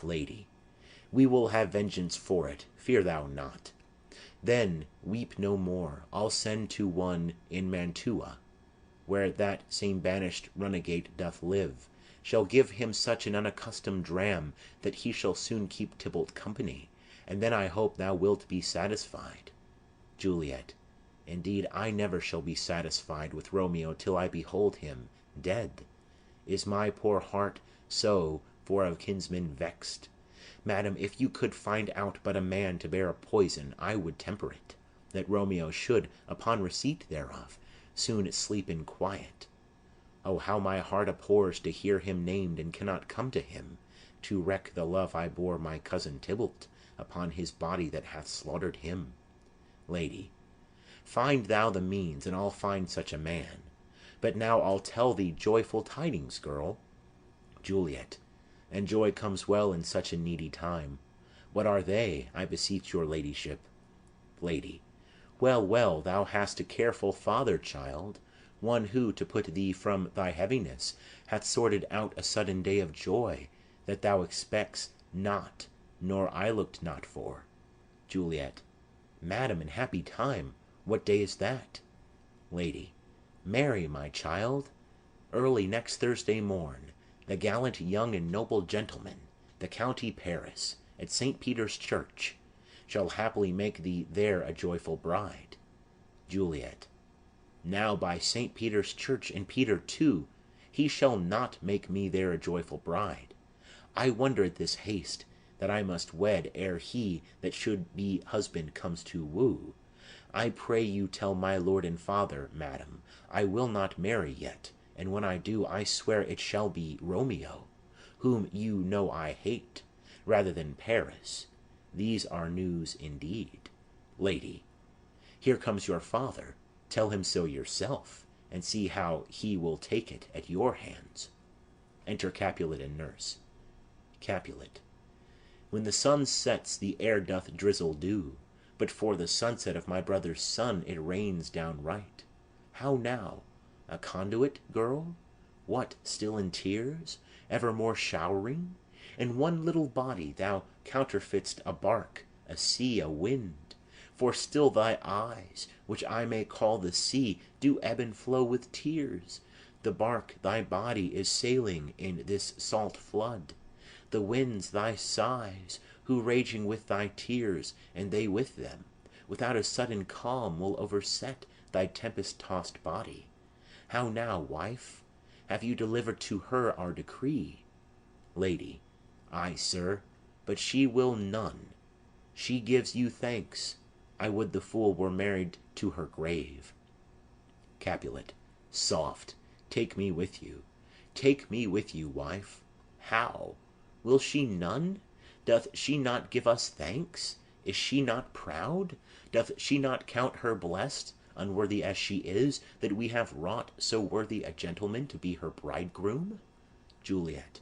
Lady. We will have vengeance for it, fear thou not. Then weep no more. I'll send to one in Mantua, where that same banished runagate doth live, shall give him such an unaccustomed dram that he shall soon keep Tybalt company, and then I hope thou wilt be satisfied. Juliet. Indeed, I never shall be satisfied with Romeo till I behold him dead. Is my poor heart so for a kinsman vexed? Madam, if you could find out but a man to bear a poison, I would temper it, that Romeo should, upon receipt thereof, soon sleep in quiet. Oh, how my heart abhors to hear him named, and cannot come to him, to wreak the love I bore my cousin Tybalt upon his body that hath slaughtered him. Lady. Find thou the means, and I'll find such a man. But now I'll tell thee joyful tidings, girl. Juliet. And joy comes well in such a needy time. What are they, I beseech your ladyship? Lady. Well, well, thou hast a careful father, child, one who, to put thee from thy heaviness, hath sorted out a sudden day of joy that thou expects not, nor I looked not for. Juliet. Madam, in happy time, what day is that? Lady. Marry, my child, early next Thursday morn, the gallant young and noble gentleman, the County Paris, at St. Peter's Church, shall happily make thee there a joyful bride. Juliet. Now by St. Peter's Church, and Peter too, he shall not make me there a joyful bride. I wonder at this haste, that I must wed ere he that should be husband comes to woo. I pray you tell my lord and father, madam, I will not marry yet, and when I do, I swear it shall be Romeo, whom you know I hate, rather than Paris. These are news indeed. Lady. Here comes your father. Tell him so yourself, and see how he will take it at your hands. Enter Capulet and nurse. Capulet. When the sun sets, the air doth drizzle dew, but for the sunset of my brother's son it rains downright. How now? A conduit, girl? What, still in tears? Evermore showering? In one little body thou counterfeit'st a bark, a sea, a wind. For still thy eyes, which I may call the sea, do ebb and flow with tears. The bark, thy body, is sailing in this salt flood. The winds, thy sighs, who raging with thy tears, and they with them, without a sudden calm will overset thy tempest-tossed body. How now, wife? Have you delivered to her our decree? Lady. Ay, sir, but she will none. She gives you thanks. I would the fool were married to her grave. Capulet. Soft, take me with you. Take me with you, wife. How? Will she none? Doth she not give us thanks? Is she not proud? Doth she not count her blessed, unworthy as she is, that we have wrought so worthy a gentleman to be her bridegroom? Juliet.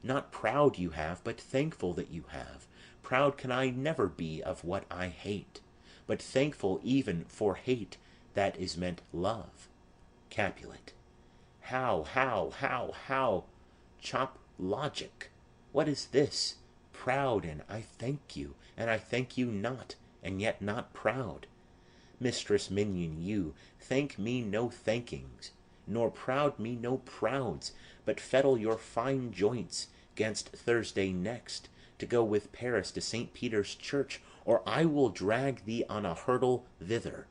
Not proud you have, but thankful that you have. Proud can I never be of what I hate, but thankful even for hate that is meant love. Capulet. How? Chop logic. What is this? Proud, and I thank you, and I thank you not, and yet not proud. Mistress minion, you thank me no thankings, nor proud me no prouds, but fettle your fine joints 'gainst Thursday next, to go with Paris to St. Peter's Church, or I will drag thee on a hurdle thither.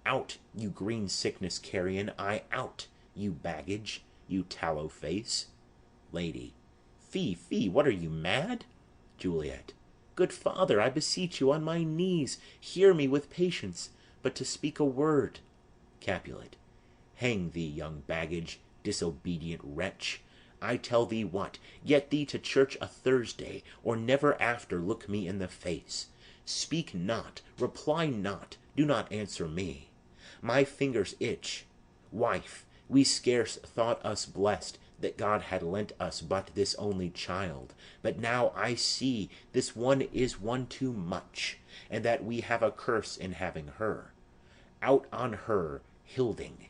Out, you green sickness carrion, I out, you baggage, you tallow face. Lady. Fie, what are you, mad? Juliet. Good father, I beseech you on my knees, hear me with patience, but to speak a word. Capulet. Hang thee, young baggage, disobedient wretch. I tell thee what, get thee to church a Thursday, or never after look me in the face. Speak not, reply not, do not answer me. My fingers itch. Wife, we scarce thought us blessed that God had lent us but this only child, but now I see this one is one too much, and that we have a curse in having her. Out on her, Hilding.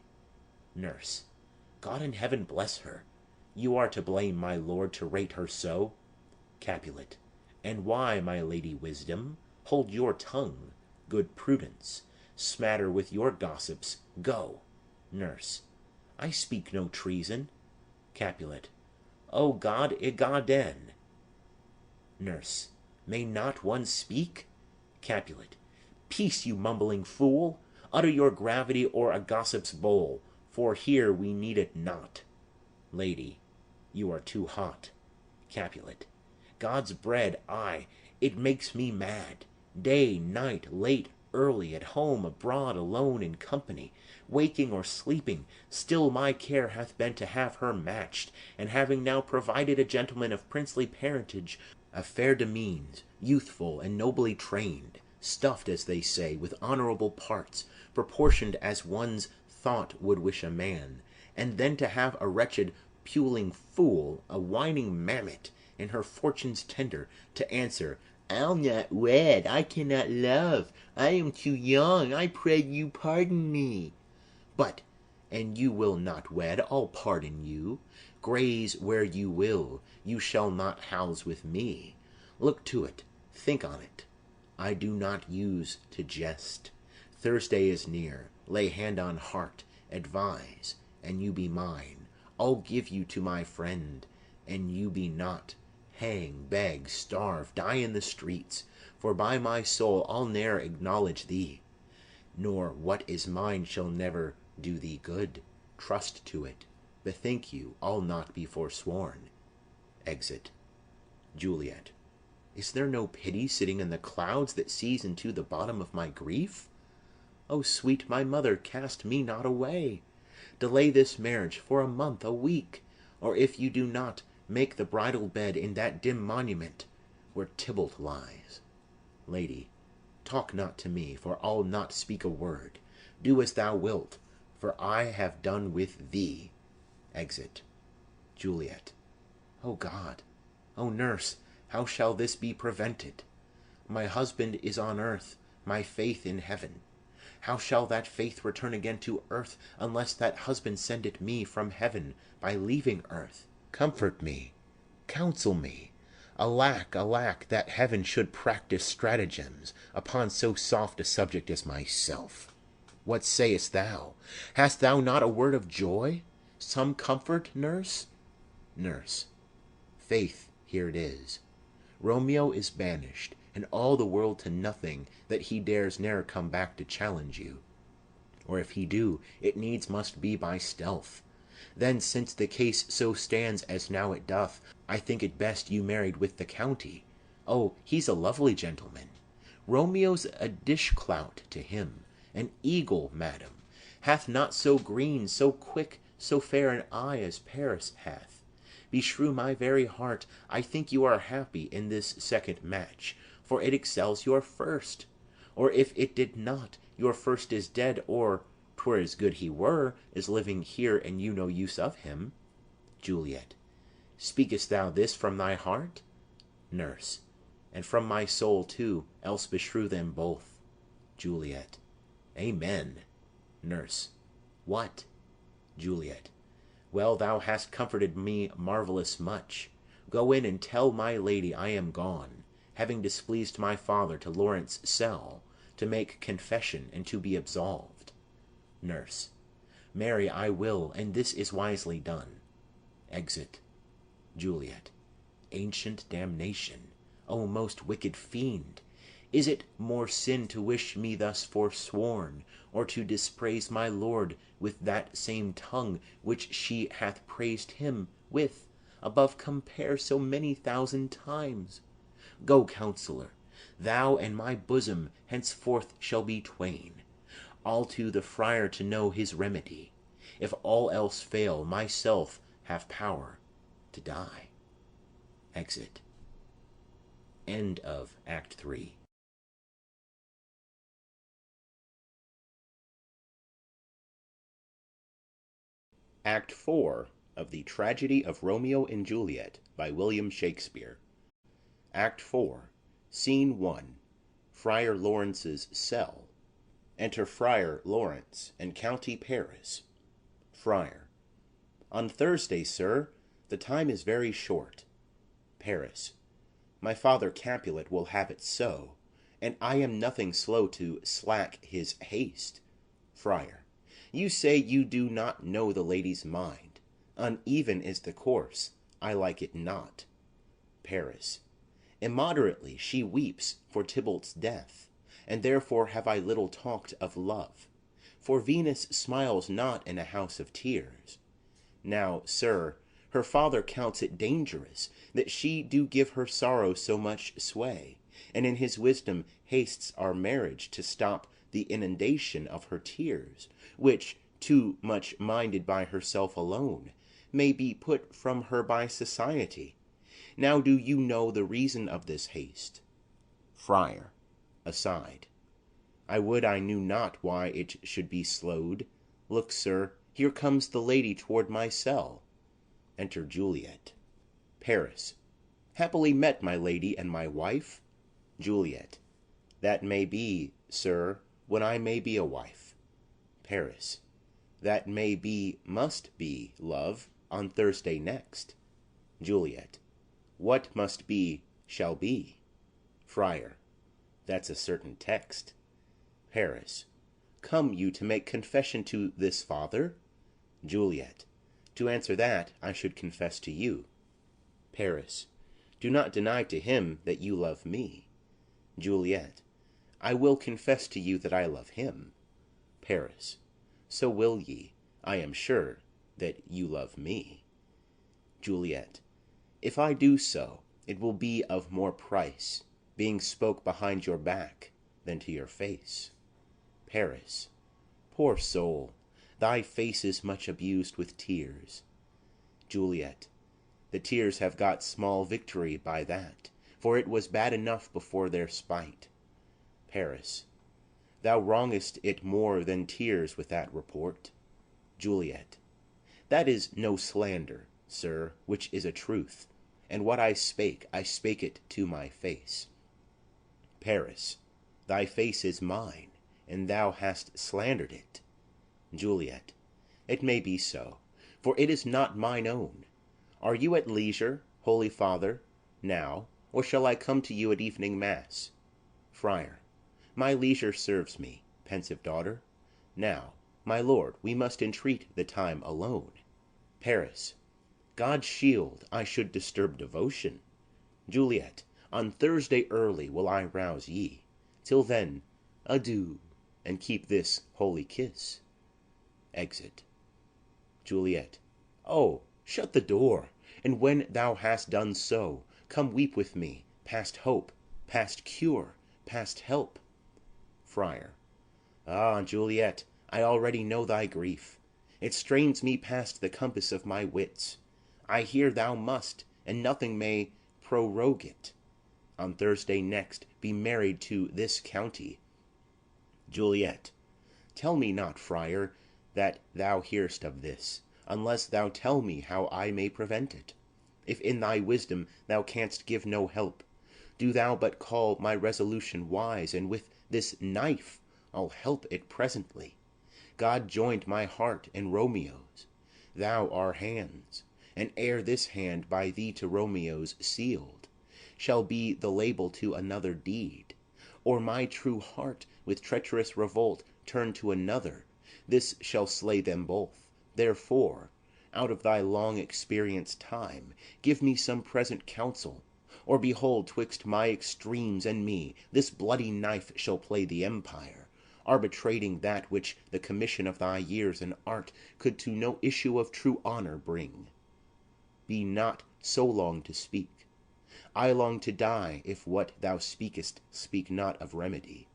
Nurse. God in heaven bless her. You are to blame, my lord, to rate her so. Capulet. And why, my lady Wisdom? Hold your tongue. Good Prudence, smatter with your gossips, go. Nurse. I speak no treason. Capulet. O God Igaden. Nurse. May not one speak? Capulet. Peace, you mumbling fool! Utter your gravity or a gossip's bowl, for here we need it not. Lady. You are too hot. Capulet. God's bread, aye, it makes me mad. Day, night, late, early, at home, abroad, alone, in company, waking or sleeping, still my care hath been to have her matched, and having now provided a gentleman of princely parentage, of fair demeans, youthful and nobly trained, stuffed, as they say, with honourable parts, proportioned as one's thought would wish a man, and then to have a wretched puling fool, a whining mammet, in her fortune's tender, to answer, I'll not wed, I cannot love, I am too young, I pray you pardon me. But, and you will not wed, I'll pardon you. Graze where you will, you shall not house with me. Look to it, think on it. I do not use to jest. Thursday is near, lay hand on heart, advise, and you be mine. I'll give you to my friend, and you be not. Hang, beg, starve, die in the streets, for by my soul I'll ne'er acknowledge thee, nor what is mine shall never do thee good. Trust to it. Bethink you, I'll not be forsworn. Exit. Juliet. Is there no pity sitting in the clouds that sees into the bottom of my grief? O sweet my mother, cast me not away. Delay this marriage for a month, a week, or if you do not, make the bridal bed in that dim monument where Tybalt lies. Lady. Talk not to me, for I'll not speak a word. Do as thou wilt, for I have done with thee. Exit. Juliet. O God! O nurse! How shall this be prevented? My husband is on earth, my faith in heaven. How shall that faith return again to earth, unless that husband send it me from heaven by leaving earth? Comfort me, counsel me. Alack, alack, that heaven should practice stratagems upon so soft a subject as myself. What sayest thou? Hast thou not a word of joy? Some comfort, nurse? Nurse. Faith, here it is. Romeo is banished, and all the world to nothing, that he dares ne'er come back to challenge you. Or if he do, it needs must be by stealth. Then, since the case so stands as now it doth, I think it best you married with the county. Oh, he's a lovely gentleman. Romeo's a dish-clout to him, an eagle, madam, hath not so green, so quick, so fair an eye as Paris hath. Beshrew my very heart, I think you are happy in this second match, for it excels your first. Or if it did not, your first is dead, or, 'twere as good he were, is living here, and you no use of him. Juliet. Speakest thou this from thy heart? Nurse. And from my soul too, else beshrew them both. Juliet. Amen. Nurse. What? Juliet. Well, thou hast comforted me marvellous much. Go in and tell my lady I am gone, having displeased my father to Lawrence' cell, to make confession and to be absolved. Nurse. Marry, I will, and this is wisely done. Exit. Juliet. Ancient damnation! O most wicked fiend! Is it more sin to wish me thus forsworn, or to dispraise my lord with that same tongue which she hath praised him with, above compare so many thousand times? Go, counsellor, thou and my bosom henceforth shall be twain. I'll to the friar to know his remedy. If all else fail, myself have power to die. Exit. End of Act 3. Act 4 of The Tragedy of Romeo and Juliet by William Shakespeare. Act 4, Scene 1. Friar Lawrence's cell. Enter Friar Lawrence and County Paris. Friar. On Thursday, sir. The time is very short. Paris. My father Capulet will have it so, and I am nothing slow to slack his haste. Friar. You say you do not know the lady's mind. Uneven is the course, I like it not. Paris. Immoderately she weeps for Tybalt's death, and therefore have I little talked of love. For Venus smiles not in a house of tears. Now, sir, her father counts it dangerous that she do give her sorrow so much sway, and in his wisdom hastes our marriage to stop the inundation of her tears, which, too much minded by herself alone, may be put from her by society. Now do you know the reason of this haste? Friar. Aside. I would I knew not why it should be slowed. Look, sir, here comes the lady toward my cell. Enter Juliet. Paris. Happily met, my lady and my wife. Juliet. That may be, sir, when I may be a wife. Paris. That may be, must be, love, on Thursday next. Juliet. What must be, shall be. Friar. That's a certain text. Paris. Come you to make confession to this father? Juliet. To answer that, I should confess to you. Paris. Do not deny to him that you love me. Juliet. I will confess to you that I love him. Paris. So will ye, I am sure, that you love me. Juliet. If I do so, it will be of more price, being spoke behind your back, than to your face. Paris. Poor soul, thy face is much abused with tears. Juliet. The tears have got small victory by that, for it was bad enough before their spite. Paris. Thou wrongest it more than tears with that report. Juliet. That is no slander, sir, which is a truth, and what I spake it to my face. Paris. Thy face is mine, and thou hast slandered it. Juliet. It may be so, for it is not mine own. Are you at leisure, holy father, now, or shall I come to you at evening mass? Friar. My leisure serves me, pensive daughter. Now, my lord, we must entreat the time alone. Paris. God shield I should disturb devotion. Juliet. On Thursday early will I rouse ye. Till then, adieu, and keep this holy kiss. Exit. Juliet. Oh, shut the door, and when thou hast done so, come weep with me, past hope, past cure, past help. Friar. Ah, Juliet, I already know thy grief. It strains me past the compass of my wits. I hear thou must, and nothing may prorogue it, on Thursday next be married to this county. Juliet. Tell me not, friar, that thou hear'st of this, unless thou tell me how I may prevent it. If in thy wisdom thou canst give no help, do thou but call my resolution wise, and with this knife I'll help it presently. God joined my heart and Romeo's, thou our hands, and ere this hand by thee to Romeo's sealed, shall be the label to another deed, or my true heart with treacherous revolt turn to another, this shall slay them both. Therefore, out of thy long experienced time, give me some present counsel, or behold, twixt my extremes and me, this bloody knife shall play the empire, arbitrating that which the commission of thy years and art could to no issue of true honor bring. Be not so long to speak. I long to die, if what thou speakest speak not of remedy.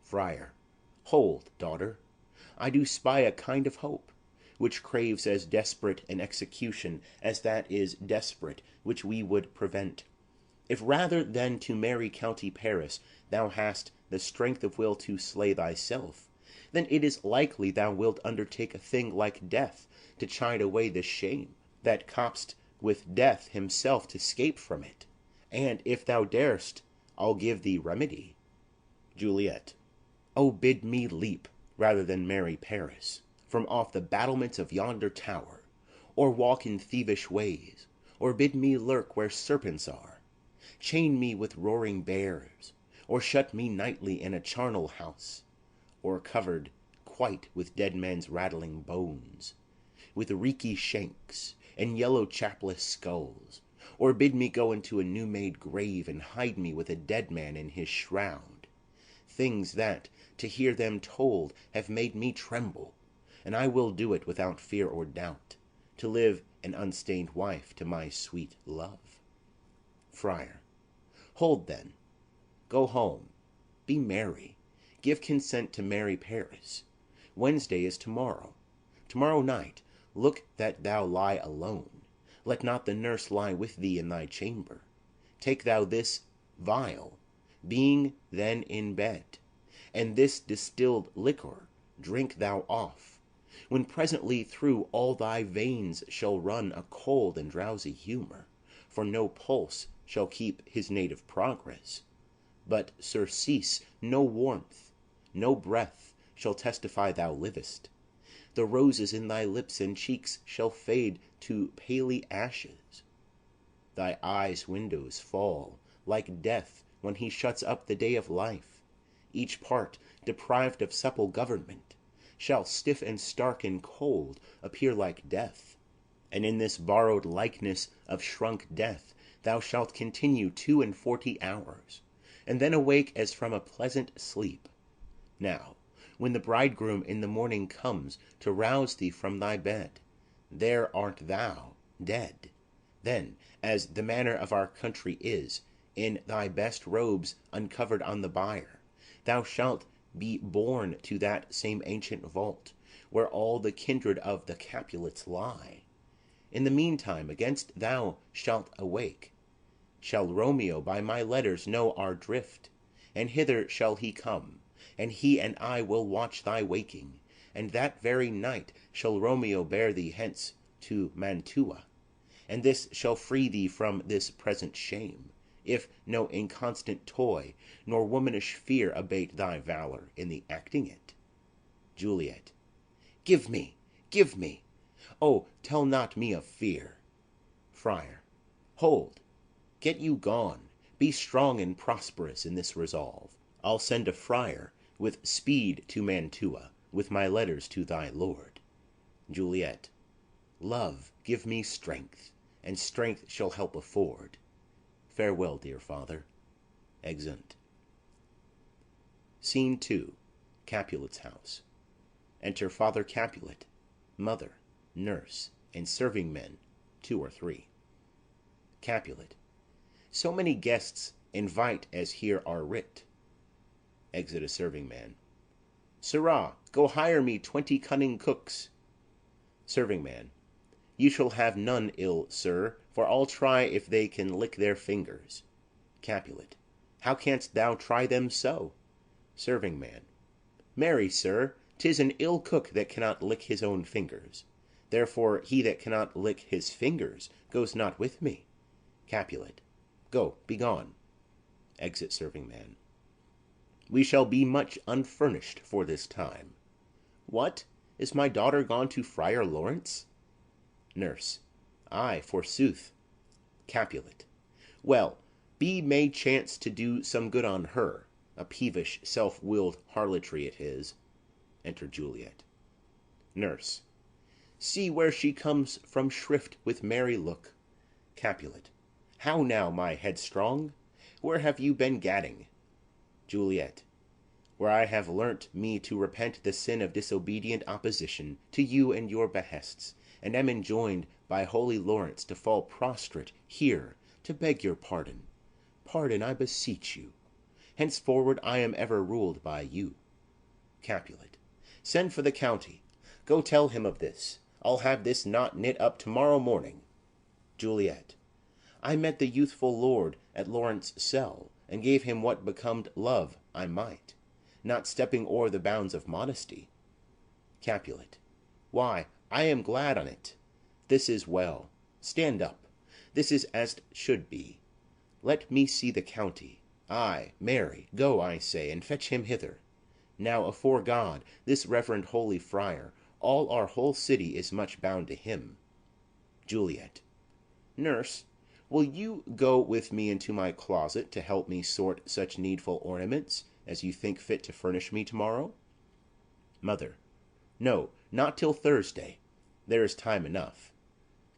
Friar. Hold, daughter, I do spy a kind of hope, which craves as desperate an execution as that is desperate which we would prevent. If rather than to marry county Paris thou hast the strength of will to slay thyself, then it is likely thou wilt undertake a thing like death to chide away this shame, that copst with death himself to scape from it. And if thou darest, I'll give thee remedy. Juliet. Oh, bid me leap, rather than marry Paris, from off the battlements of yonder tower, or walk in thievish ways, or bid me lurk where serpents are. Chain me with roaring bears, or shut me nightly in a charnel house, or covered quite with dead men's rattling bones, with reeky shanks and yellow chapless skulls, or bid me go into a new-made grave and hide me with a dead man in his shroud, things that, to hear them told, have made me tremble, and I will do it without fear or doubt, to live an unstained wife to my sweet love. Friar. Hold then, go home, be merry, give consent to marry Paris. Wednesday is tomorrow. Tomorrow night, look that thou lie alone. Let not the nurse lie with thee in thy chamber. Take thou this vial, being then in bed, and this distilled liquor drink thou off, when presently through all thy veins shall run a cold and drowsy humour, for no pulse shall keep his native progress, but surcease no warmth, no breath shall testify thou livest. The roses in thy lips and cheeks shall fade to paly ashes. Thy eyes' windows fall, like death when he shuts up the day of life. Each part, deprived of supple government, shall stiff and stark and cold appear like death. And in this borrowed likeness of shrunk death thou shalt continue 42 hours, and then awake as from a pleasant sleep. Now, when the bridegroom in the morning comes to rouse thee from thy bed, there art thou dead. Then, as the manner of our country is, in thy best robes uncovered on the bier, thou shalt be borne to that same ancient vault, where all the kindred of the Capulets lie. In the meantime, against thou shalt awake, shall Romeo by my letters know our drift, and hither shall he come, and he and I will watch thy waking, and that very night shall Romeo bear thee hence to Mantua, and this shall free thee from this present shame, if no inconstant toy nor womanish fear abate thy valour in the acting it. Juliet. Give me, give me! Oh, tell not me of fear. Friar. Hold, get you gone, be strong and prosperous in this resolve. I'll send a friar with speed to Mantua, with my letters to thy lord. Juliet. Love, give me strength, and strength shall help afford. Farewell, dear father. Exeunt. Scene 2. Capulet's house. Enter Father Capulet, mother, nurse, and serving men, 2 or 3. Capulet. So many guests invite as here are writ. Exit a serving man. Sirrah, go hire me 20 cunning cooks. Serving man. You shall have none ill, sir, for I'll try if they can lick their fingers. Capulet. How canst thou try them so? Serving man. Marry, sir, 'tis an ill cook that cannot lick his own fingers. Therefore he that cannot lick his fingers goes not with me. Capulet. Go, be gone. Exit serving man. We shall be much unfurnished for this time. What, is my daughter gone to Friar Lawrence? Nurse. Ay, forsooth. Capulet. Well, B may chance to do some good on her. A peevish, self-willed harlotry it is. Enter Juliet. Nurse. See where she comes from shrift with merry look. Capulet. How now, my headstrong? Where have you been gadding? Juliet. Where I have learnt me to repent the sin of disobedient opposition to you and your behests, and am enjoined by holy Lawrence to fall prostrate here to beg your pardon. Pardon, I beseech you. Henceforward I am ever ruled by you. Capulet. Send for the county. Go tell him of this. I'll have this knot knit up tomorrow morning. Juliet. I met the youthful lord at Lawrence's cell, and gave him what becomed love I might, not stepping o'er the bounds of modesty. Capulet. Why, I am glad on't. This is well. Stand up. This is as't should be. Let me see the county. Ay, Mary, go, I say, and fetch him hither. Now, afore God, this reverend holy friar, all our whole city is much bound to him. Juliet. Nurse, Will you go with me into my closet to help me sort such needful ornaments as you think fit to furnish me tomorrow? Mother. No, not till Thursday. There is time enough.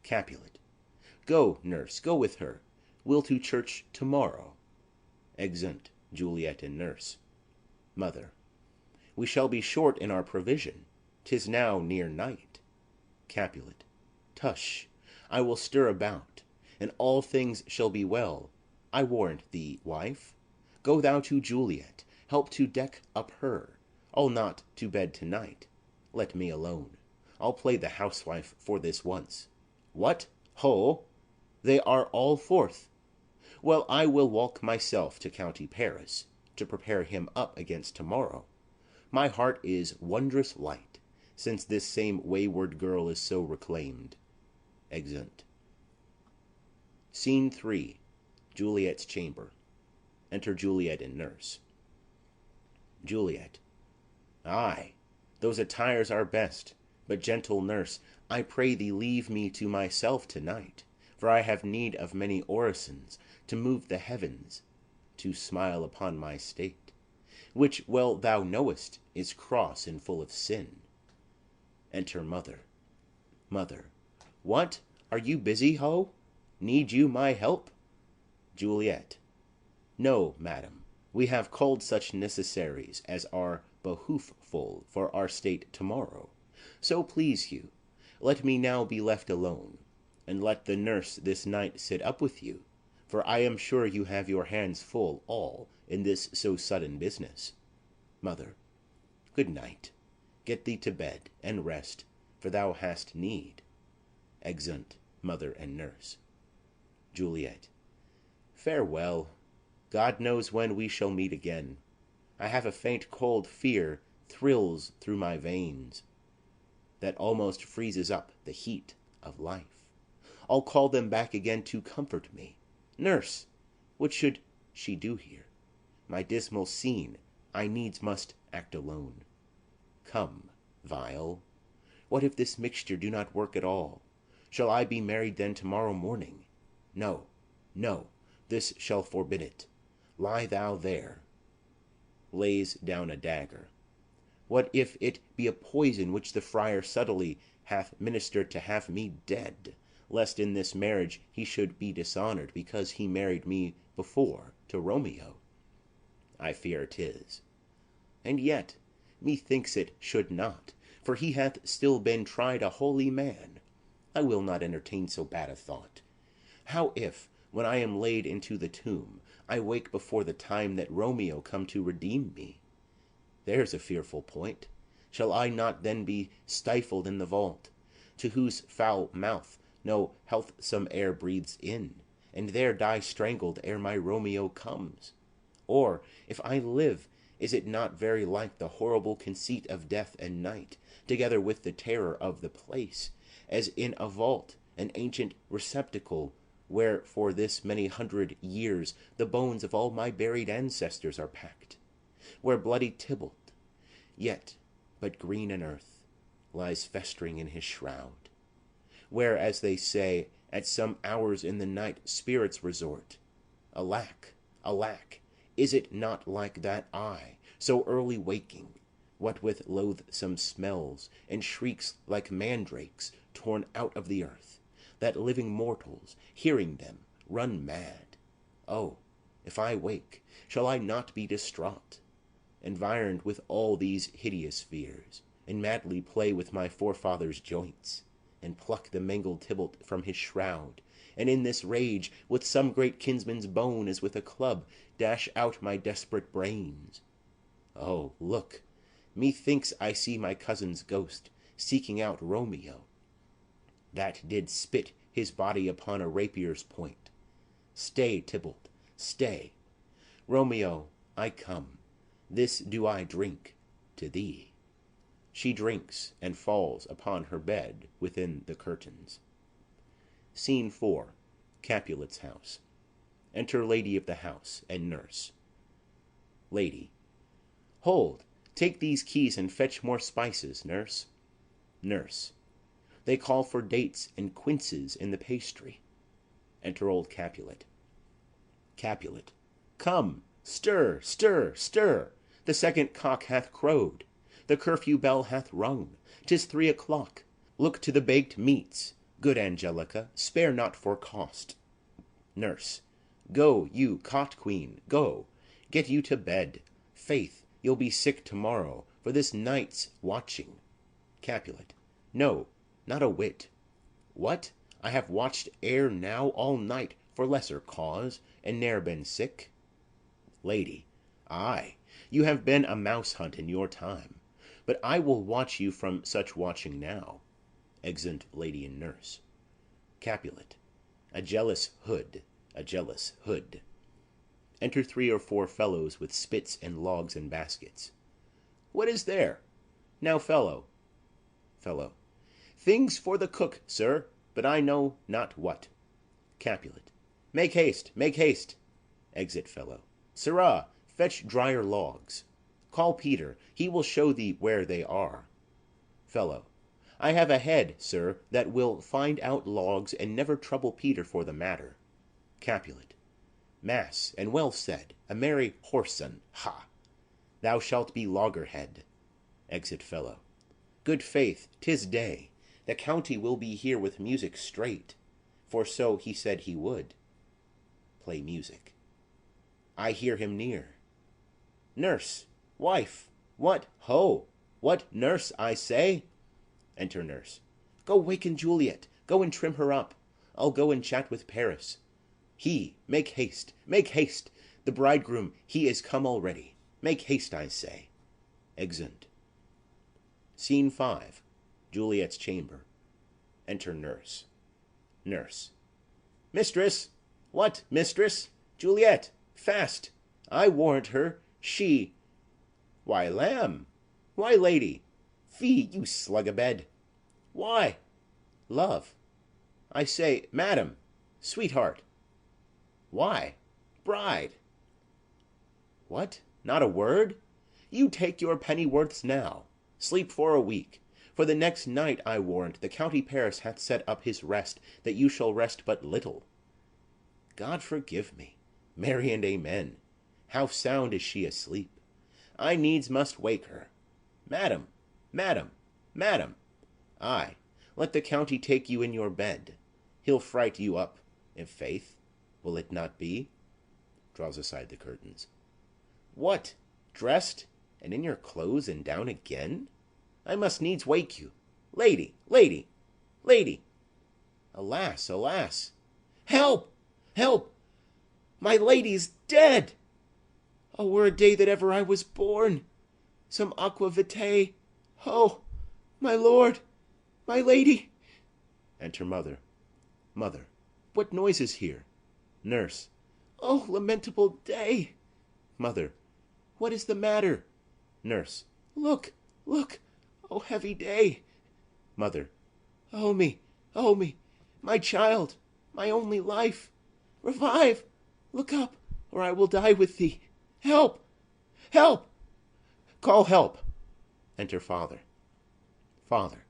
Capulet. Go, nurse, go with her. We'll to church tomorrow. Exeunt Juliet and nurse. Mother. We shall be short in our provision. 'Tis now near night. Capulet. Tush, I will stir about, and all things shall be well. I warrant thee, wife. Go thou to Juliet, help to deck up her. I'll not to bed to-night. Let me alone. I'll play the housewife for this once. What, ho! They are all forth. Well, I will walk myself to county Paris, to prepare him up against tomorrow. My heart is wondrous light, since this same wayward girl is so reclaimed. Exeunt. Scene 3. Juliet's chamber. Enter Juliet and nurse. Juliet. Ay, those attires are best, but, gentle nurse, I pray thee leave me to myself to-night, for I have need of many orisons to move the heavens, to smile upon my state, which, well thou knowest, is cross and full of sin. Enter Mother. Mother. What, are you busy, ho? Need you my help? Juliet. No, madam, we have culled such necessaries as are behooful for our state tomorrow. So please you, let me now be left alone, and let the nurse this night sit up with you, for I am sure you have your hands full all in this so sudden business. Mother. Good night. Get thee to bed, and rest, for thou hast need. Exeunt Mother and nurse. Juliet. Farewell. God knows when we shall meet again. I have a faint cold fear thrills through my veins, that almost freezes up the heat of life. I'll call them back again to comfort me. Nurse, what should she do here? My dismal scene I needs must act alone. Come, vial, what if this mixture do not work at all? Shall I be married then tomorrow morning? No, no, this shall forbid it. Lie thou there. Lays down a dagger. What if it be a poison which the friar subtly hath ministered to have me dead, lest in this marriage he should be dishonored because he married me before to Romeo? I fear 'tis. And yet, methinks it should not, for he hath still been tried a holy man. I will not entertain so bad a thought. How if, when I am laid into the tomb, I wake before the time that Romeo come to redeem me? There's a fearful point. Shall I not then be stifled in the vault, to whose foul mouth no healthsome air breathes in, and there die strangled ere my Romeo comes? Or, if I live, is it not very like the horrible conceit of death and night, together with the terror of the place, as in a vault, an ancient receptacle, where for this many hundred years the bones of all my buried ancestors are packed, where bloody Tybalt, yet but green in earth, lies festering in his shroud, where, as they say, at some hours in the night spirits resort. Alack, alack, is it not like that I, so early waking, what with loathsome smells, and shrieks like mandrakes torn out of the earth, that living mortals, hearing them, run mad? Oh, if I wake, shall I not be distraught, environed with all these hideous fears, and madly play with my forefathers' joints, and pluck the mangled Tybalt from his shroud, and in this rage, with some great kinsman's bone, as with a club, dash out my desperate brains? Oh, look, methinks I see my cousin's ghost seeking out Romeo, that did spit his body upon a rapier's point. Stay, Tybalt, stay. Romeo, I come. This do I drink to thee. She drinks, and falls upon her bed within the curtains. Scene 4. Capulets' house. Enter Lady of the house and nurse. Lady. Hold, take these keys and fetch more spices, nurse. Nurse. They call for dates and quinces in the pastry. Enter old Capulet. Capulet. Come, stir, stir, stir! The second cock hath crowed, the curfew bell hath rung, 'tis 3 o'clock. Look to the baked meats, good Angelica, spare not for cost. Nurse. Go, you cot queen, go, get you to bed. Faith, you'll be sick tomorrow for this night's watching. Capulet. No, not a whit. What? I have watched ere now all night for lesser cause, and ne'er been sick. Lady. Ay, you have been a mouse hunt in your time, but I will watch you from such watching now. Exeunt Lady and Nurse. Capulet. A jealous hood, a jealous hood. Enter 3 or 4 fellows with spits and logs and baskets. What is there? Now, fellow. Things for the cook, sir, but I know not what. Capulet. Make haste, make haste. Exit fellow. Sirrah, fetch drier logs. Call Peter, he will show thee where they are. Fellow. I have a head, sir, that will find out logs, and never trouble Peter for the matter. Capulet. Mass, and well said, a merry whoreson, ha! Thou shalt be loggerhead. Exit fellow. Good faith, 'tis day. The county will be here with music straight, for so he said he would. Play music. I hear him near. Nurse, wife, what, ho! What, nurse, I say? Enter Nurse. Go waken Juliet, go and trim her up. I'll go and chat with Paris. Make haste, make haste! The bridegroom, he is come already. Make haste, I say. Exeunt. Scene 5. Juliet's chamber. Enter Nurse. Nurse. Mistress! What, mistress? Juliet, fast! I warrant her, she... Why, lamb! Why, lady! Fie, you slug-a-bed! Why? Love. I say, madam, sweetheart. Why? Bride. What? Not a word? You take your pennyworths now. Sleep for a week. For the next night, I warrant, the county Paris hath set up his rest, that you shall rest but little. God forgive me. Marry and amen. How sound is she asleep! I needs must wake her. Madam, madam, madam. Ay, let the county take you in your bed. He'll fright you up, i' faith. Will it not be? Draws aside the curtains. What? Dressed, and in your clothes, and down again? I must needs wake you. Lady, lady, lady! Alas, alas! Help! Help! My lady's dead! Oh, were a day that ever I was born! Some aqua vitae! Oh, my lord! My lady! Enter Mother. Mother. What noise is here? Nurse. Oh, lamentable day! Mother. What is the matter? Nurse. Look, look! Oh, heavy day! Mother. Oh me, my child, my only life! Revive! Look up, or I will die with thee! Help! Help! Call help! Enter Father. Father.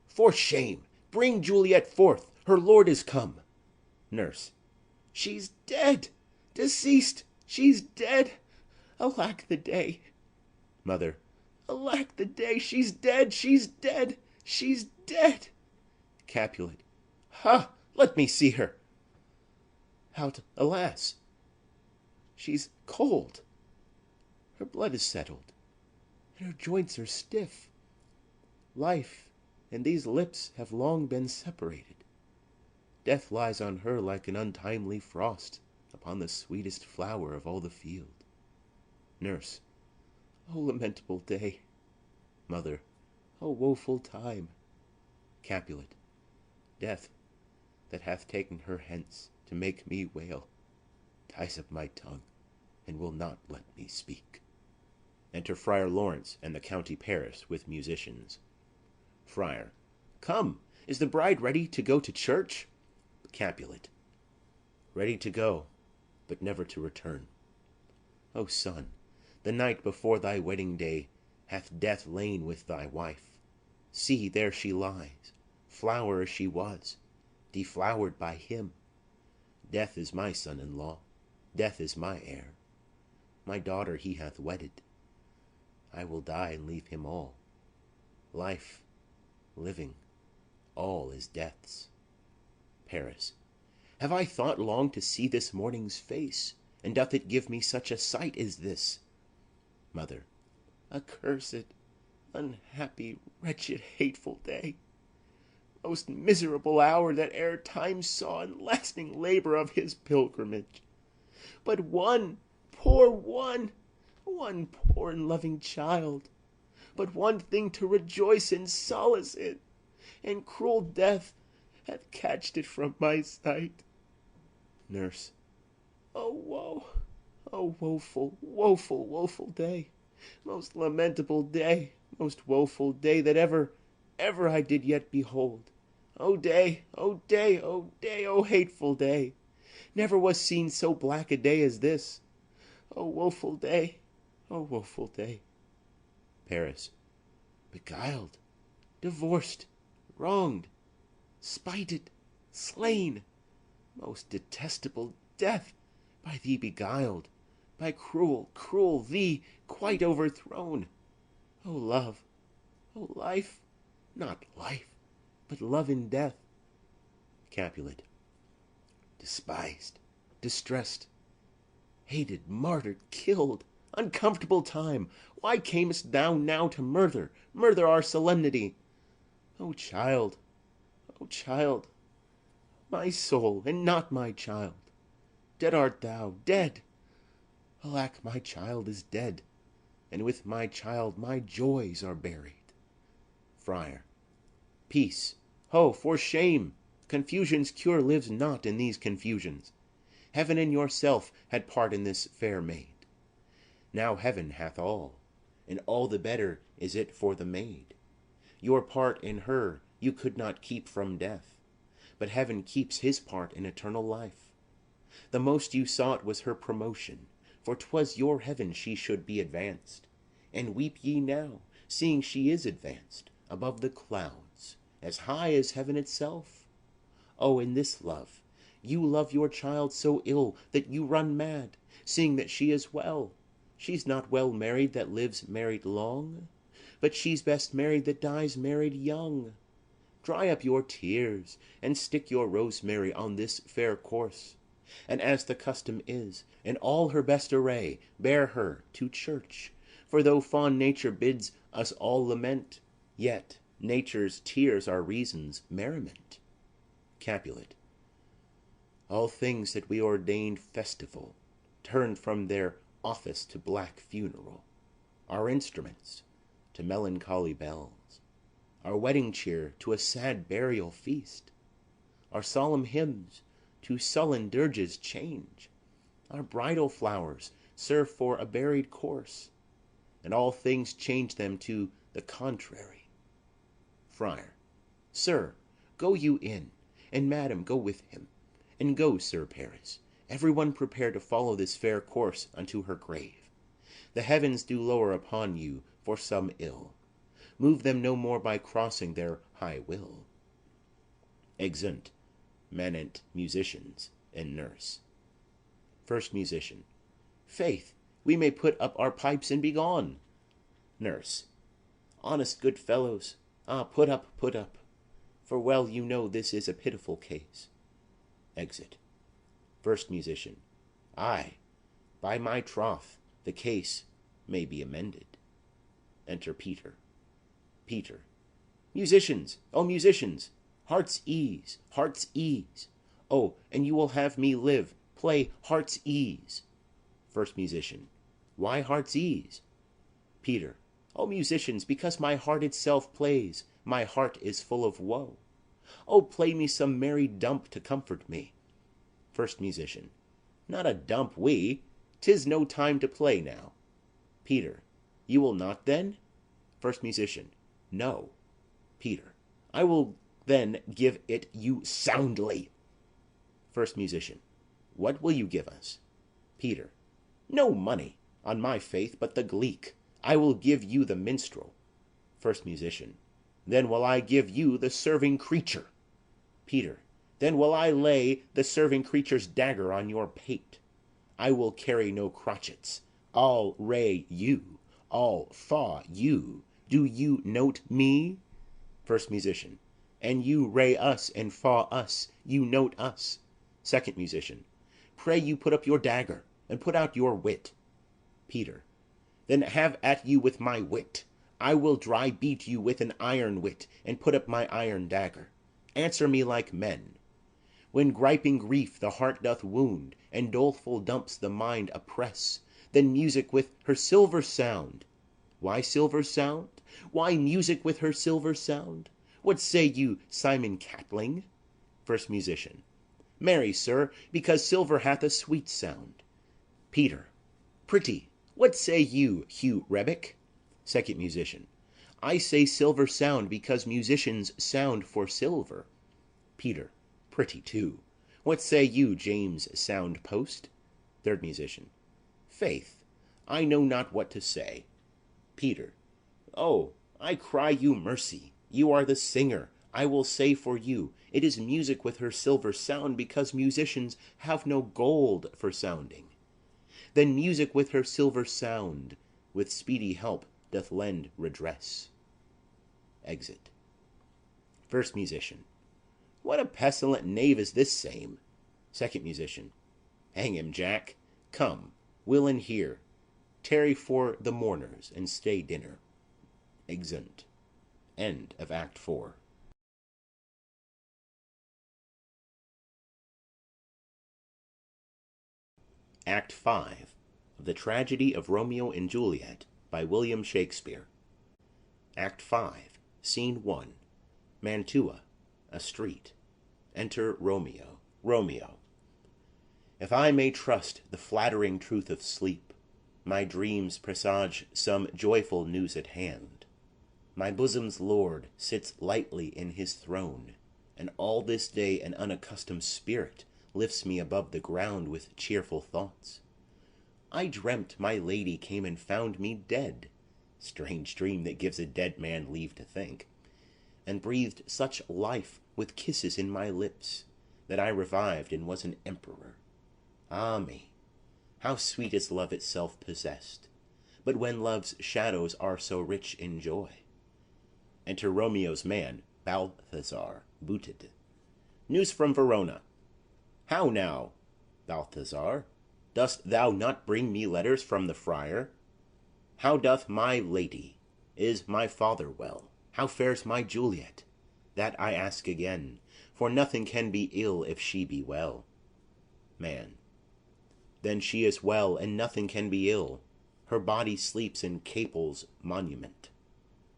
For shame! Bring Juliet forth! Her lord is come. Nurse. She's dead! Deceased! She's dead! Alack the day! Mother. Alack the day! She's dead! She's dead! She's dead! Capulet. Ha! Let me see her. Out, alas! She's cold. Her blood is settled, and her joints are stiff. Life and these lips have long been separated. Death lies on her like an untimely frost upon the sweetest flower of all the field. Nurse. O lamentable day! Mother. O woeful time! Capulet. Death, that hath taken her hence to make me wail, ties up my tongue, and will not let me speak. Enter Friar Lawrence and the county Paris with musicians. Friar. Come, is the bride ready to go to church? Capulet. Ready to go, but never to return. O son, the night before thy wedding day hath death lain with thy wife. See, there she lies, flower as she was, deflowered by him. Death is my son-in-law, death is my heir. My daughter he hath wedded. I will die and leave him all. Life, living, all is death's. Paris. Have I thought long to see this morning's face, and doth it give me such a sight as this? Mother. Accursed, unhappy, wretched, hateful day! Most miserable hour that e'er time saw in lasting labour of his pilgrimage! But one one poor and loving child, but one thing to rejoice and solace in, and cruel death hath catched it from my sight. Nurse. O woe! O woeful, woeful, woeful day! Most lamentable day, most woeful day that ever I did yet behold. O day, O day, O day, O hateful day! Never was seen so black a day as this. O woeful day, O woeful day! Paris. Beguiled, divorced, wronged, spited, slain! Most detestable death, by thee beguiled, by cruel, cruel thee quite overthrown. O love, O life, not life, but love in death. Capulet. Despised, distressed, hated, martyred, killed, uncomfortable time, why camest thou now to murder our solemnity? O child, my soul, and not my child, dead art thou, dead! Alack, my child is dead, and with my child my joys are buried. Friar. Peace, ho, for shame! Confusion's cure lives not in these confusions. Heaven and yourself had part in this fair maid. Now heaven hath all, and all the better is it for the maid. Your part in her you could not keep from death, but heaven keeps his part in eternal life. The most you sought was her promotion, for 'twas your heaven she should be advanced. And weep ye now, seeing she is advanced above the clouds, as high as heaven itself? Oh, in this love, you love your child so ill that you run mad, seeing that she is well. She's not well married that lives married long, but she's best married that dies married young. Dry up your tears, and stick your rosemary on this fair corse, and as the custom is, in all her best array, bear her to church. For though fond nature bids us all lament, yet nature's tears are reason's merriment. Capulet. All things that we ordained festival turned from their office to black funeral, our instruments to melancholy bells, our wedding cheer to a sad burial feast, our solemn hymns to sullen dirges change, our bridal flowers serve for a buried corse, and all things change them to the contrary. Friar. Sir, go you in, and madam go with him, and go, Sir Paris, every one prepare to follow this fair corse unto her grave. The heavens do lower upon you for some ill. Move them no more by crossing their high will. Exeunt manent musicians and nurse. First Musician. Faith, we may put up our pipes and be gone. Nurse. Honest good fellows, put up, for well you know this is a pitiful case. Exit. First Musician. Ay, by my troth, the case may be amended. Enter Peter. Peter. Musicians, O musicians, heart's ease, heart's ease. Oh, and you will have me live, play heart's ease. First Musician. Why heart's ease? Peter. O musicians, because my heart itself plays, my heart is full of woe. Oh, play me some merry dump to comfort me. First Musician. Not a dump we, 'tis no time to play now. Peter. You will not then? First Musician. No. Peter. I will then give it you soundly. First Musician. What will you give us? Peter. No money, on my faith, but the gleek. I will give you the minstrel. First Musician. Then will I give you the serving creature. Peter. Then will I lay the serving creature's dagger on your pate. I will carry no crotchets. I'll ray you. I'll thaw you. Do you note me? First Musician. And you ray us and thaw us. You note us. Second Musician. Pray you put up your dagger, and put out your wit. Peter. Then have at you with my wit. I will dry beat you with an iron wit, and put up my iron dagger. Answer me like men. When griping grief the heart doth wound, and doleful dumps the mind oppress, then music with her silver sound. Why silver sound? Why music with her silver sound? What say you, Simon Catling? First Musician. Marry, sir, because silver hath a sweet sound. Peter. Pretty. What say you, Hugh Rebeck? Second Musician. I say silver sound because musicians sound for silver. Peter. Pretty too. What say you, James Sound Post? Third Musician. Faith, I know not what to say. Peter. Oh, I cry you mercy. You are the singer. I will say for you, it is music with her silver sound, because musicians have no gold for sounding. Then music with her silver sound, with speedy help doth lend redress. Exit. First Musician. What a pestilent knave is this same! Second Musician. Hang him, Jack. Come, we'll in here. Tarry for the mourners, and stay dinner. Exeunt. End of Act 4. Act 5 of the Tragedy of Romeo and Juliet by William Shakespeare. Act 5, Scene 1. Mantua, a street. Enter Romeo. Romeo. If I may trust the flattering truth of sleep, my dreams presage some joyful news at hand. My bosom's lord sits lightly in his throne, and all this day an unaccustomed spirit lifts me above the ground with cheerful thoughts. I dreamt my lady came and found me dead, strange dream that gives a dead man leave to think, and breathed such life with kisses in my lips, that I revived and was an emperor. Ah me, how sweet is love itself possessed, but when love's shadows are so rich in joy. Enter Romeo's man, Balthazar, booted. News from Verona. How now, Balthazar? Dost thou not bring me letters from the friar? How doth my lady? Is my father well? How fares my Juliet? That I ask again, for nothing can be ill if she be well. Man. Then she is well, and nothing can be ill. Her body sleeps in Capel's monument,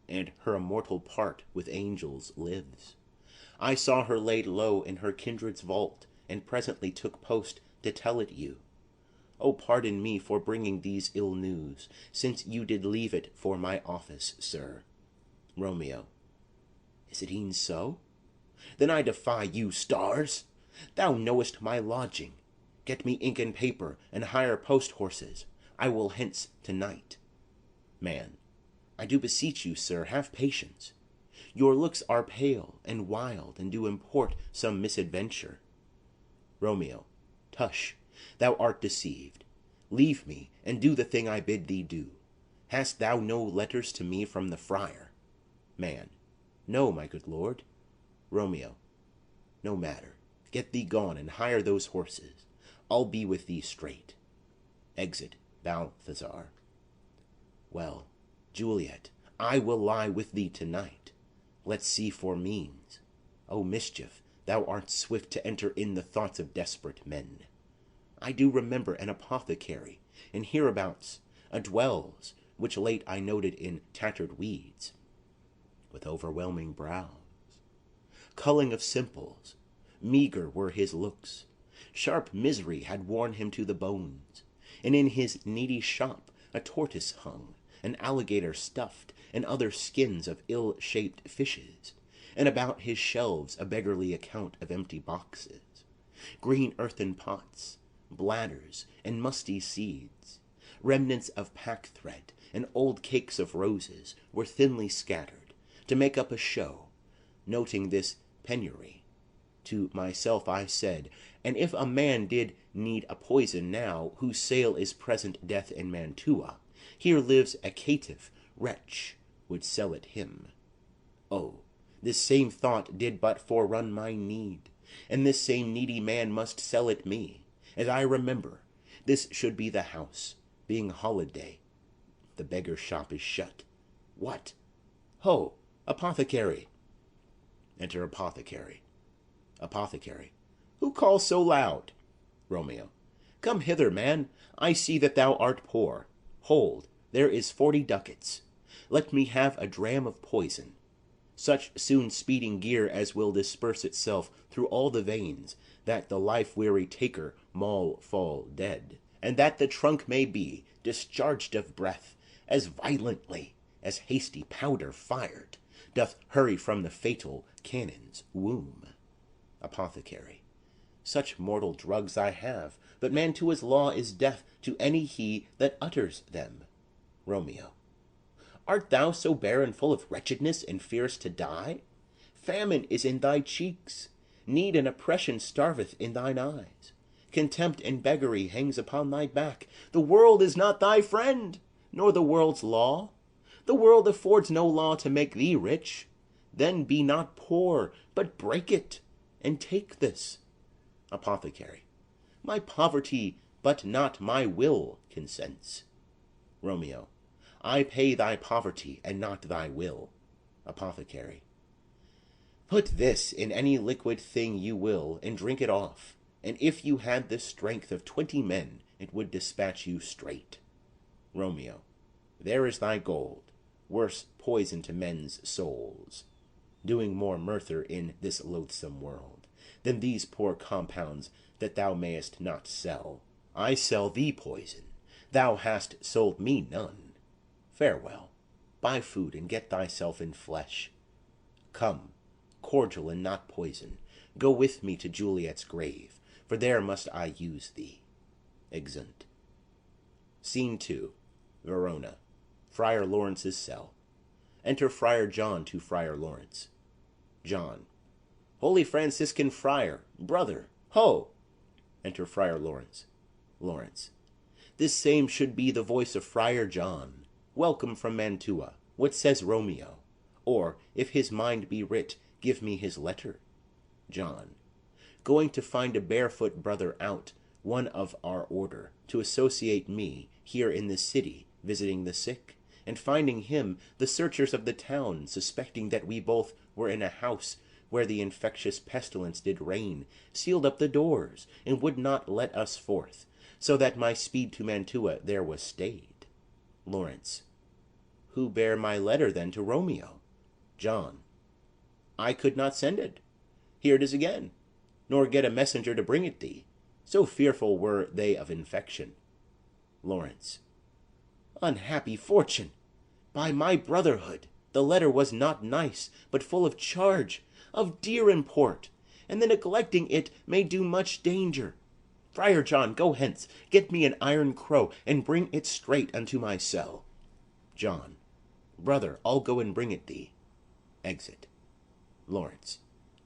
and her immortal part with angels lives. I saw her laid low in her kindred's vault, and presently took post to tell it you. O pardon me for bringing these ill news, since you did leave it for my office, sir. Romeo. Is it e'en so? Then I defy you, stars. Thou knowest my lodging. Get me ink and paper, and hire post-horses. I will hence to-night. Man. I do beseech you, sir, have patience. Your looks are pale and wild, and do import some misadventure. Romeo. Tush, thou art deceived. Leave me, and do the thing I bid thee do. Hast thou no letters to me from the friar? Man. No, my good lord. Romeo. No matter. Get thee gone, and hire those horses. I'll be with thee straight. Exit Balthazar. Well, Juliet, I will lie with thee to-night. Let's see for means. O mischief, thou art swift to enter in the thoughts of desperate men. I do remember an apothecary, and hereabouts a dwells, which late I noted in tattered weeds, with overwhelming brows, culling of simples, meagre were his looks, sharp misery had worn him to the bones, and in his needy shop a tortoise hung, an alligator stuffed, and other skins of ill-shaped fishes, and about his shelves a beggarly account of empty boxes, green earthen pots, bladders, and musty seeds, remnants of pack-thread, and old cakes of roses were thinly scattered, to make up a show, noting this penury. To myself I said, and if a man did need a poison now, whose sale is present death in Mantua, here lives a caitiff wretch would sell it him. Oh, this same thought did but forerun my need, and this same needy man must sell it me. As I remember, this should be the house, being holiday. The beggar's shop is shut. What? Ho, apothecary! Enter apothecary. Apothecary. Who calls so loud? Romeo. Come hither, man. I see that thou art poor. Hold, there is 40 ducats. Let me have a dram of poison, such soon speeding gear as will disperse itself through all the veins, that the life-weary taker maul fall dead, and that the trunk may be discharged of breath as violently as hasty powder fired doth hurry from the fatal cannon's womb. Apothecary. Such mortal drugs I have, but Mantua's law is death to any he that utters them. Romeo. Art thou so bare and full of wretchedness, and fearest to die? Famine is in thy cheeks, need and oppression starveth in thine eyes, contempt and beggary hangs upon thy back. The world is not thy friend, nor the world's law. The world affords no law to make thee rich. Then be not poor, but break it, and take this. Apothecary. My poverty, but not my will, consents. Romeo. I pay thy poverty, and not thy will. Apothecary. Put this in any liquid thing you will, and drink it off, and if you had the strength of 20 men, it would dispatch you straight. Romeo. There is thy gold, worse poison to men's souls, doing more murther in this loathsome world, than these poor compounds that thou mayest not sell. I sell thee poison, thou hast sold me none. Farewell, buy food, and get thyself in flesh. Come, cordial and not poison, go with me to Juliet's grave, for there must I use thee. Exeunt. Scene 2. Verona. Friar Lawrence's cell. Enter Friar John to Friar Lawrence. John. Holy Franciscan friar, brother, ho! Enter Friar Lawrence. Lawrence. This same should be the voice of Friar John. Welcome from Mantua. What says Romeo? Or, if his mind be writ, give me his letter. John. Going to find a barefoot brother out, one of our order, to associate me, here in this city, visiting the sick, and finding him, the searchers of the town, suspecting that we both were in a house where the infectious pestilence did reign, sealed up the doors, and would not let us forth, so that my speed to Mantua there was stayed. Lawrence. Who bare my letter then to Romeo? John. I could not send it. Here it is again, nor get a messenger to bring it thee, so fearful were they of infection. Lawrence. Unhappy fortune! By my brotherhood, the letter was not nice, but full of charge, of dear import, and the neglecting it may do much danger. Friar John, go hence, get me an iron crow, and bring it straight unto my cell. John. Brother, I'll go and bring it thee. Exit. Lawrence.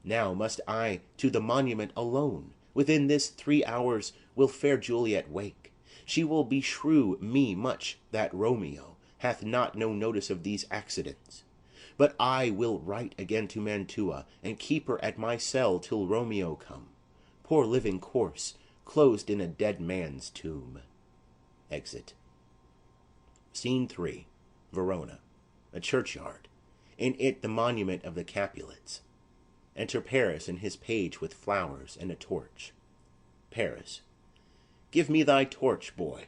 Now must I to the monument alone. Within this 3 hours will fair Juliet wake. She will beshrew me much that Romeo hath not no notice of these accidents. But I will write again to Mantua, and keep her at my cell till Romeo come. Poor living corse, closed in a dead man's tomb. Exit. Scene 3. Verona. A churchyard. In it the monument of the Capulets. Enter Paris and his page with flowers and a torch. Paris. Give me thy torch, boy.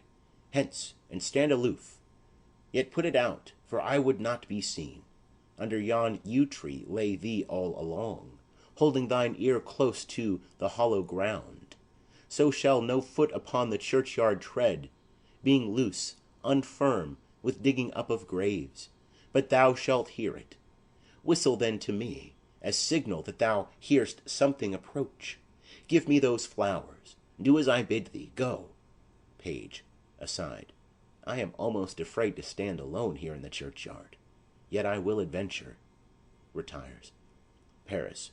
Hence, and stand aloof. Yet put it out, for I would not be seen. Under yon yew tree lay thee all along, holding thine ear close to the hollow ground. So shall no foot upon the churchyard tread, being loose, unfirm, with digging up of graves, but thou shalt hear it. Whistle then to me, as signal that thou hear'st something approach. Give me those flowers. Do as I bid thee. Go. Page. Aside. I am almost afraid to stand alone here in the churchyard. Yet I will adventure. Retires. Paris.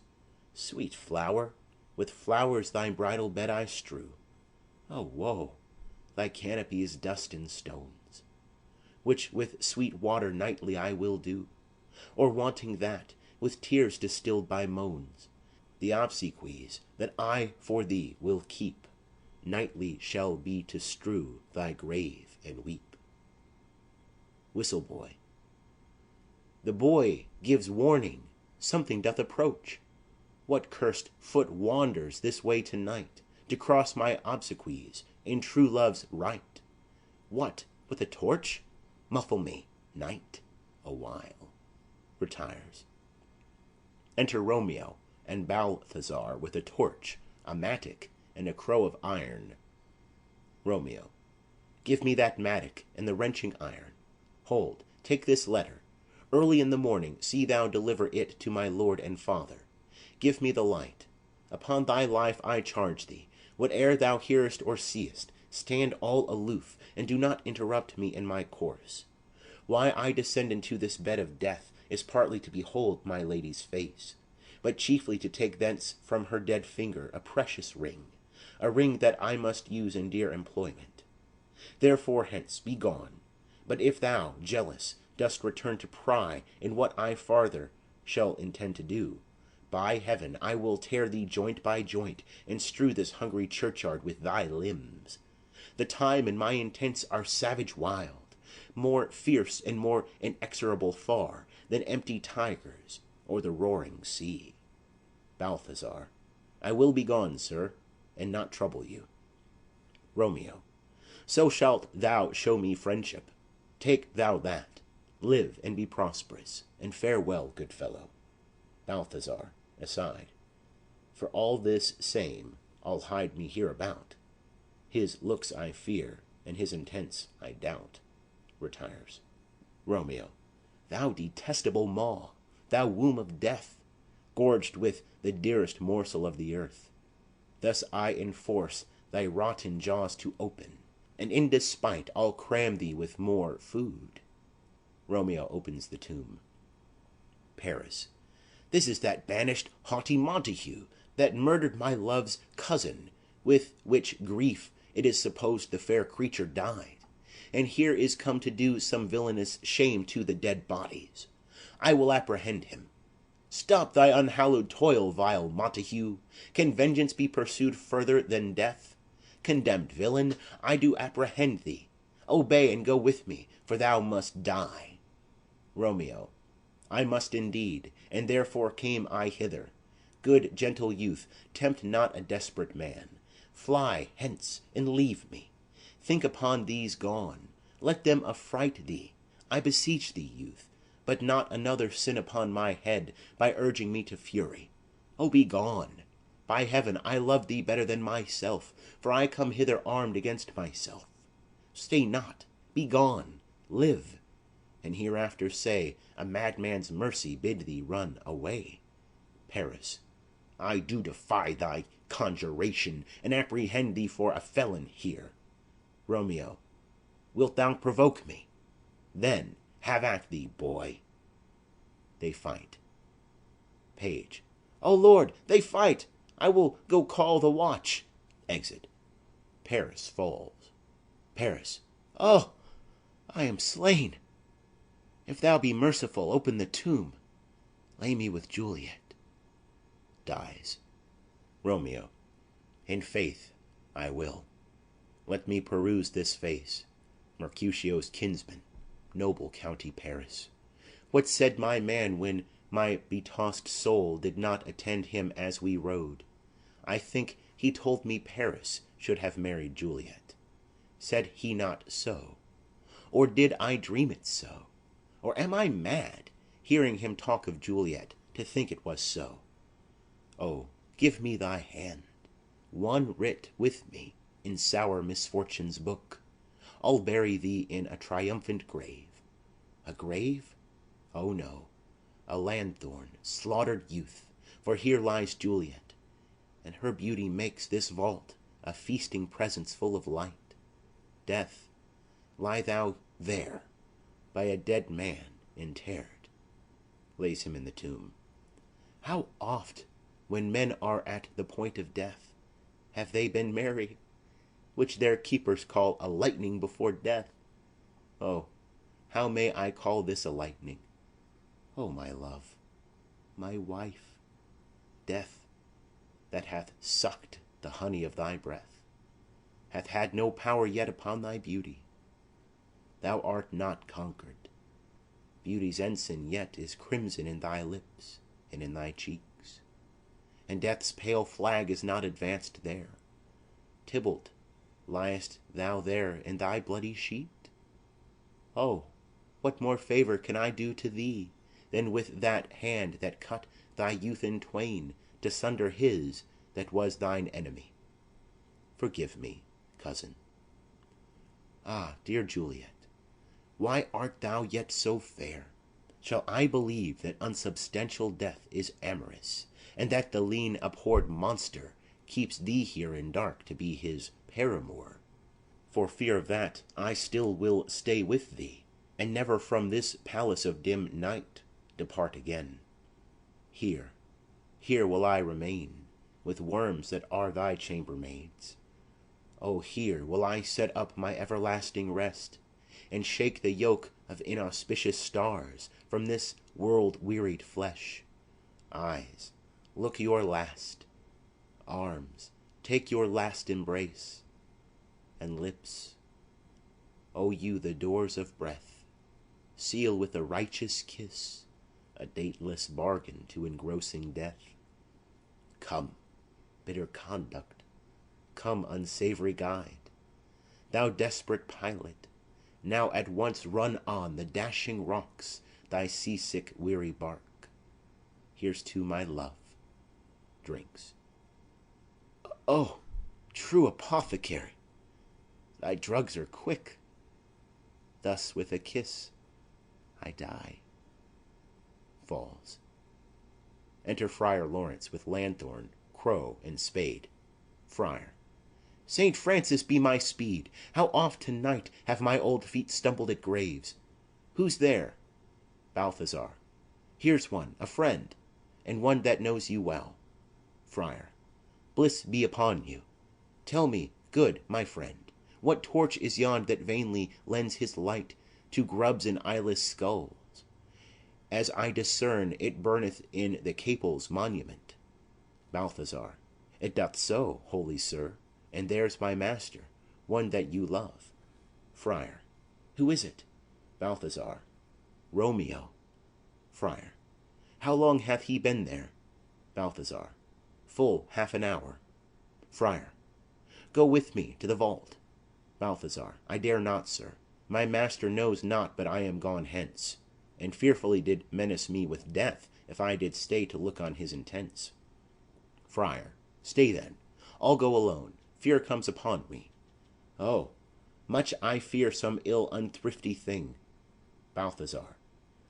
Sweet flower, with flowers thy bridal bed I strew. Oh, woe! Thy canopy is dust and stones, which with sweet water nightly I will dew, or wanting that, with tears distilled by moans. The obsequies that I for thee will keep nightly shall be to strew thy grave and weep. Whistle boy. The boy gives warning, something doth approach. What cursed foot wanders this way to-night, to cross my obsequies in true love's right? What, with a torch? Muffle me, night, a while. Retires. Enter Romeo and Balthazar with a torch, a mattock, and a crow of iron. Romeo. Give me that mattock and the wrenching iron. Hold, take this letter. Early in the morning see thou deliver it to my lord and father. Give me the light. Upon thy life I charge thee, whate'er thou hearest or seest, stand all aloof, and do not interrupt me in my course. Why I descend into this bed of death is partly to behold my lady's face, but chiefly to take thence from her dead finger a precious ring, a ring that I must use in dear employment. Therefore hence, be gone. But if thou, jealous, dost return to pry in what I farther shall intend to do, by heaven I will tear thee joint by joint, and strew this hungry churchyard with thy limbs. The time and my intents are savage wild, more fierce and more inexorable far than empty tigers or the roaring sea. Balthazar. I will be gone, sir, and not trouble you. Romeo. So shalt thou show me friendship. Take thou that. Live and be prosperous, and farewell, good fellow. Balthazar, aside. For all this same, I'll hide me hereabout. His looks I fear, and his intents I doubt. Retires. Romeo. Thou detestable maw, thou womb of death, gorged with the dearest morsel of the earth. Thus I enforce thy rotten jaws to open, and in despite I'll cram thee with more food. Romeo opens the tomb. Paris. This is that banished haughty Montague that murdered my love's cousin, with which grief it is supposed the fair creature died, and here is come to do some villainous shame to the dead bodies. I will apprehend him. Stop thy unhallowed toil, vile Montague. Can vengeance be pursued further than death? Condemned villain, I do apprehend thee. Obey and go with me, for thou must die. Romeo. I must indeed, and therefore came I hither. Good gentle youth, tempt not a desperate man. Fly hence, and leave me. Think upon these gone. Let them affright thee. I beseech thee, youth, but not another sin upon my head by urging me to fury. Oh, be gone. By heaven, I love thee better than myself, for I come hither armed against myself. Stay not, be gone, live, and hereafter say, a madman's mercy bid thee run away. Paris. I do defy thy conjuration, and apprehend thee for a felon here. Romeo. Wilt thou provoke me? Then have at thee, boy. They fight. Page. O Lord, they fight! I will go call the watch. Exit. Paris falls. Paris. Oh, I am slain. If thou be merciful, open the tomb. Lay me with Juliet. Dies. Romeo. In faith, I will. Let me peruse this face, Mercutio's kinsman, noble county Paris. What said my man when my betossed soul did not attend him as we rode? I think he told me Paris should have married Juliet. Said he not so? Or did I dream it so? Or am I mad, hearing him talk of Juliet, to think it was so? Oh, give me thy hand, one writ with me in sour misfortune's book. I'll bury thee in a triumphant grave. A grave? Oh no, a lanthorn, slaughtered youth, for here lies Juliet, and her beauty makes this vault a feasting presence full of light. Death, lie thou there, by a dead man interred. Lays him in the tomb. How oft when men are at the point of death, have they been merry, which their keepers call a lightning before death? Oh, how may I call this a lightning? O my love, my wife, death, that hath sucked the honey of thy breath, hath had no power yet upon thy beauty. Thou art not conquered. Beauty's ensign yet is crimson in thy lips and in thy cheeks, and death's pale flag is not advanced there. Tybalt, liest thou there in thy bloody sheet? Oh, what more favour can I do to thee than with that hand that cut thy youth in twain to sunder his that was thine enemy? Forgive me, cousin. Ah, dear Juliet, why art thou yet so fair? Shall I believe that unsubstantial death is amorous, and that the lean abhorred monster keeps thee here in dark to be his paramour? For fear of that, I still will stay with thee, and never from this palace of dim night depart again. Here, here will I remain, with worms that are thy chambermaids. Oh, here will I set up my everlasting rest, and shake the yoke of inauspicious stars from this world-wearied flesh. Eyes, look your last. Arms, take your last embrace. And lips, O you the doors of breath, seal with a righteous kiss a dateless bargain to engrossing death. Come, bitter conduct, come, unsavory guide, thou desperate pilot, now at once run on the dashing rocks thy seasick weary bark. Here's to my love. Drinks. Oh, true apothecary, thy drugs are quick. Thus with a kiss I die. Falls. Enter Friar Lawrence with lanthorn, crow, and spade. Friar. Saint Francis be my speed! How oft to-night have my old feet stumbled at graves! Who's there? Balthazar. Here's one, a friend, and one that knows you well. Friar. Bliss be upon you. Tell me, good my friend, what torch is yond that vainly lends his light to grubs and eyeless skulls? As I discern, it burneth in the Capul's monument. Balthazar. It doth so, holy sir, and there's my master, one that you love. Friar. Who is it? Balthazar. Romeo. Friar. How long hath he been there? Balthazar. Full half an hour. Friar. Go with me to the vault. Balthazar. I dare not, sir. My master knows not but I am gone hence, and fearfully did menace me with death if I did stay to look on his intents. Friar. Stay then. I'll go alone. Fear comes upon me. Oh, much I fear some ill unthrifty thing. Balthazar.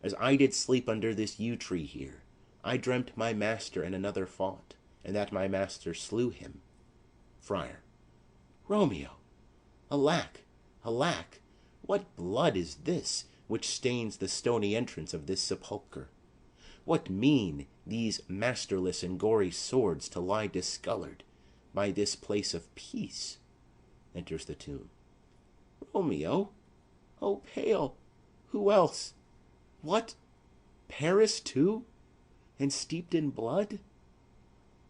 As I did sleep under this yew tree here, I dreamt my master and another fought, and that my master slew him. Friar. Romeo! Alack, alack! What blood is this which stains the stony entrance of this sepulchre? What mean these masterless and gory swords to lie discolored by this place of peace? Enters the tomb. Romeo? Oh, pale! Who else? What? Paris too? And steeped in blood?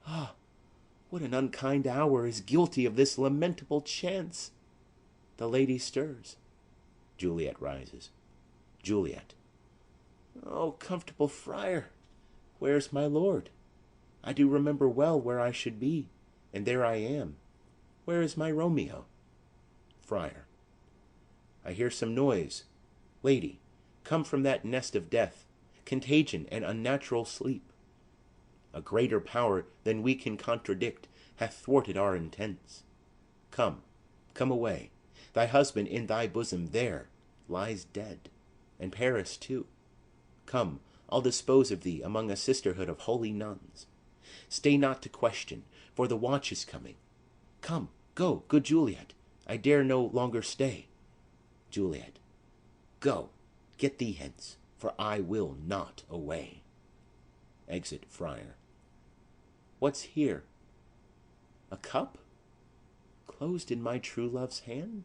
Ah, what an unkind hour is guilty of this lamentable chance! The lady stirs. Juliet rises. Juliet. Oh, comfortable friar, where's my lord? I do remember well where I should be, and there I am. Where is my Romeo? Friar. I hear some noise. Lady, come from that nest of death, contagion and unnatural sleep. A greater power than we can contradict hath thwarted our intents. Come, come away. Thy husband in thy bosom there lies dead, and Paris too. Come, I'll dispose of thee among a sisterhood of holy nuns. Stay not to question, for the watch is coming. Come, go, good Juliet, I dare no longer stay. Juliet. Go, get thee hence, for I will not away. Exit Friar. What's here? A cup? Closed in my true love's hand?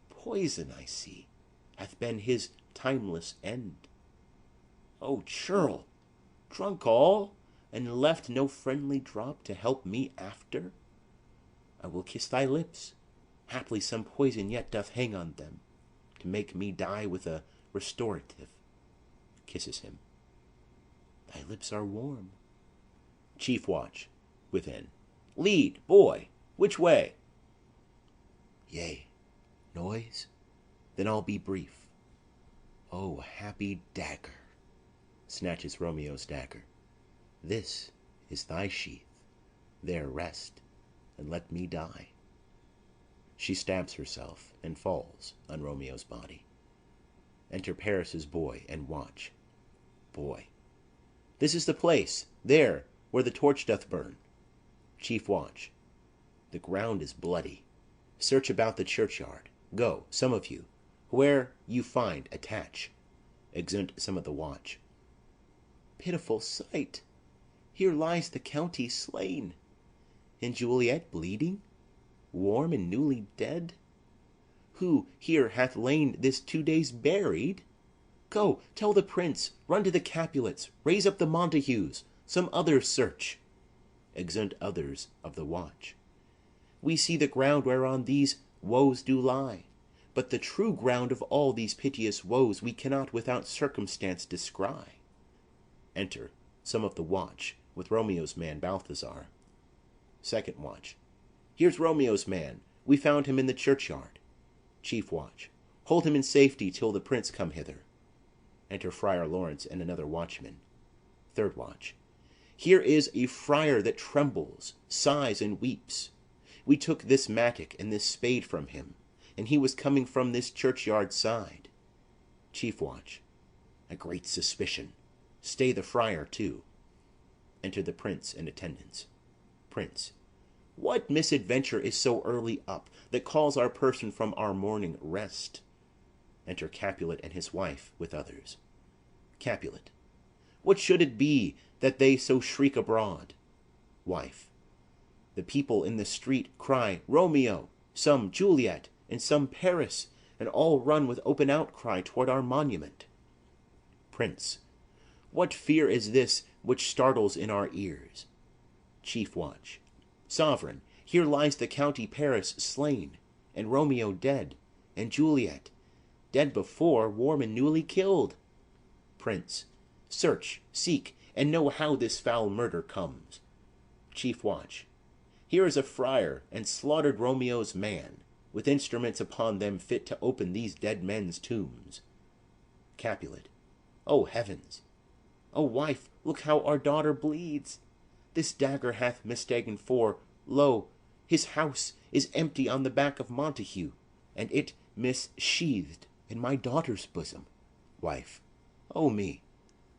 Poison, I see, hath been his timeless end. O churl, drunk all, and left no friendly drop to help me after? I will kiss thy lips. Haply some poison yet doth hang on them, to make me die with a restorative. Kisses him. Thy lips are warm. Chief watch, within. Lead, boy, which way? Yea. Noise? Then I'll be brief. O happy dagger! Snatches Romeo's dagger. This is thy sheath. There rest, and let me die. She stabs herself, and falls on Romeo's body. Enter Paris's boy and watch. Boy. This is the place, there, where the torch doth burn. Chief watch. The ground is bloody. Search about the churchyard. Go, some of you. Where you find, attach. Exeunt some of the watch. Pitiful sight! Here lies the county slain, and Juliet bleeding, warm and newly dead. Who here hath lain this 2 days buried? Go, tell the prince, run to the Capulets, raise up the Montagues, some others search. Exeunt others of the watch. We see the ground whereon these woes do lie, but the true ground of all these piteous woes we cannot without circumstance descry. Enter some of the watch with Romeo's man Balthazar. Second watch. Here's Romeo's man. We found him in the churchyard. Chief watch. Hold him in safety till the prince come hither. Enter Friar Lawrence and another watchman. Third watch. Here is a friar that trembles, sighs, and weeps. We took this mattock and this spade from him, and he was coming from this churchyard side. Chief watch. A great suspicion. Stay the friar too. Enter the prince and attendants. Prince. What misadventure is so early up, that calls our person from our morning rest? Enter Capulet and his wife with others. Capulet. What should it be that they so shriek abroad? Wife. The people in the street cry Romeo, some Juliet, and some Paris, and all run with open outcry toward our monument. Prince. What fear is this which startles in our ears? Chief watch. Sovereign, here lies the county Paris slain, and Romeo dead, and Juliet dead before, warm and newly killed. Prince. Search, seek, and know how this foul murder comes. Chief watch. Here is a friar, and slaughtered Romeo's man, with instruments upon them fit to open these dead men's tombs. Capulet. O heavens! O wife, look how our daughter bleeds! This dagger hath mistaken for, lo, his house is empty on the back of Montague, and it missheathed in my daughter's bosom. Wife. O me!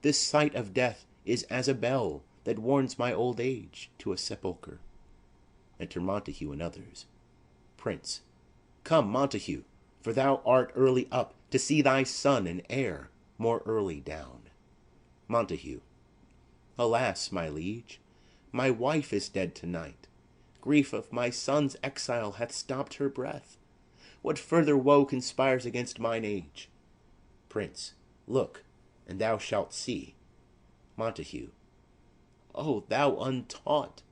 This sight of death is as a bell that warns my old age to a sepulchre. Enter Montague and others. Prince. Come, Montague, for thou art early up to see thy son and heir more early down. Montague. Alas, my liege, my wife is dead tonight. Grief of my son's exile hath stopped her breath. What further woe conspires against mine age? Prince. Look, and thou shalt see. Montague. O thou untaught!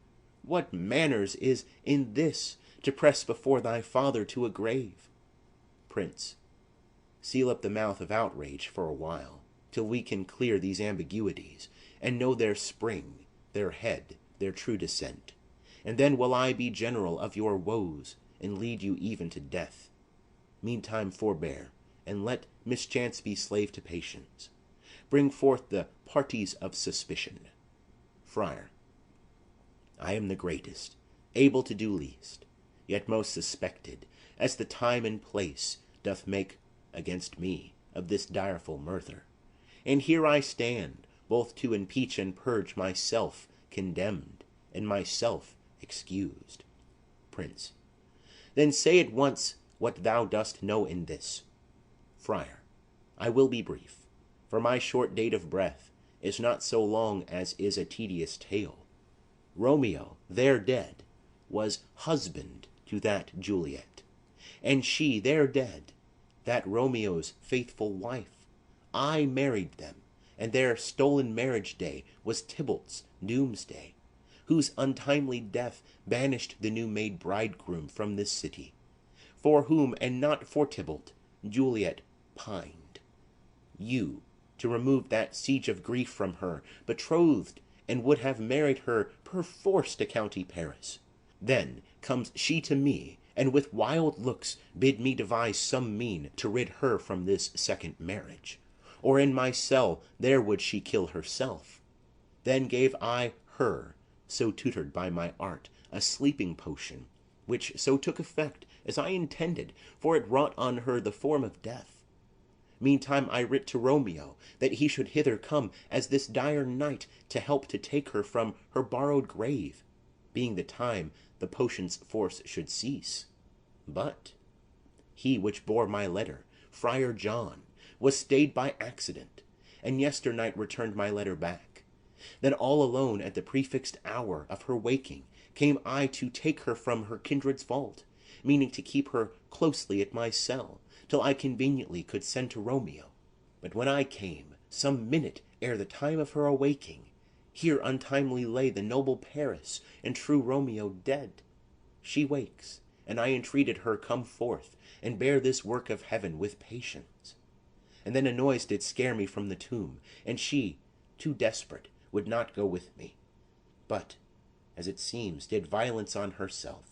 What manners is in this, to press before thy father to a grave? Prince. Seal up the mouth of outrage for a while, till we can clear these ambiguities, and know their spring, their head, their true descent. And then will I be general of your woes, and lead you even to death. Meantime forbear, and let mischance be slave to patience. Bring forth the parties of suspicion. Friar. I am the greatest, able to do least, yet most suspected, as the time and place doth make against me of this direful murther. And here I stand, both to impeach and purge myself condemned, and myself excused. Prince. Then say at once what thou dost know in this. Friar. I will be brief, for my short date of breath is not so long as is a tedious tale. Romeo, there dead, was husband to that Juliet, and she, there dead, that Romeo's faithful wife. I married them, and their stolen marriage day was Tybalt's doomsday, whose untimely death banished the new-made bridegroom from this city, for whom, and not for Tybalt, Juliet pined. You, to remove that siege of grief from her, betrothed, and would have married her perforce to county Paris. Then comes she to me, and with wild looks bid me devise some mean to rid her from this second marriage, or in my cell there would she kill herself. Then gave I her, so tutored by my art, a sleeping potion, which so took effect as I intended, for it wrought on her the form of death. Meantime I writ to Romeo that he should hither come as this dire night to help to take her from her borrowed grave, being the time the potion's force should cease. But he which bore my letter, Friar John, was stayed by accident, and yesternight returned my letter back. Then all alone at the prefixed hour of her waking came I to take her from her kindred's vault, meaning to keep her closely at my cell, till I conveniently could send to Romeo. But when I came, some minute ere the time of her awaking, here untimely lay the noble Paris, and true Romeo dead. She wakes, and I entreated her come forth, and bear this work of heaven with patience. And then a noise did scare me from the tomb, and she, too desperate, would not go with me, but, as it seems, did violence on herself.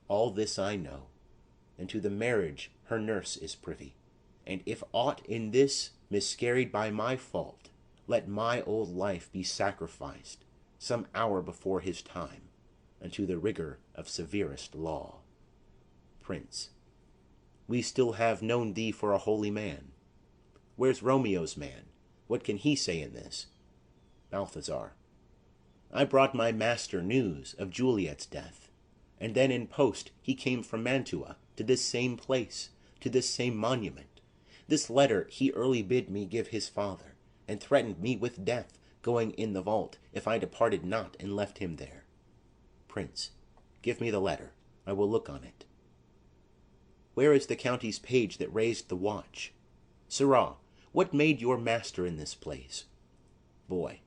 All this I know, and to the marriage her nurse is privy, and if aught in this miscarried by my fault, let my old life be sacrificed some hour before his time unto the rigor of severest law. Prince, we still have known thee for a holy man. Where's Romeo's man? What can he say in this? Balthazar, I brought my master news of Juliet's death, and then in post he came from Mantua to this same place, to this same monument. This letter he early bid me give his father, and threatened me with death, going in the vault, if I departed not and left him there. Prince, give me the letter, I will look on it. Where is the county's page that raised the watch? Sirrah, what made your master in this place? Boy,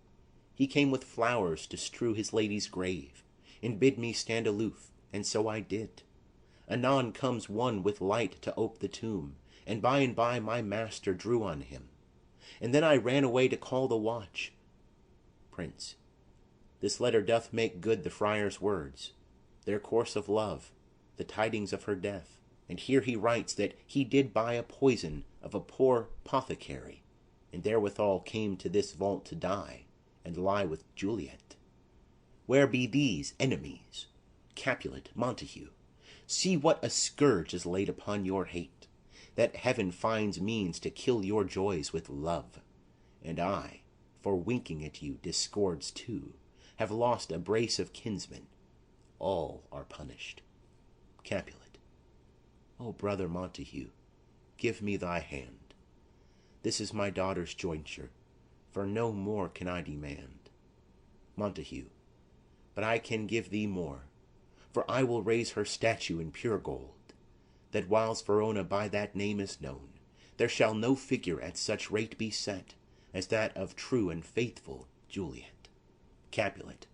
he came with flowers to strew his lady's grave, and bid me stand aloof, and so I did. Anon comes one with light to ope the tomb, and by my master drew on him. And then I ran away to call the watch. Prince, this letter doth make good the friar's words, their course of love, the tidings of her death. And here he writes that he did buy a poison of a poor apothecary, and therewithal came to this vault to die, and lie with Juliet. Where be these enemies? Capulet, Montague, see what a scourge is laid upon your hate, that heaven finds means to kill your joys with love. And I, for winking at you discords too, have lost a brace of kinsmen. All are punished. Capulet, O brother Montague, give me thy hand. This is my daughter's jointure, for no more can I demand. Montague, but I can give thee more, for I will raise her statue in pure gold, that whiles Verona by that name is known, there shall no figure at such rate be set as that of true and faithful Juliet. Capulet,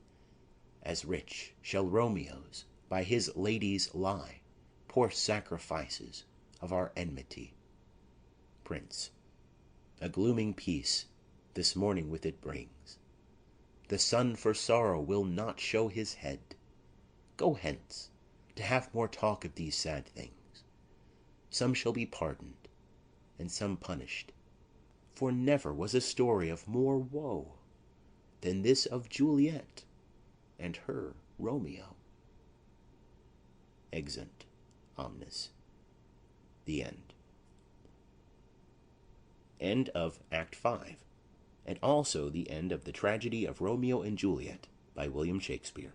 as rich shall Romeo's by his lady's lie pour sacrifices of our enmity. Prince, a glooming peace this morning with it brings. The sun for sorrow will not show his head. Go hence, to have more talk of these sad things. Some shall be pardoned, and some punished, for never was a story of more woe than this of Juliet and her Romeo. Exeunt omnes. The end. End of Act 5, and also the end of the tragedy of Romeo and Juliet by William Shakespeare.